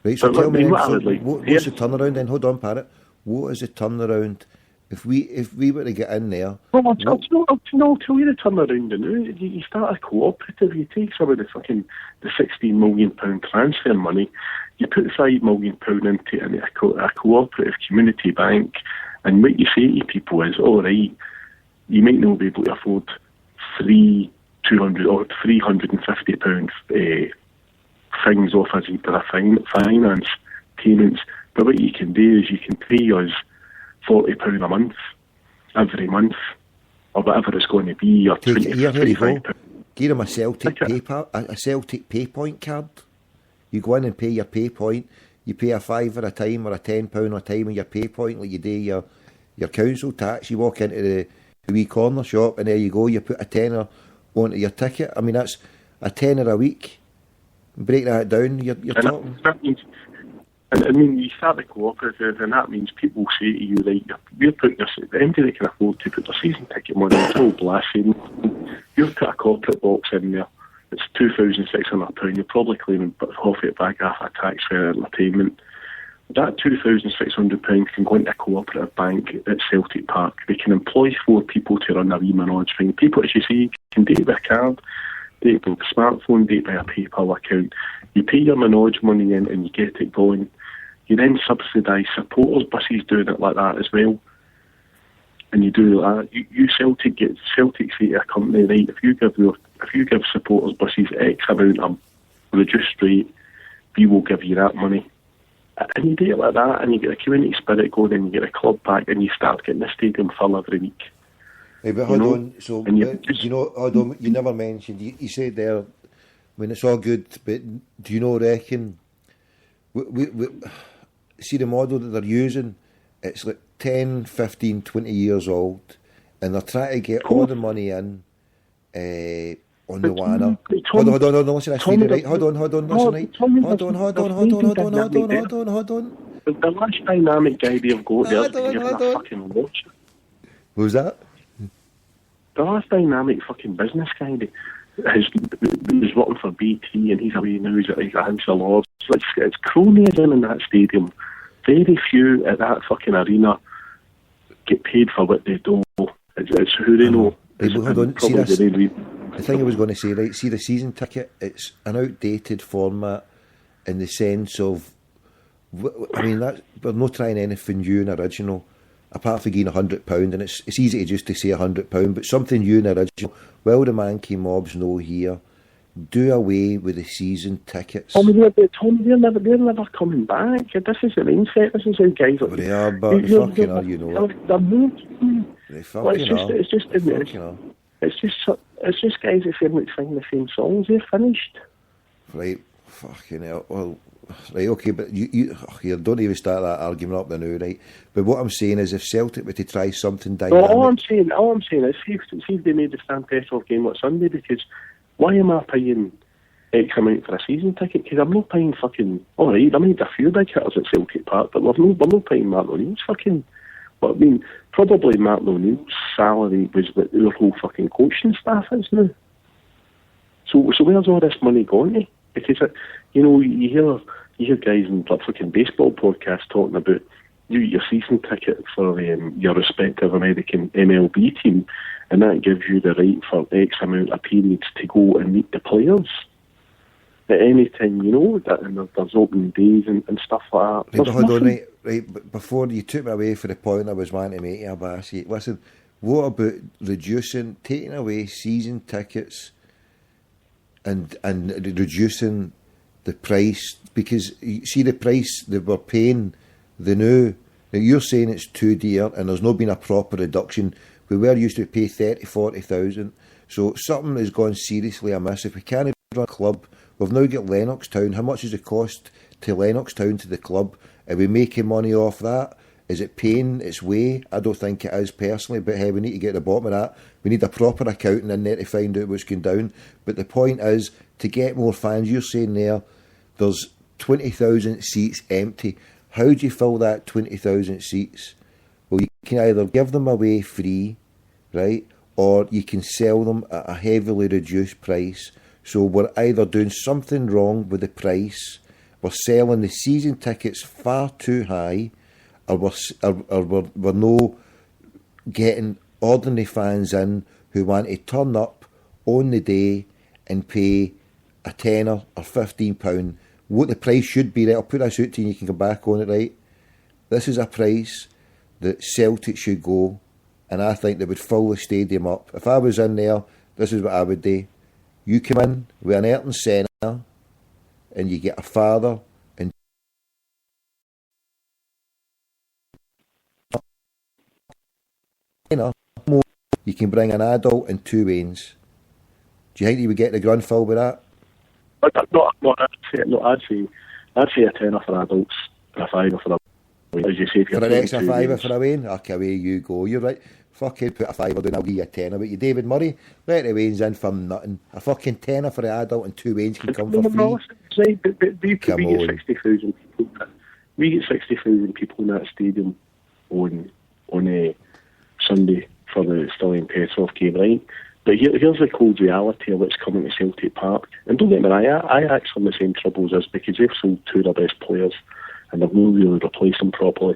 Right, so tell me, what's the turnaround then? Hold on, Parrot. What is the turnaround? If we were to get in there... Well, I'll tell you the turnaround now. You start a cooperative, you take some of the £16 million transfer money, you put £5 million into a cooperative community bank, and what you say to people is, all right, you might not be able to afford £300 or £350 things off as either a finance payments, but what you can do is you can pay us £40 a month, every month, or whatever it's going to be, or £25. Give them a Celtic pay point card. You go in and pay your pay point. You pay a £5 a time or a £10 a time on your pay point, like you do your council tax. You walk into the wee corner shop and there you go. You put a tenner onto your ticket. I mean, that's a tenner a week. Break that down. You're talking. That means, and I mean, you start the cooperative, and that means people say to you, right, you're putting anybody can afford to put their season ticket money into blasting. You've put a corporate box in there. It's £2,600. You're probably claiming half it back after tax for entertainment. That £2,600 can go into a cooperative bank at Celtic Park. They can employ 4 people to run a wee Manoj thing. People, as you say, can do it with a card, do it with a smartphone, do it by a PayPal account. You pay your Manoj money in and you get it going. You then subsidise supporters buses doing it like that as well. And you do that. You Celtic say to a company, right, if you give supporters buses X amount of reduced rate, we will give you that money. And you do it like that, and you get a community spirit going, and you get a club back, and you start getting the stadium full every week. Hey, but hold on. So, hold on. You never mentioned. You said there, when it's all good, but do you know? Reckon we see the model that they're using. It's like 10, 15, 20 years old, and they're trying to get all the money in on the Wanner. Hold on, listen, I see the right. Hold on, listen, right. Hold on. The last dynamic guy they've got there is giving a fucking watch. What was that? The last dynamic fucking business guy who's working for BT, and he's away now, he's at like a House of Lords. It's cronyism in that stadium. Very few at that fucking arena get paid for what they do. It's who they know. Hold on, see this. The thing I was going to say, right, see the season ticket, it's an outdated format in the sense of, I mean, we're not trying anything new and original, apart from getting £100, and it's easy to just to say £100, but something new and original. Well, the Mankey mobs know here, do away with the season tickets. Tommy, they're never coming back. This is an inset. This is how guys are. They are, but they fucking are, you know. They're not. They fucking are. It's just guys that saying singing the same songs. They're finished. Right, fucking hell. Well, right, okay, but you don't even start that argument up there now, right? But what I'm saying is, if Celtic were to try something dynamic... All I'm saying is, see if they made the Stan Petrov game on Sunday, because why am I paying X amount for a season ticket? Because I'm not paying fucking... Alright, I made a few big hitters at Celtic Park, but we're not paying Martin O'Neill's fucking... But I mean, probably Martin O'Neill's salary was what their whole fucking coaching staff is now. So where's all this money going to? Because, you hear guys in fucking baseball podcasts talking about your season ticket for your respective American MLB team, and that gives you the right for X amount of periods to go and meet the players at any time, and there's open days and stuff like that. Right, hold on, right, but before you took me away from the point I was wanting to make you, Abbasi, listen, what about taking away season tickets and reducing the price? Because you see the price they were paying the new Now, you're saying it's too dear and there's not been a proper reduction. We were used to pay 30, 40,000. So something has gone seriously amiss. If we can't run a club, we've now got Lennoxtown. How much does it cost to Lennoxtown, to the club? Are we making money off that? Is it paying its way? I don't think it is personally, but hey, we need to get to the bottom of that. We need a proper accounting in there to find out what's going down. But the point is, to get more fans, you're saying there's 20,000 seats empty. How do you fill that 20,000 seats? Well, you can either give them away free, right, or you can sell them at a heavily reduced price. So we're either doing something wrong with the price, we're selling the season tickets far too high, or we're no getting ordinary fans in who want to turn up on the day and pay a tenner or £15. What the price should be, right? I'll put this out to you and you can come back on it, right? This is a price that Celtic should go, and I think they would fill the stadium up. If I was in there, this is what I would do. You come in with an Ayrton Senna and you get a father and you can bring an adult and two Waynes. Do you think you would get the ground full with that? I'd say a tenner for adults and a fiver for a Wayne. As you say, for an extra fiver for a Wayne? Okay, away you go. You're right. Fucking put a fiver down, I'll give you a tenner. But you David Murray, let the Waynes in for nothing. A fucking tenner for the adult and two Waynes can come for free. We get 60,000 people. We get 60,000 people in that stadium on a Sunday for the Stirling Petrov game, right? But here's the cold reality of what's coming to Celtic Park. And don't get me wrong, Ajax are in the same trouble as us because they've sold two of their best players and they've not really replaced them properly.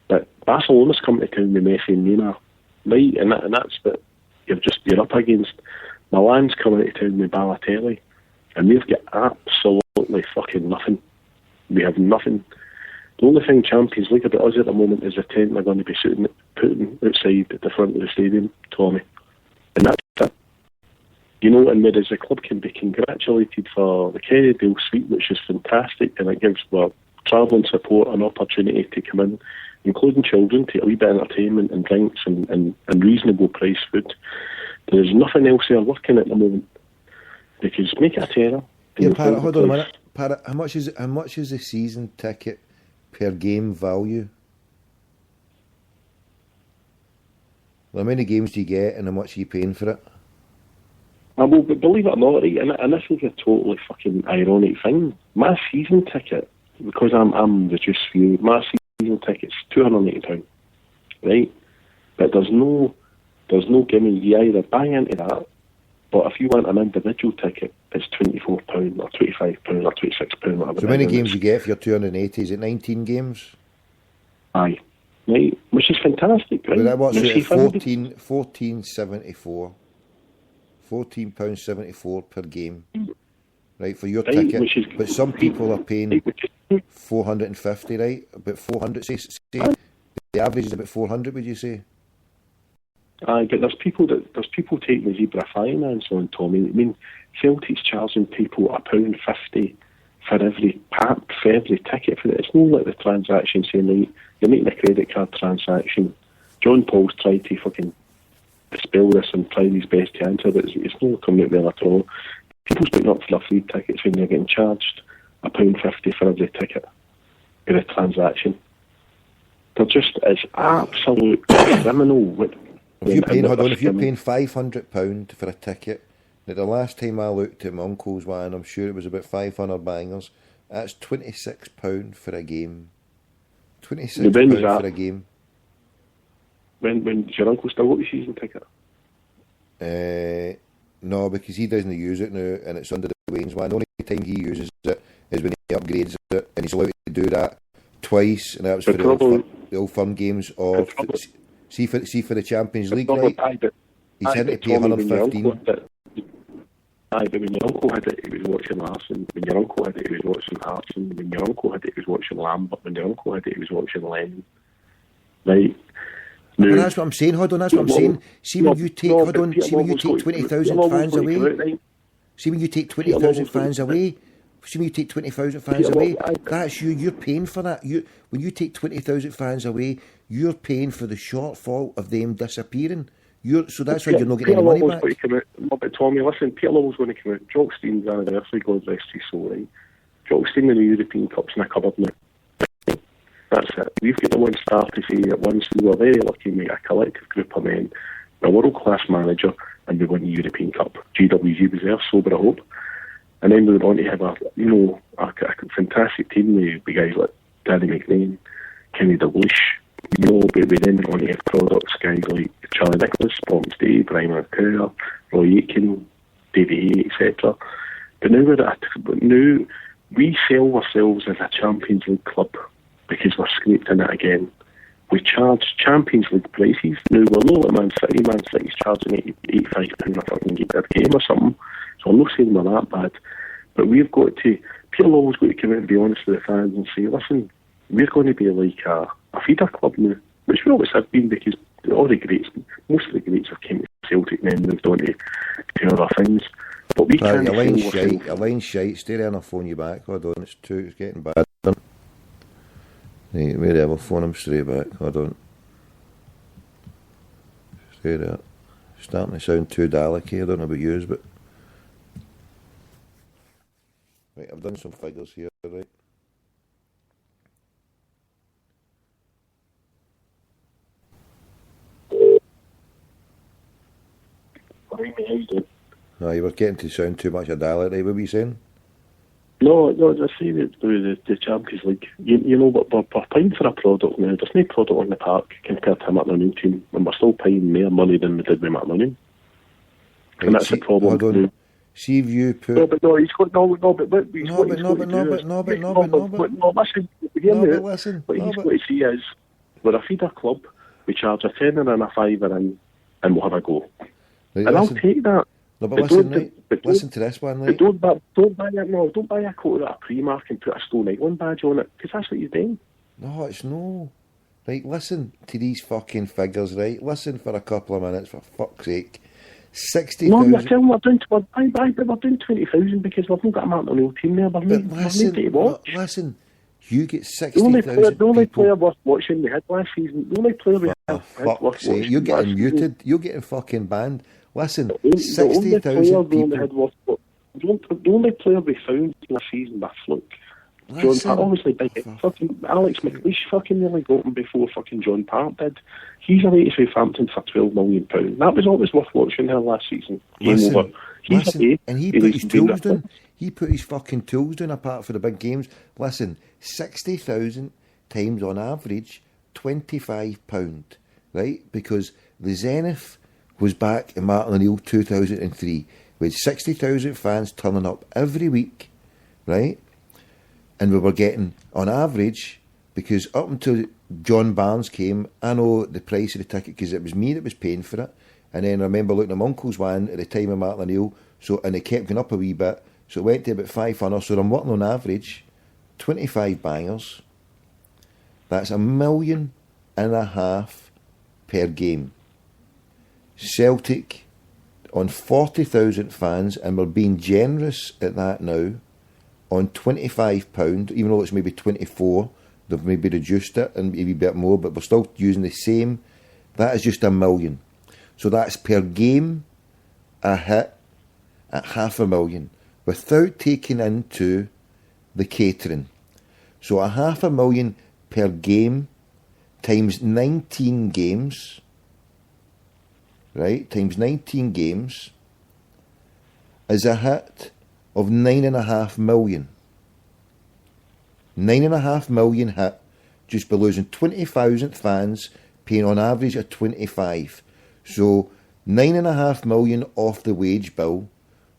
But Barcelona's coming to town with Messi and Neymar, right? And that's what you're up against. Milan's coming to town with Balotelli, and we've got absolutely fucking nothing. We have nothing. The only thing Champions League about us at the moment is the tent they're going to be putting outside at the front of the stadium, Tommy. And that's it. You know, and whereas the club can be congratulated for the Kerrydale suite, which is fantastic, and it gives travelling support an opportunity to come in, including children, to a wee bit of entertainment and drinks and reasonable price food. There's nothing else there working at the moment. Because make it a tenner. Yeah, Parrot, hold on a minute. Parrot, how much is the season ticket per game value? How many games do you get and how much are you paying for it? Well, but believe it or not, right, and this is a totally fucking ironic thing. My season ticket, because I'm reduced view, my season ticket's £280, right? But there's no gimme. You either buy into that, but if you want an individual ticket, it's £24 or £25 or £26, whatever. So many games you get for your 280? Is it 19 games? Aye. Right, which is fantastic, right? But that works out at £14.74. £14.74 per game, right, for your ticket. But some people are paying 450, right? About 400. Say the average is about 400. Would you say? Aye, but there's people taking the zebra finance on, Tommy. I mean, Celtic's charging people £1.50 for every ticket for it. It's not like the transaction saying, right, you're making a credit card transaction. John Paul's tried to fucking dispel this and try his best to answer, but it's not coming out well at all. People's putting up for free tickets when they're getting charged £1.50 for every ticket in a transaction. It's absolute criminal. If you're paying £500 for a ticket, now the last time I looked at my uncle's one, I'm sure it was about 500 bangers. That's £26 for a game. £26 for a game. When does your uncle still got the season ticket? No, because he doesn't use it now, and it's under the Wayne's one. The only time he uses it is when he upgrades it, and he's allowed to do that twice, and that was for the Old Firm games. Or see for the Champions League, right? He's had to pay 115. Aye, but when your uncle had it, he was watching Larson. When your uncle had it, he was watching Hartson. When your uncle had it, he was watching Lambert. When your uncle had it, he was watching Lennon. Right? Well, that's what I'm saying. Hold on, that's what I'm saying. See when you take 20,000 fans away. See when you take 20,000 fans away, See, when you take 20,000 fans Peter, away, look, that's you. You're paying for that. When you take 20,000 fans away, you're paying for the shortfall of them disappearing. So that's why you're not getting any money back. Going to come out, no, but Tommy, listen, Peter Lawwell's going to come out. Jock Stein's anniversary, God rest his soul, right? Jock Stein in the European Cup's in a cupboard now. That's it. We've got the one star to say that once we were very lucky to make a collective group of men, a world-class manager, and we won the European Cup. GWG was there, sober I hope. And then we went on to have a fantastic team with guys like Danny McLean, Kenny Dalglish, but we then went on to have products, guys like Charlie Nicholas, Bombs Day, Brian McCower, Roy Aitken, Davey Hay, etc. But now we sell ourselves as a Champions League club because we're scraped in it again. We charge Champions League prices. Now we're not like Man City. Man City's charging £85 a fucking game or something. So I'm not saying we're that bad. But we've got to, Peter Lawwell's got to come out and be honest with the fans and say, listen, we're going to be like a feeder club now, which we always have been because all the greats, most of the greats have came to Celtic and then moved on to other things. But we can't Your line's shite. Stay there and I'll phone you back. Hold on, it's getting bad. Right, where I'll phone him straight back. Hold on. Stay there. Starting to sound too Dalek-y. I don't know about yours, but... Right, I've done some figures here, right? No, you were getting to sound too much a Dalek, right? What were you saying? No, I say that the Champions League, you know, we're paying for a product now. There's no product on the park compared to a Martin team, and we're still paying more money than we did with Martin. And that's the problem. Hold on. See if you put... No, but he's got... No, but listen, what he's got to see is, we're a feeder club, we charge a tenner and a fiver and we'll have a go. Right, and I'll take that. No, but listen to this one, right? Don't buy a coat of a Primark and put a Stone Island badge on it, because that's what you're doing. No, it's no. Right, listen to these fucking figures, right? Listen for a couple of minutes, for fuck's sake. 60,000... No, you're telling me we're doing 20,000 because we've not got a Martin O'Neill team there. Listen, you get 60,000 The only player worth watching we had last season, the only player we had worth watching... You're getting muted, you're getting fucking banned. Listen, 60,000 people... The only player we found last season was Fluke. John Part, obviously big. Fucking Alex McLeish fucking nearly got him before fucking John Part did. He's away to Southampton for £12 million. That was always worth watching her last season. And he put his tools down. He put his fucking tools down apart for the big games. Listen, 60,000 times on average £25, right? Because the Zenith was back in Martin O'Neill 2003 with 60,000 fans turning up every week, right? And we were getting, on average, because up until John Barnes came, I know the price of the ticket because it was me that was paying for it. And then I remember looking at my uncle's one at the time of Martin O'Neill, and it kept going up a wee bit. So it went to about 500. So I'm working on average 25 bangers. That's £1.5 million per game. Celtic on 40,000 fans, and we're being generous at that now, on £25, even though it's maybe 24, they've maybe reduced it and maybe a bit more, but we're still using the same. That is just £1 million. So that's per game a hit at £500,000 without taking into the catering. So £500,000 per game times 19 games, right? Times 19 games is a hit of £9.5 million. £9.5 million hit just by losing 20,000 fans paying on average a 25. So £9.5 million off the wage bill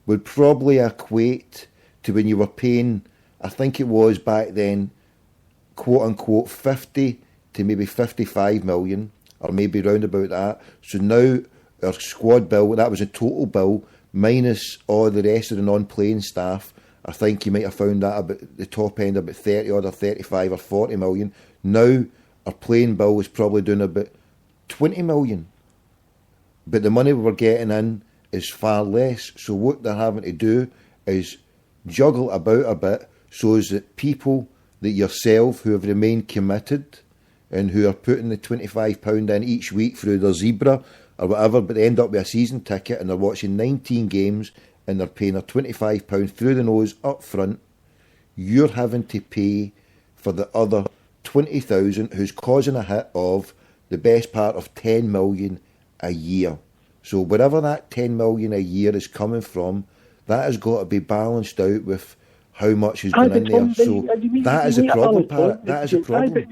would probably equate to when you were paying, I think it was back then, quote unquote 50 to maybe 55 million, or maybe round about that. So now our squad bill, that was a total bill, minus all the rest of the non-playing staff. I think you might have found that about the top end about 30 or 35 or 40 million. Now our playing bill is probably doing about 20 million. But the money we were getting in is far less. So what they're having to do is juggle about a bit so as that people that yourself who have remained committed and who are putting the £25 in each week through their Zebra or whatever, but they end up with a season ticket and they're watching 19 games and they're paying their £25 through the nose up front, you're having to pay for the other 20,000 who's causing a hit of the best part of 10 million a year. So wherever that 10 million a year is coming from, that has got to be balanced out with how much has gone in there. So that is a problem, Pat. That is a problem.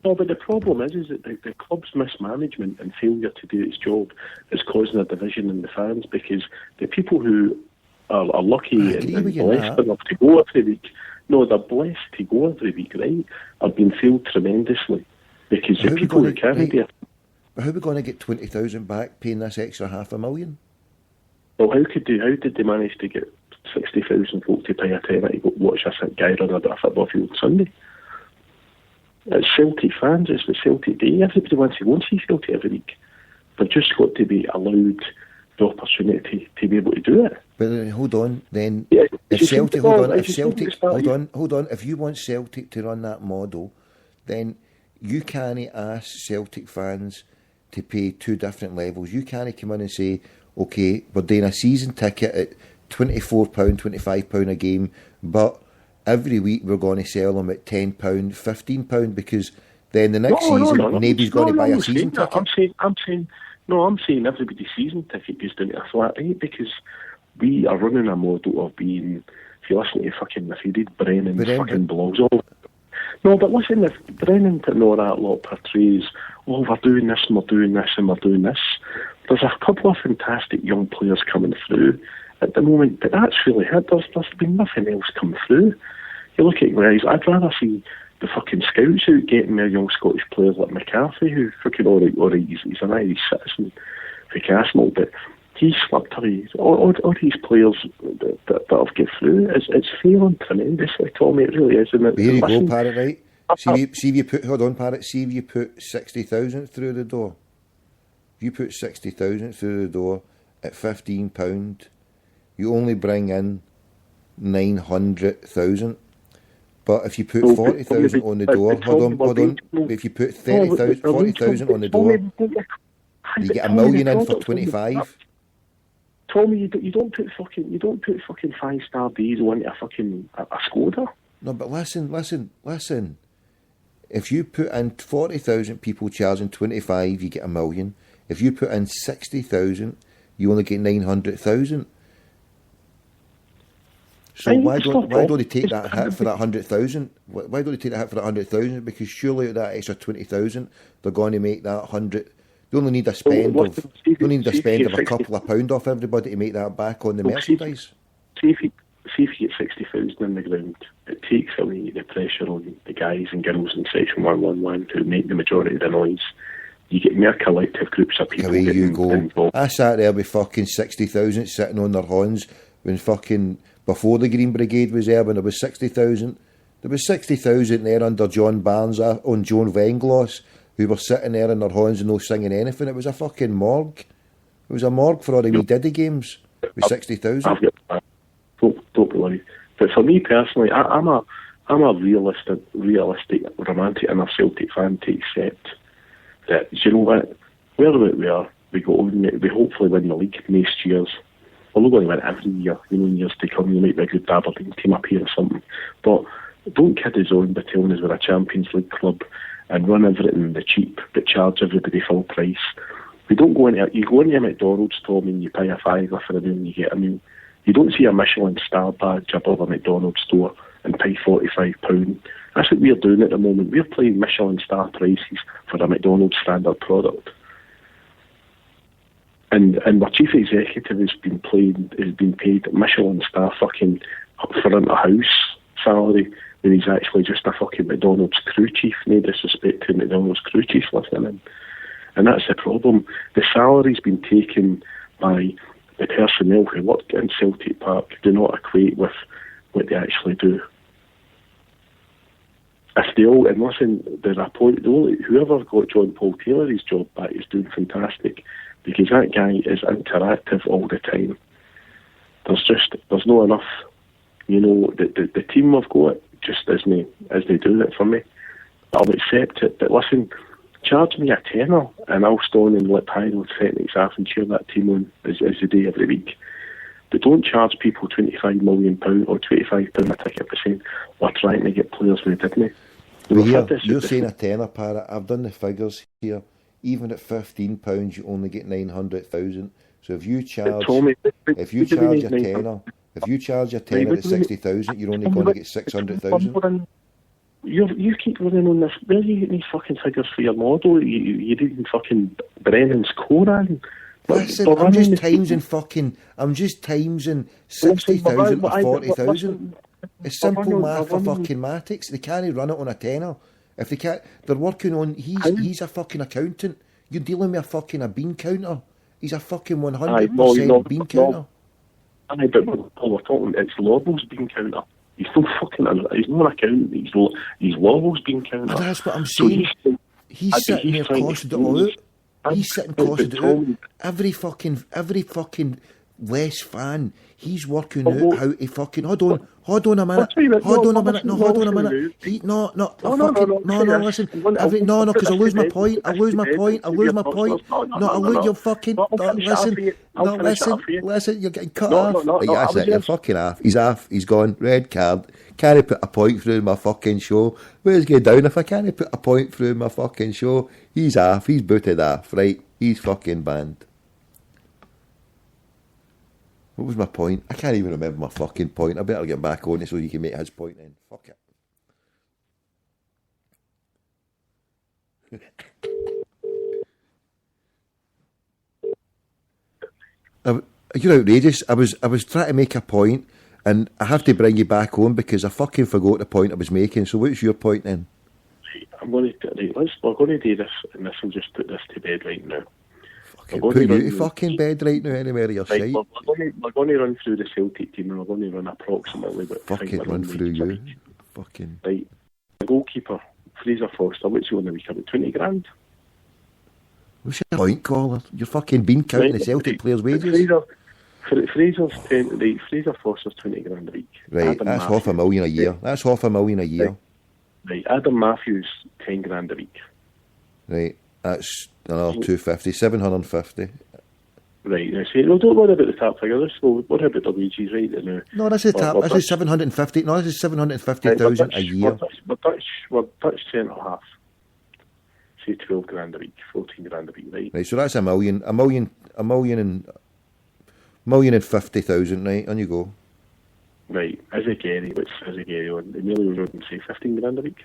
But the problem is that the club's mismanagement and failure to do its job is causing a division in the fans, because the people who are lucky and blessed enough to go every week, no, they're blessed to go every week, right, are being failed tremendously because the people who can't be. But how are we going to get 20,000 back paying this extra $500,000? Well, how did they manage to get 60,000 folk to pay a tenner to watch a guy run a football field on Sunday? It's Celtic fans, it's the Celtic day. Everybody wants to go and see Celtic every week. They've just got to be allowed the opportunity to be able to do it. But hold on, then. Yeah, if you want Celtic to run that model, then you can't ask Celtic fans to pay two different levels. You can't come in and say, okay, we're doing a season ticket at £24, £25 a game, but every week we're going to sell them at £10, £15, because then the next season nobody's going to buy a season ticket. I'm saying everybody's season ticket goes down to a flat rate, because we are running a model of being, if you listen to if you read Brennan's fucking blogs all. No, but listen, if Brennan and all that lot portrays, oh, we're doing this and we're doing this and we're doing this, there's a couple of fantastic young players coming through at the moment, but that's really it. There's been nothing else come through. You look at guys, I'd rather see the fucking scouts out getting their young Scottish players like McCarthy, who fucking alright, he's an Irish citizen for Castle, but he's slipped away. All these players that have get through, it's failing tremendously, Tommy, it really is. And here you go, Parrot, right? See if you put 60,000 through the door. If you put 60,000 through the door at £15, you only bring in 900,000. But if you put 40,000 on the door, hold on. If you put 40,000 on the door, you get $1 million in for 25. Tommy, you don't put fucking 5-star diesel into a Skoda. No, but listen. If you put in 40,000 people charging 25, you get $1 million. If you put in 60,000, you only get 900,000. So why don't they take that hit for that 100,000? Why don't they take that hit for that 100,000? Because surely at that extra 20,000, they're going to make that 100. They only need a spend of a couple of pound off everybody to make that back on the merchandise. See if you get 60,000 in the ground, it takes away the pressure on the guys and girls in section 111 who make the majority of the noise. You get more collective groups of people involved. I sat there with fucking 60,000 sitting on their horns when fucking before the Green Brigade was there, when there was 60,000. There was 60,000 there under John Barnes on Joan Vengloss, who were sitting there in their horns and no singing anything. It was a fucking morgue. It was a morgue for all the wee Diddy games with 60,000. Don't worry. But for me personally, I'm a realistic, romantic and a Celtic fan to accept that, you know what, wherever we are, we hopefully win the league next year's. We're not going to win every year, in years to come. You might be a good Aberdeen team up here or something. But don't kid us on by telling us we're a Champions League club and run everything the cheap, but charge everybody full price. You go into a McDonald's, Tom, and you pay a $5 for a meal and you get a meal. You don't see a Michelin star badge above a McDonald's store and pay £45. That's what we're doing at the moment. We're playing Michelin star prices for a McDonald's standard product. And our chief executive has been paid Michelin star fucking front of house salary when he's actually just a fucking McDonald's crew chief. No disrespect to McDonald's crew chief listening. And that's the problem. The salary's been taken by the personnel who work in Celtic Park do not equate with what they actually do. If they all, and listen, there's a point, whoever got John Paul Taylor his job back is doing fantastic, because that guy is interactive all the time. There's not enough You know, the team I've got just isn't doing it for me. I'll accept it, but listen, charge me a tenner and I'll stand and let Pyro set it off and cheer that team on as they do every week. But don't charge people £25 million or £25 a ticket for saying we're trying to get players who didn't. You're saying a tenner, Parrot. I've done the figures here. Even at £15, you only get 900,000. So if you charge, if you charge a tenner at 60,000, you're only going to get 600,000. You keep running on this. Where are you getting these fucking figures for your model? You're doing fucking Brennan's Koran. Listen, I'm just timesing 60,000 or 40,000. It's simple math for fucking matics. They can't run it on a tenner. If they can't, they're working on. He's a fucking accountant. You're dealing with a fucking bean counter. He's a fucking 100% bean counter. Aye, but we're talking. It's Lobel's bean counter. He's not fucking. He's not an accountant. He's Lobel's bean counter. That's what I'm saying. So he's sitting there costing it all out. He's sitting costing it out. Every fucking West fan. He's working out how he fucking... Hold on a minute. Listen. Because I'll lose my point. Listen, you're getting cut off. That's it, you're fucking off. He's off, he's gone, red card. Can't he put a point through my fucking show? Where's he down if I can't put a point through my fucking show? He's off, he's booted off, right? He's fucking banned. What was my point? I can't even remember my fucking point. I better get back on it so you can make his point then. Fuck it. You're outrageous. I was trying to make a point and I have to bring you back on because I fucking forgot the point I was making. So what's your point then? We're going to do this and this will just put this to bed right now. Put you to fucking bed right now anywhere you're right, we're going to run through the Celtic team and we're going to run approximately what run through you. Fucking right. The goalkeeper, Fraser Foster, what's he on the week? About 20 grand? What's your point, caller? You're fucking been counting the Celtic players' wages. Fraser Foster's 20 grand a week. Right, Adam that's Matthews, $500,000 a year. That's $500,000 a year. Right, Adam Matthews, 10 grand a week. Right, that's another 250, 750. Right, now see, no, don't worry about the top figure. Let's go worry about the wages right now. No, this is top. This is 750. No, this is 750,000 a year. We're touch 10.5. Say 12 grand a week, 14 grand a week, right? Right, so that's a million and 50,000, right? On you go. Right, as a Gary on? Emilio wouldn't say 15 grand a week.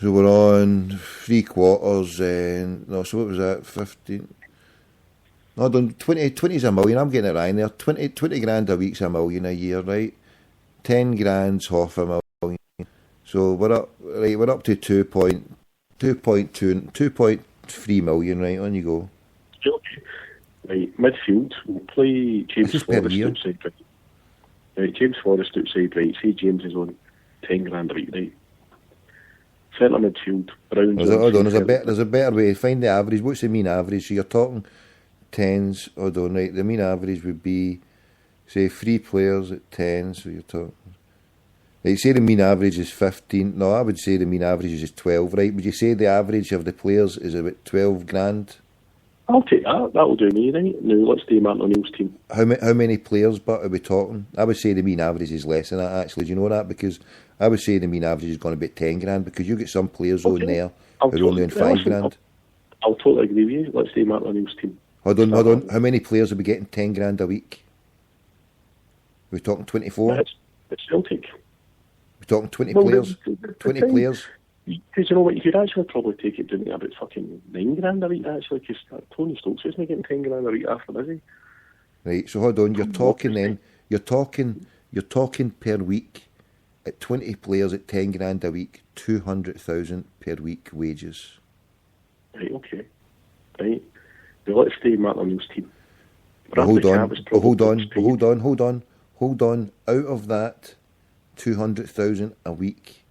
So we're on 3/4. No, so what was that? 15. No, done 20 is a million. I'm getting it right there. 20 grand a week's a million a year, right? 10 grand's $500,000. So we're up to 2.3 million, right? On you go. Right, midfield, we'll play James Forrest outside right. Right, James Forrest outside right. Say James is on 10 grand a week, right? Centre midfield, Brown. Hold on, there's a better way. Find the average. What's the mean average? So you're talking tens. Hold on, right? The mean average would be, say, 3 players at 10. So you're talking. Right, say the mean average is 15. No, I would say the mean average is 12, right? Would you say the average of the players is about 12 grand? I'll take that. That'll do me, right? Now, let's do Martin O'Neill's team. How many players, but are we talking? I would say the mean average is less than that, actually. Do you know that? Because I would say the mean average is going to be 10 grand, because you get some players on there who are only on 5 grand. I'll totally agree with you. Let's do Martin O'Neill's team. Hold on. How many players are we getting 10 grand a week? We're talking 24? It's Celtic. We're talking 20 players? 20 players? Because you know what, you could actually probably take it down to about fucking 9 grand a week, actually, because Tony Stokes isn't getting 10 grand a week after, is he? Right, so hold on, you're talking per week, at 20 players at 10 grand a week, 200,000 per week wages. Right, okay. Right. Now let's stay Martin O'Neill's team. Hold on. Out of that 200,000 a week,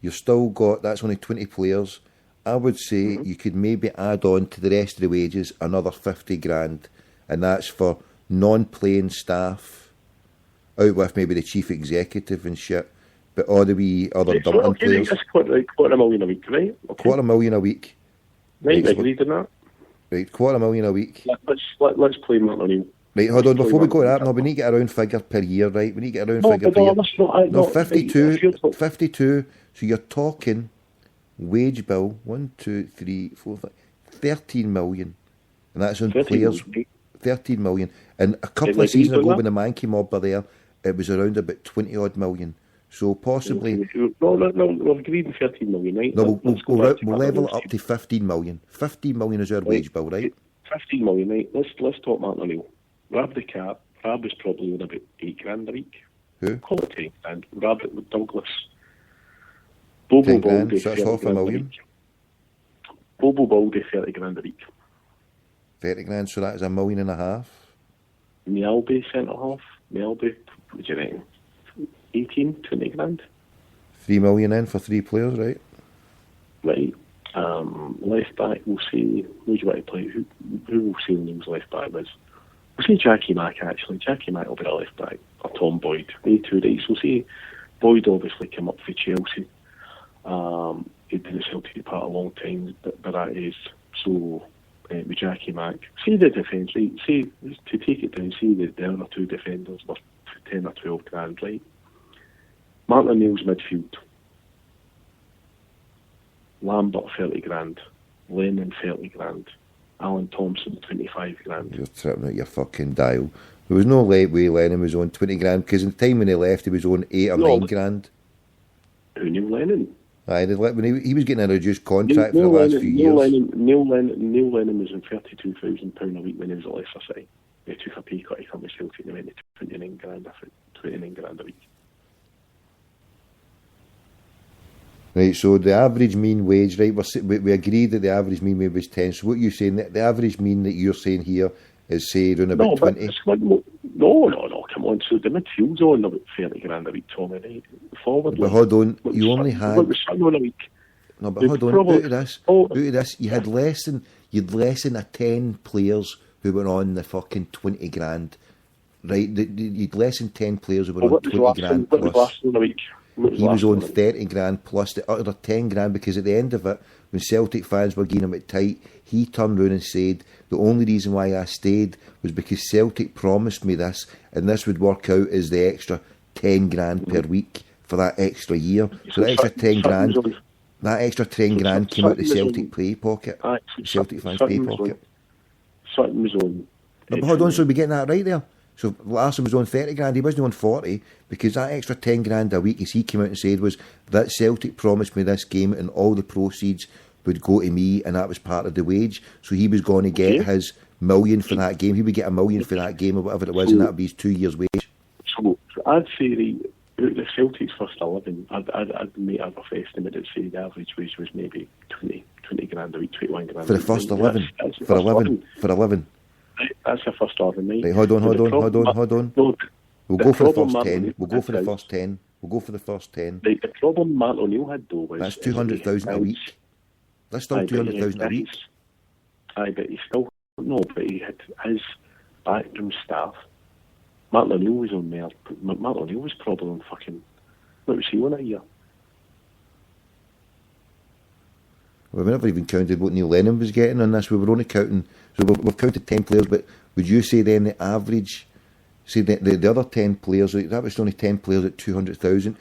you've still got, that's only 20 players. I would say you could maybe add on to the rest of the wages another 50 grand, and that's for non-playing staff out with maybe the chief executive and shit, but all the wee other Dublin players. That's $250,000 a week, right? Okay. $250,000 a week. Right, agreed on that. Right, $250,000 a week. Let's play Martin O'Neill. Right, hold on, before we go to that, no, we need to get a round figure per year, right? We need to get a round figure per year. No, 52, so you're talking wage bill, 1, 2, 3, 4, 5, 13 million. And that's on players, 13 million. And a couple of seasons ago when the man came up there, it was around about 20 odd million. So possibly... No, we've agreed on 13 million, right? No, we'll level it up to 15 million. 15 million is our wage bill, right? 15 million, right? Let's talk Martin O'Neill. Rab the cap. Rab was probably on about $8,000 a week. Who? Call it 10 grand. Rab Douglas. Bobo Baldy, so that's half a million. Bobo Baldy, $30,000 a week. 30 grand, so that is $1.5 million. Mielby, centre half. Mielby, what do you reckon? 18, 20 grand. 3 million in for 3 players, right? Right. Left back, we'll see. Who do you want to play? Who will see Neil's left back was? We'll see Jackie Mack, actually. Jackie Mack will be a left back. Or Tom Boyd. They two days. We'll see Boyd obviously came up for Chelsea. He'd been at Celtic part a long time, but that is so. With Jackie Mack, see the defence, right? See, to take it down, see the other two defenders were 10 or 12 grand, right? Martin O'Neill's midfield. Lambert 30 grand, Lennon 30 grand, Alan Thompson 25 grand. You're tripping out your fucking dial. There was no way Lennon was on 20 grand because in the time when he left he was on 8 or 9 grand. Who, Neil Lennon? Aye, when he was getting a reduced contract for the last few years. Neil Lennon was on £32,000 a week when he was at Leicester City. He took a pay cut to come to Celtic and he went to 29 grand, I think, 29 grand a week. Right, so the average mean wage, right, we agreed that the average mean wage was 10, so what you're saying, the average mean that you're saying here is, say, around about 20? No, come on, so the midfield's on about 30 grand a week, Tommy, right? Forward. But hold on, you only had... What was on a week? No, but hold on, out of this, you had less than a 10 players who were on the fucking 20 grand, right? You'd less than 10 players who were on 20 grand plus. What was last on a week? He was on 30 grand plus the other 10 grand because at the end of it, when Celtic fans were getting him at tight, he turned round and said, the only reason why I stayed was because Celtic promised me this and this would work out as the extra 10 grand per week for that extra year. So that extra 10 grand came out the Celtic pay pocket. Celtic fans' pay pocket. Sutton was on. But hold on, so we're getting that right there. So Larson was on 30 grand, he wasn't on 40, because that extra 10 grand a week, as he came out and said, was that Celtic promised me this game and all the proceeds would go to me, and that was part of the wage. So he was going to get his million for that game. He would get $1 million for that game or whatever it was, and that would be his 2 years' wage. So I'd say the Celtic's first 11, I'd make a rough estimate that say the average wage was maybe 20 grand a week, 21 grand for the first 11. For 11. That's the first 11, right? Right, hold on. No, we'll go for the first 10. We'll go for the first 10. Right, the problem Martin O'Neill had though was... That's 200,000 a week. That's still 200,000 a week. Aye, but he still... No, but he had his backroom staff. Martin O'Neill was on there. Martin O'Neill was probably on fucking... What was he on a year? Well, we never even counted what Neil Lennon was getting on this. We were only counting... So we've counted 10 players, but would you say then the average... See, the other 10 players, that was only 10 players at 200,000.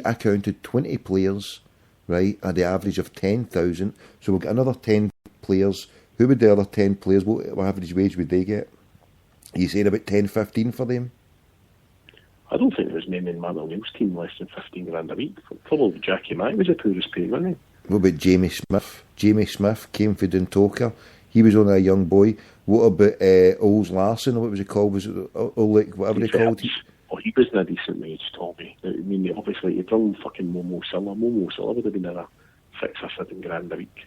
I counted 20 players, right, at the average of 10,000. So we'll get another 10 players. Who would the other 10 players, what average wage would they get? You said about 10, 15 for them? I don't think there was many in Martin O'Neill's team less than 15 grand a week. Probably Jackie Mack was the poorest paid, wasn't he? What about Jamie Smith? Jamie Smith came for Dundalk. He was only a young boy. What about Oles Larson, or what was he called? Was it Oleg, whatever they called him? He was in a decent wage, Tommy. I mean, obviously, you brought fucking Momo Silla. Momo Silla would have been in a 6 or 7 grand a week.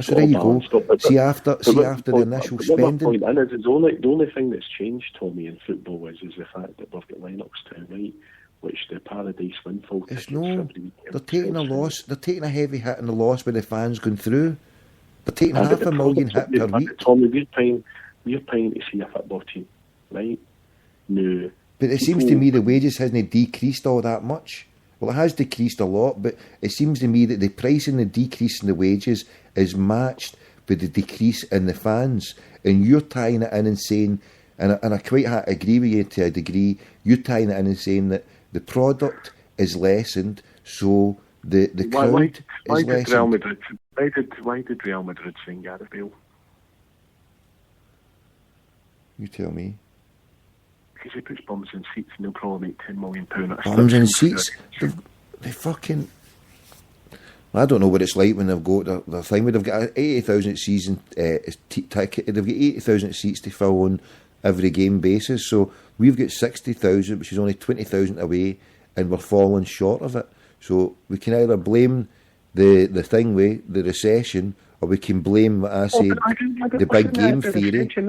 So there you go. See after the initial spending. The only thing that's changed, Tommy, in football is the fact that we've got Lennoxtown, right? Which the Paradise Windfall tickets they're taking a loss. They're taking a heavy hit in the loss with the fans going through. They're taking $500,000 hit per week. Tommy, we're paying to see a football team, right? No, But it seems to me the wages hasn't decreased all that much. Well, it has decreased a lot, but it seems to me that the price and the decrease in the wages is matched with the decrease in the fans. And you're tying it in and saying, and I quite agree with you to a degree, you're tying it in and saying that the product is lessened, so the crowd is lessened. Why did Real Madrid sign Gareth Bale? You tell me. Because he puts bums in seats and they'll probably make £10 million. Bums in seats? They fucking... I don't know what it's like when they've got their thing, but they've got 80,000 season ticket. They've got 80,000 seats to fill on every game basis. So we've got 60,000, which is only 20,000 away, and we're falling short of it. So we can either blame the thing with the recession, or we can blame what I said, the big game theory. And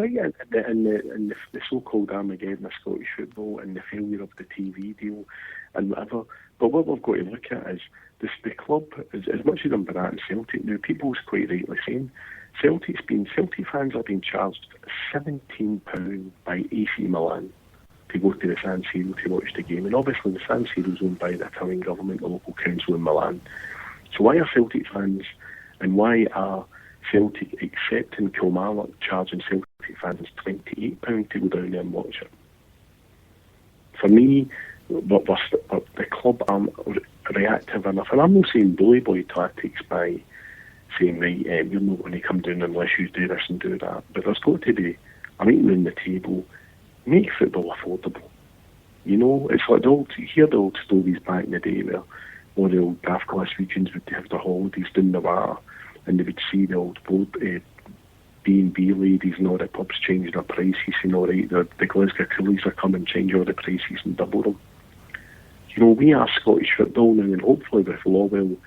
the so-called Armageddon of Scottish football and the failure of the TV deal and whatever. But what we've got to look at is the club, as much as I'm berating Celtic now, people's quite rightly saying Celtic fans are being charged £17 by AC Milan to go to the San Siro to watch the game. And obviously the San Siro is owned by the Italian government, the local council in Milan. So why are Celtic fans and why are Celtic accepting Kilmarnock charging Celtic fans £28 to go down there and watch it? For me, the club aren't reactive enough, and I'm not saying bully boy tactics by saying, right, you're not going to come down unless you do this and do that, but there's got to be a meeting on the table, make football affordable. You know, it's like you hear the old stories back in the day where all the old daft Glaswegians would have their holidays down the water, and they would see the old B&B ladies and all the pubs change their prices, and all right, the Glasgow coolies are coming and change all the prices and double them. You know, we are Scottish football now, and hopefully with Lawwell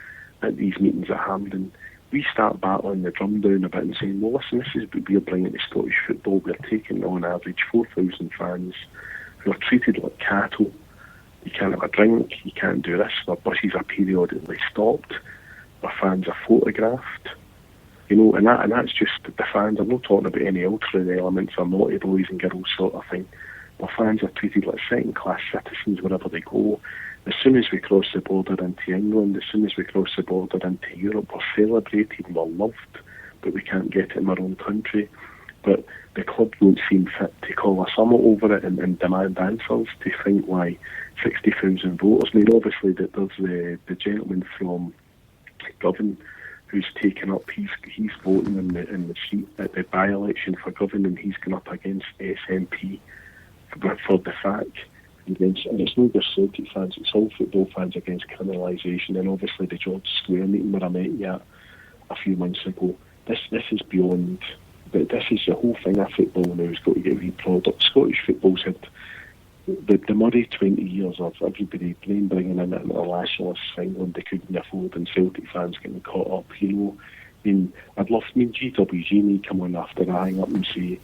at these meetings at Hampden, we start battling the drum down a bit and saying, well, listen, this is what we're bringing to Scottish football. We're taking on average 4,000 fans who are treated like cattle. You can't have a drink, you can't do this, their buses are periodically stopped, their fans are photographed. You know, and that's just the fans. I'm not talking about any ultra elements or naughty boys and girls sort of thing. The fans are treated like second-class citizens wherever they go. As soon as we cross the border into England, as soon as we cross the border into Europe, we're celebrated and we're loved, but we can't get it in our own country. But the club don't seem fit to call a summit over it and demand answers to think why 60,000 voters. I mean, obviously, there's the gentleman from Govan who's taken up, he's voting in the seat at the by-election for Govan, and he's gone up against SNP for the fact. And it's not just Celtic fans, it's all football fans against criminalisation. And obviously the George Square meeting where I met you at a few months ago, this is beyond, but this is the whole thing of football now, has got to get reproduced. Scottish football's had the Murray 20 years of everybody bringing in an internationalist England they couldn't afford, and Celtic fans getting caught up, you know. I mean, GWG may come on after I hang up and say,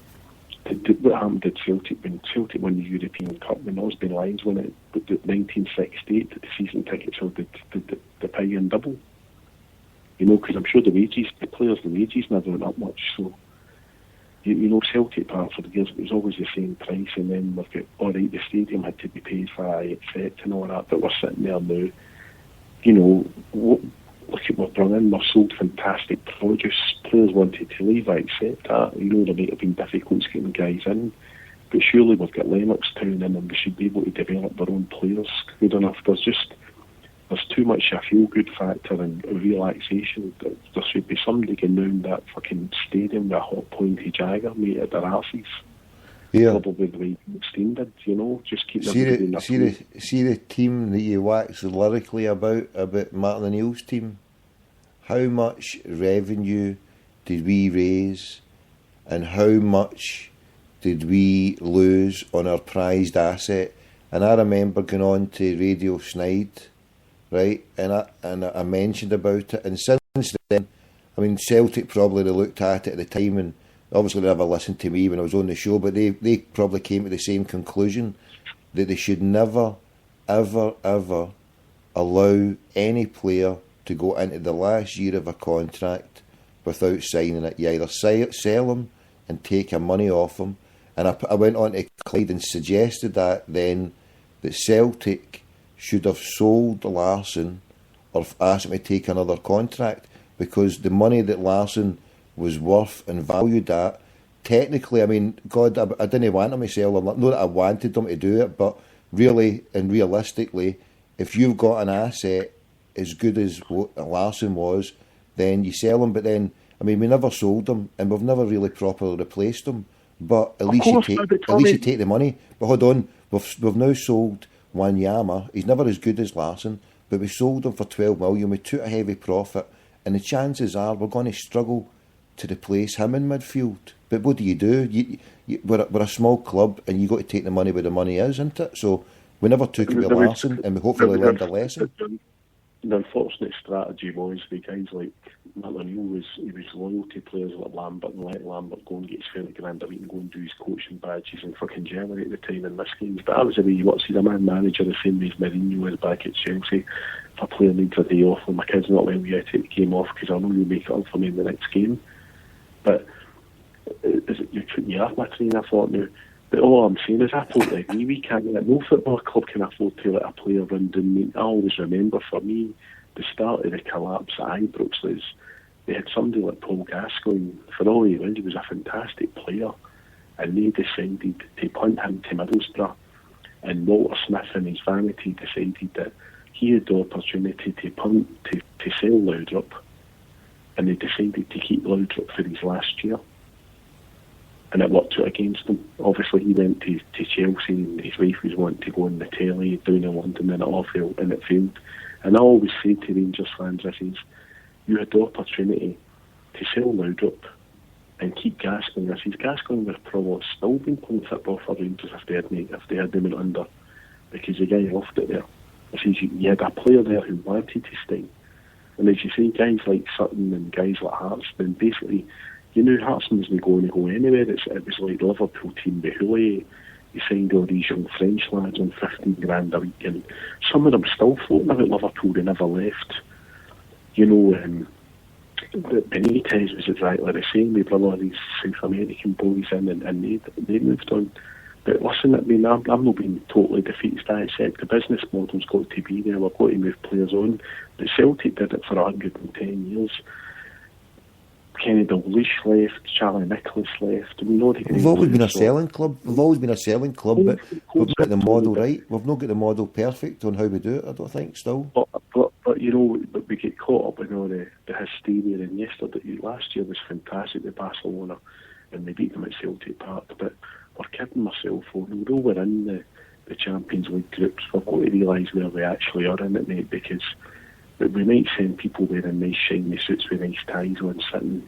what happened did Celtic when Celtic won the European Cup, when Osborne Lions won it, but 1968, the season tickets or the pay and double? You know, because I'm sure the players' wages never went up much, so you know, Celtic Park for the years, it was always the same price, and then we've got, all right, the stadium had to be paid for, SEPT and all that, but we're sitting there now, you know, look at what we're brought in, we've sold fantastic produce, players wanted to leave, I accept that, you know, there might have been difficulties getting guys in, but surely we've got Lennoxtown in and we should be able to develop our own players good enough. There's too much a feel-good factor and relaxation. There should be somebody going round that fucking stadium with a hot pointy Jagger, mate, at their asses. Yeah. Probably the way Stein did, you know, just keep see the team that you wax lyrically about Martin O'Neill's team. How much revenue did we raise and how much did we lose on our prized asset? And I remember going on to Radio Snide, right, and I mentioned about it, and since then, I mean, Celtic probably looked at it at the time, and obviously they never listened to me when I was on the show, but they probably came to the same conclusion, that they should never, ever, ever allow any player to go into the last year of a contract without signing it. You either sell them and take your money off them, And I went on to Clyde and suggested that Celtic should have sold Larsson or asked him to take another contract, because the money that Larsson was worth and valued at, technically, I mean, God, I didn't want him to sell him. Not that I wanted them to do it, but really and realistically, if you've got an asset as good as what Larsson was, then you sell him. But then, I mean, we never sold him, and we've never really properly replaced him. But at least you take the money. But hold on, we've now sold Wanyama. He's never as good as Larsson, but we sold him for 12 million. We took a heavy profit, and the chances are we're going to struggle to replace him in midfield. But what do? We're a small club, and you got to take the money where the money is, isn't it? So we never took it with Larsson, and we hopefully learned a lesson. The unfortunate strategy was the guys like O'Neill he was loyal to players like Lambert, and let Lambert go and get his 30 grand a week and go and do his coaching badges and fucking generate the time in this games. But that was the way you want to see the man manager, the same way as Mourinho was back at Chelsea. If a player needs a day off and my kid's not letting me out, take the game off because I know you'll make it up for me in the next game. But you're putting me off my train, I thought now. But all I'm saying is I totally agree. We can't, no football club can afford to let a player run down. I always remember, for me, the start of the collapse at Ibrox was they had somebody like Paul Gascoigne. For all he was a fantastic player, and they decided to punt him to Middlesbrough. And Walter Smith, in his vanity, decided that he had the opportunity to punt to sell Laudrup, and they decided to keep Laudrup for his last year. And it worked out against him. Obviously, he went to Chelsea, and his wife was wanting to go on the telly down in London, and it all failed, and it failed. And I always say to Rangers fans, I says, you had the opportunity to sell Laudrup and keep Gascoigne. I says, Gascoigne would have probably still been playing football for Rangers if they had them under, because the guy loved it there. I says, you had a player there who wanted to stay. And as you say, guys like Sutton and guys like Hartston, basically, you knew Hartston wasn't going to go anywhere. It was like the Liverpool team, Behoulet. He signed all these young French lads on 15 grand a week, and some of them still floating about Liverpool. They never left. You know, Benitez was exactly the same. They brought all these South American boys in, and they moved on. But listen, I mean, I'm not being totally defeatist. I accept the business model's got to be there. We've got to move players on. But Celtic did it for 110 years. Kenny Dalglish left, Charlie Nicholas left. We've always been a selling club. But we've not got the model right. We've not got the model perfect on how we do it, I don't think, still. But you know, we get caught up in all the hysteria. And last year was fantastic with Barcelona, and they beat them at Celtic Park. But we're kidding ourselves. Although we're in the Champions League groups, we've got to realise where we actually are in it, mate, because we might send people wearing nice shiny suits with nice ties on, sitting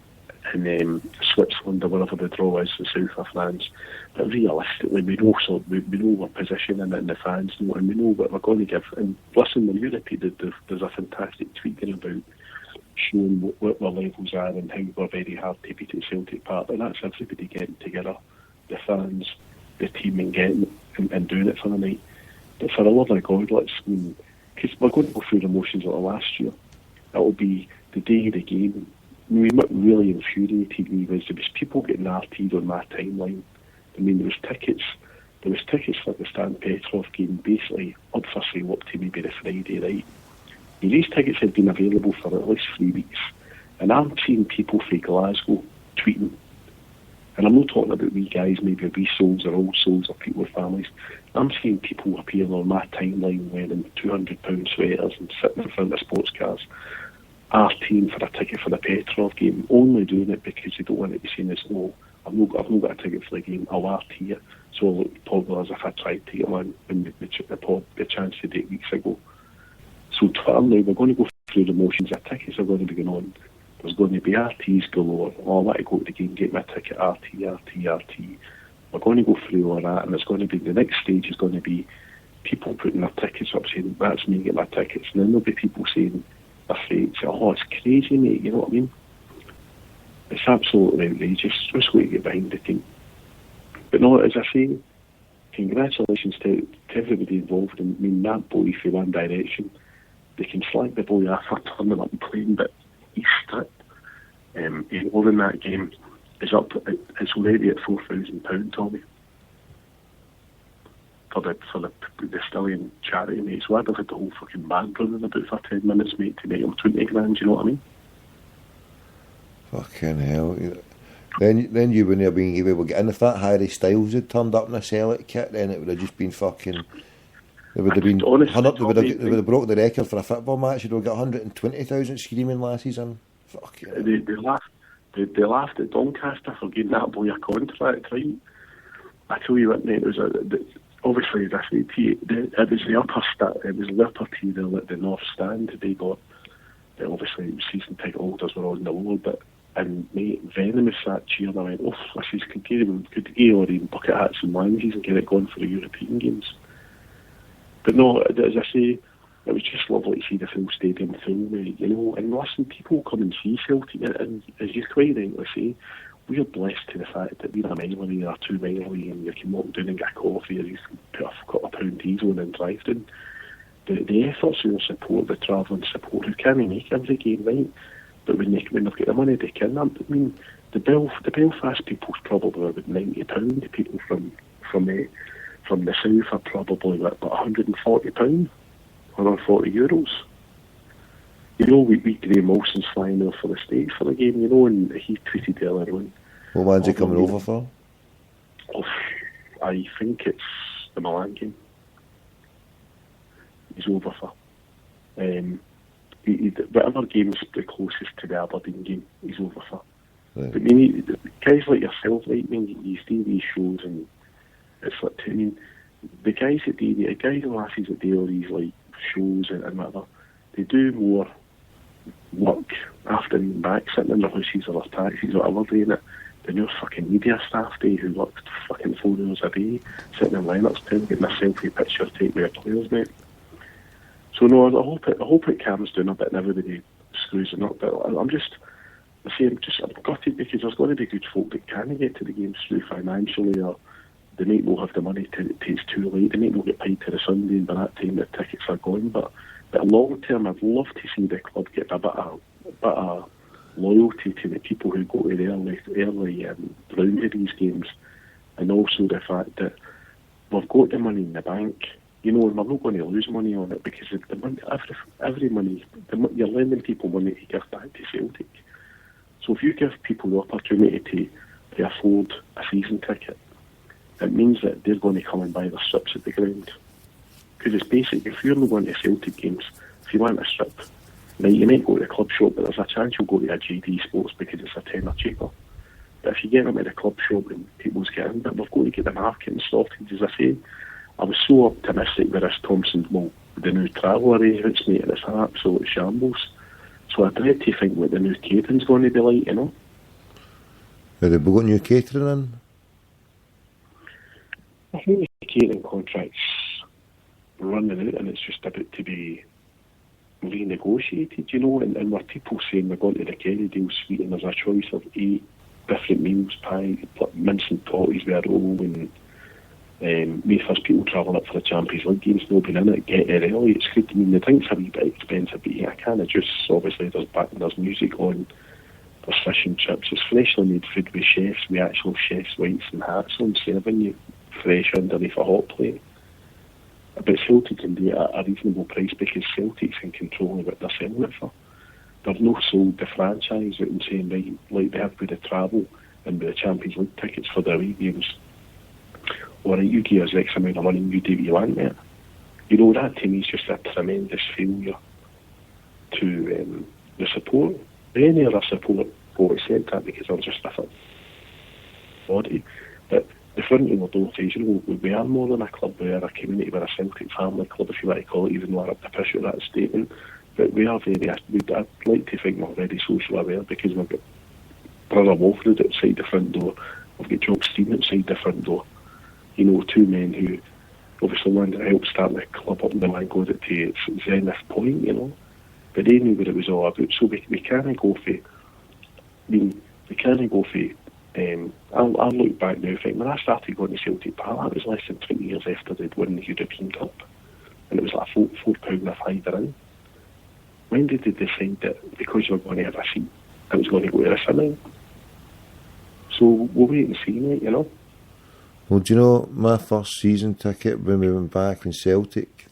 in Switzerland or wherever the draw is, the south of France. But realistically, we know we're positioning it, and the fans know, and we know what we're going to give. And listen, when you repeated, there's a fantastic tweet there about showing what our levels are and how we're very hard to beat at Celtic Park. And that's everybody getting together, the fans, the team, and getting and doing it for the night. But for the love of God, because we're going to go through the motions like last year. It will be the day of the game. I mean, what really infuriated me was there was people getting RT'd on my timeline. I mean, there was tickets for the Stan Petrov game basically up for sale up to maybe the Friday, right? And these tickets had been available for at least 3 weeks. And I'm seeing people from Glasgow tweeting. And I'm not talking about wee guys, maybe wee souls or old souls or people with families. I'm seeing people appearing on my timeline wearing £200 sweaters and sitting in front of sports cars, RTing for a ticket for the Petrov game, only doing it because they don't want it to be seen as, I've not got a ticket for the game, I'll RT it. So I'll look probably as if I tried to get one when the chance to do it weeks ago. So Twitter now, we're going to go through the motions. The tickets are going to be going on. There's going to be RTs galore. I want to go to the game, get my ticket, RT. We're going to go through all that, and it's going to be, the next stage is going to be people putting their tickets up saying, that's me, get my tickets. And then there'll be people saying, it's crazy, mate, you know what I mean? It's absolutely outrageous. Just going to get behind the team. But no, as I say, congratulations to everybody involved. And I mean, that boy for One Direction, they can slag the boy off for turning up and playing, but he's strict. His over in that game is up, it's already at £4,000, Tommy. for the Stillion charity, mate. So I'd have had the whole fucking band running about for 10 minutes, mate, to make them 20 grand, you know what I mean? Fucking hell. Then you wouldn't have been able to get in. If that Harry Styles had turned up in a Celtic kit, then it would have just been fucking... They would have been... Honestly, they would have broke the record for a football match. You'd have got 120,000 screaming lassies in. Fucking hell. They laughed at Doncaster for giving that boy a contract, right? I tell you what, mate, it was obviously it was the upper tier there at the North Stand. They got, obviously, season ticket holders were on the lower bit, and mate, Venomous that cheer, and I went, lasses, could get or even bucket hats and onesies and get it going for the European games. But no, as I say, it was just lovely to see the full stadium full, mate, you know. And listen, people come and see Celtic, and as you quite rightly say, we're blessed to the fact that we're a mile away or 2 mile away, and you can walk down and get a coffee, or you can put a couple of pound diesel in and drive down. The efforts and the support, the travelling support, who can't make every game, right? But when they've got the money, they can. I mean, the Belfast people's probably about £90. The people from the south are probably about £140. €140. You know, we Graham Wilson's flying over for the States for the game, you know, and he tweeted earlier on. What man's he coming over for? I think it's the Milan game. He's over for. Whatever game's the closest to the Aberdeen game, he's over for. Right. But I mean, guys like yourself, right? I mean, you see these shows, and it's like, I mean, the guys and lasses that do all these like shows and whatever, they do more work after being back, sitting in their houses or their taxis or whatever, doing it, than your fucking media staff do, who work fucking 4 hours a day, sitting in Lennox Town getting a selfie picture taken with your players, mate. So no, I hope it calms down a bit and everybody screws it up. But I'm gutted because there's going to be good folk that can't get to the games through financially, or they might not have the money it's too late. They might not get paid to the Sunday, and by that time the tickets are gone. But long term, I'd love to see the club get a bit of loyalty to the people who go to the early round of these games, and also the fact that we've got the money in the bank. You know, and we're not going to lose money on it, because the money, every money, you're lending people money to give back to Celtic. So if you give people the opportunity to afford a season ticket, it means that they're going to come and buy their strips at the ground. Because it's basic, if you're not going to Celtic games, if you want a strip, now you might go to the club shop, but there's a chance you'll go to a JD Sports because it's a tenner cheaper. But if you get them at the club shop and people's getting, but we've got to get the marketing sorted, as I say. I was so optimistic with this Thompson, the new travel arrangements, mate, and it's an absolute shambles. So I dread to think what the new catering's going to be like, you know. Are they got new catering in? I think the catering contract's running out, and it's just about to be renegotiated, you know, and were people saying we're going to the Kennedy suite and there's a choice of 8 different meals, pie, mince and totties with a roll, and me first people travelling up for the Champions League games, no been in it, get there early, it's good. I mean, the drinks are a wee bit expensive, but yeah, I can't juice, obviously there's music on, there's fish and chips, it's freshly made food with chefs, with actual chefs' whites and hats on, serving you fresh underneath a hot plate. But Celtic can do it at a reasonable price because Celtic's in control of what they're selling it for. They've not sold the franchise out and saying, right, like they have with the travel and with the Champions League tickets for the away games. Alright, you give us X amount of money and you do what you want, mate. You know, that to me is just a tremendous failure to the support. Any other support will accept that because they're just a body. But the front of the door says, you know, we are more than a club, we are a community, we're a Celtic family club, if you want to call it, even though I have to push out that statement. But we are I'd like to think we're very social aware because we've got Brother Wilfred outside the front door, we've got Jock Steen outside the front door. You know, 2 men who obviously wanted to help start the club up and the man got it to its zenith point, you know. But they knew what it was all about, so we can't go for, I'll look back now and think, when I started going to Celtic Park, that was less than 20 years after they'd won the European Cup. And it was like £4 a fiver in. When did they decide that because you were going to have a seat, it was going to go to this amount? So we'll wait and see, mate, you know. Well, do you know my first season ticket when we went back in Celtic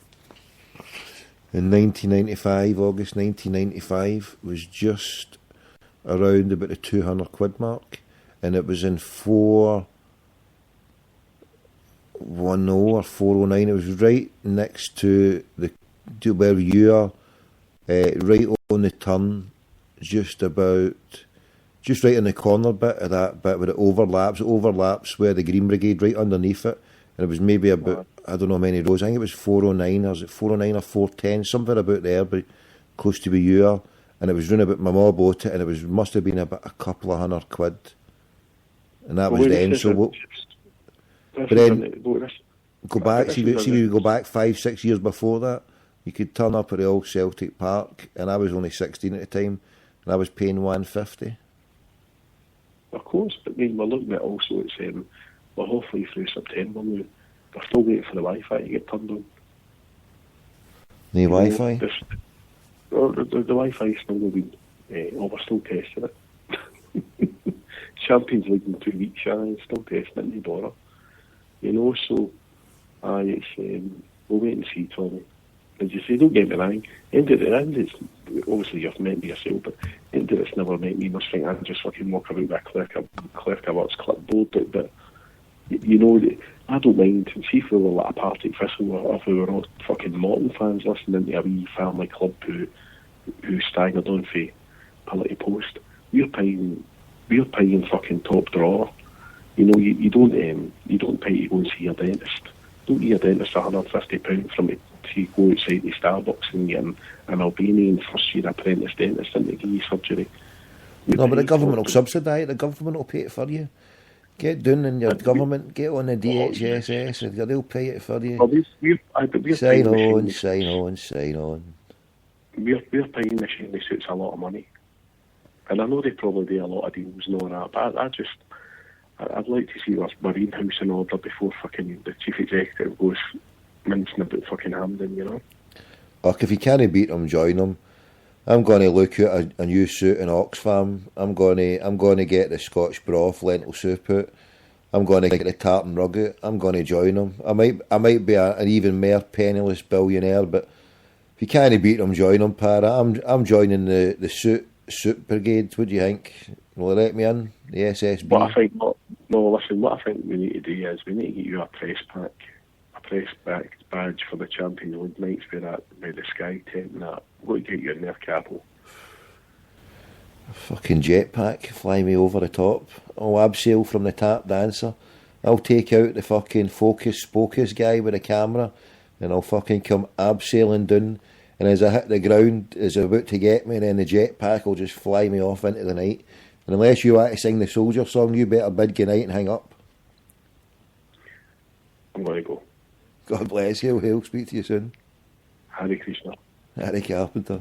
in 1995, August 1995, was just around about the £200 mark, and it was in 410 or 409. It was right next to where you are, right on the turn, just right in the corner bit of that bit where it overlaps where the Green Brigade, right underneath it. And it was maybe about, I don't know how many rows, I think it was 409, or was it 409 or 410, something about there, but close to where you are. And it was round about, my mum bought it, and it must have been about a couple of £100. And that was then, so but then, go back, see you go back 5-6 years before that, you could turn up at the old Celtic Park, and I was only 16 at the time, and I was paying £150. Of course, but then we're looking at also, it's we're halfway through September now. We're still waiting for the Wi-Fi to get turned on. The Wi-Fi? The Wi-Fi still not been, we're still testing it. Champions League in 2 weeks, and still testing it, no bother. You know, so, it's, we'll wait and see, Tommy. As you say, don't get me wrong, end of it's, obviously you've met me yourself, but end of it's never met me, must think I'm just fucking walk about with a clerk of works clipboard, but you know, I don't mind, see if we were like a Partick Thistle, or if we were all fucking Morton fans listening to a wee family club who staggered on for pillar to post, we're paying fucking top drawer. You know, you don't pay to go and see your dentist. Don't give your dentist £150 from it to go outside the Starbucks and get an Albanian first year apprentice dentist in to give you surgery. No, but the government will subsidise, the government will pay it for you. Get down in your government, get on the DHSS, they'll pay it for you. Well, sign on. We're paying machine that suits a lot of money. And I know they probably do a lot of deals and all that, but I'd like to see our Marine House in order before fucking the chief executive goes mincing about fucking Hampden, you know? Look, if you can't beat them, join them. I'm going to look at a new suit in Oxfam. I'm going to get the Scotch broth lentil soup out. I'm going to get the tartan rug out. I'm going to join them. I might be an even more penniless billionaire, but if you can't beat them, join them, Para. I'm joining the suit brigade. What do you think? Will they let me in? The SSB? What I think we need to do is we need to get you a press badge for the Champions League nights by the Sky tent and that. We'll get you in there, Capo. A fucking jetpack, fly me over the top. I'll abseil from the tap dancer. I'll take out the fucking focus guy with the camera, and I'll fucking come abseiling down. And as I hit the ground, as I'm about to get me, and then the jetpack will just fly me off into the night. And unless you want to sing the Soldier song, you better bid good night and hang up. I'm going to go. God bless you. He'll speak to you soon. Hare Krishna. Harry Carpenter.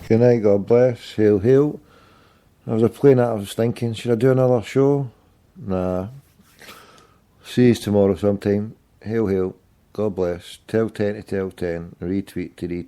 Good night, God bless. Hail, hail. I was playing that, I was thinking, should I do another show? Nah. See you tomorrow sometime. Hail, hail. God bless. Tell 10 to tell 10. Retweet to retweet.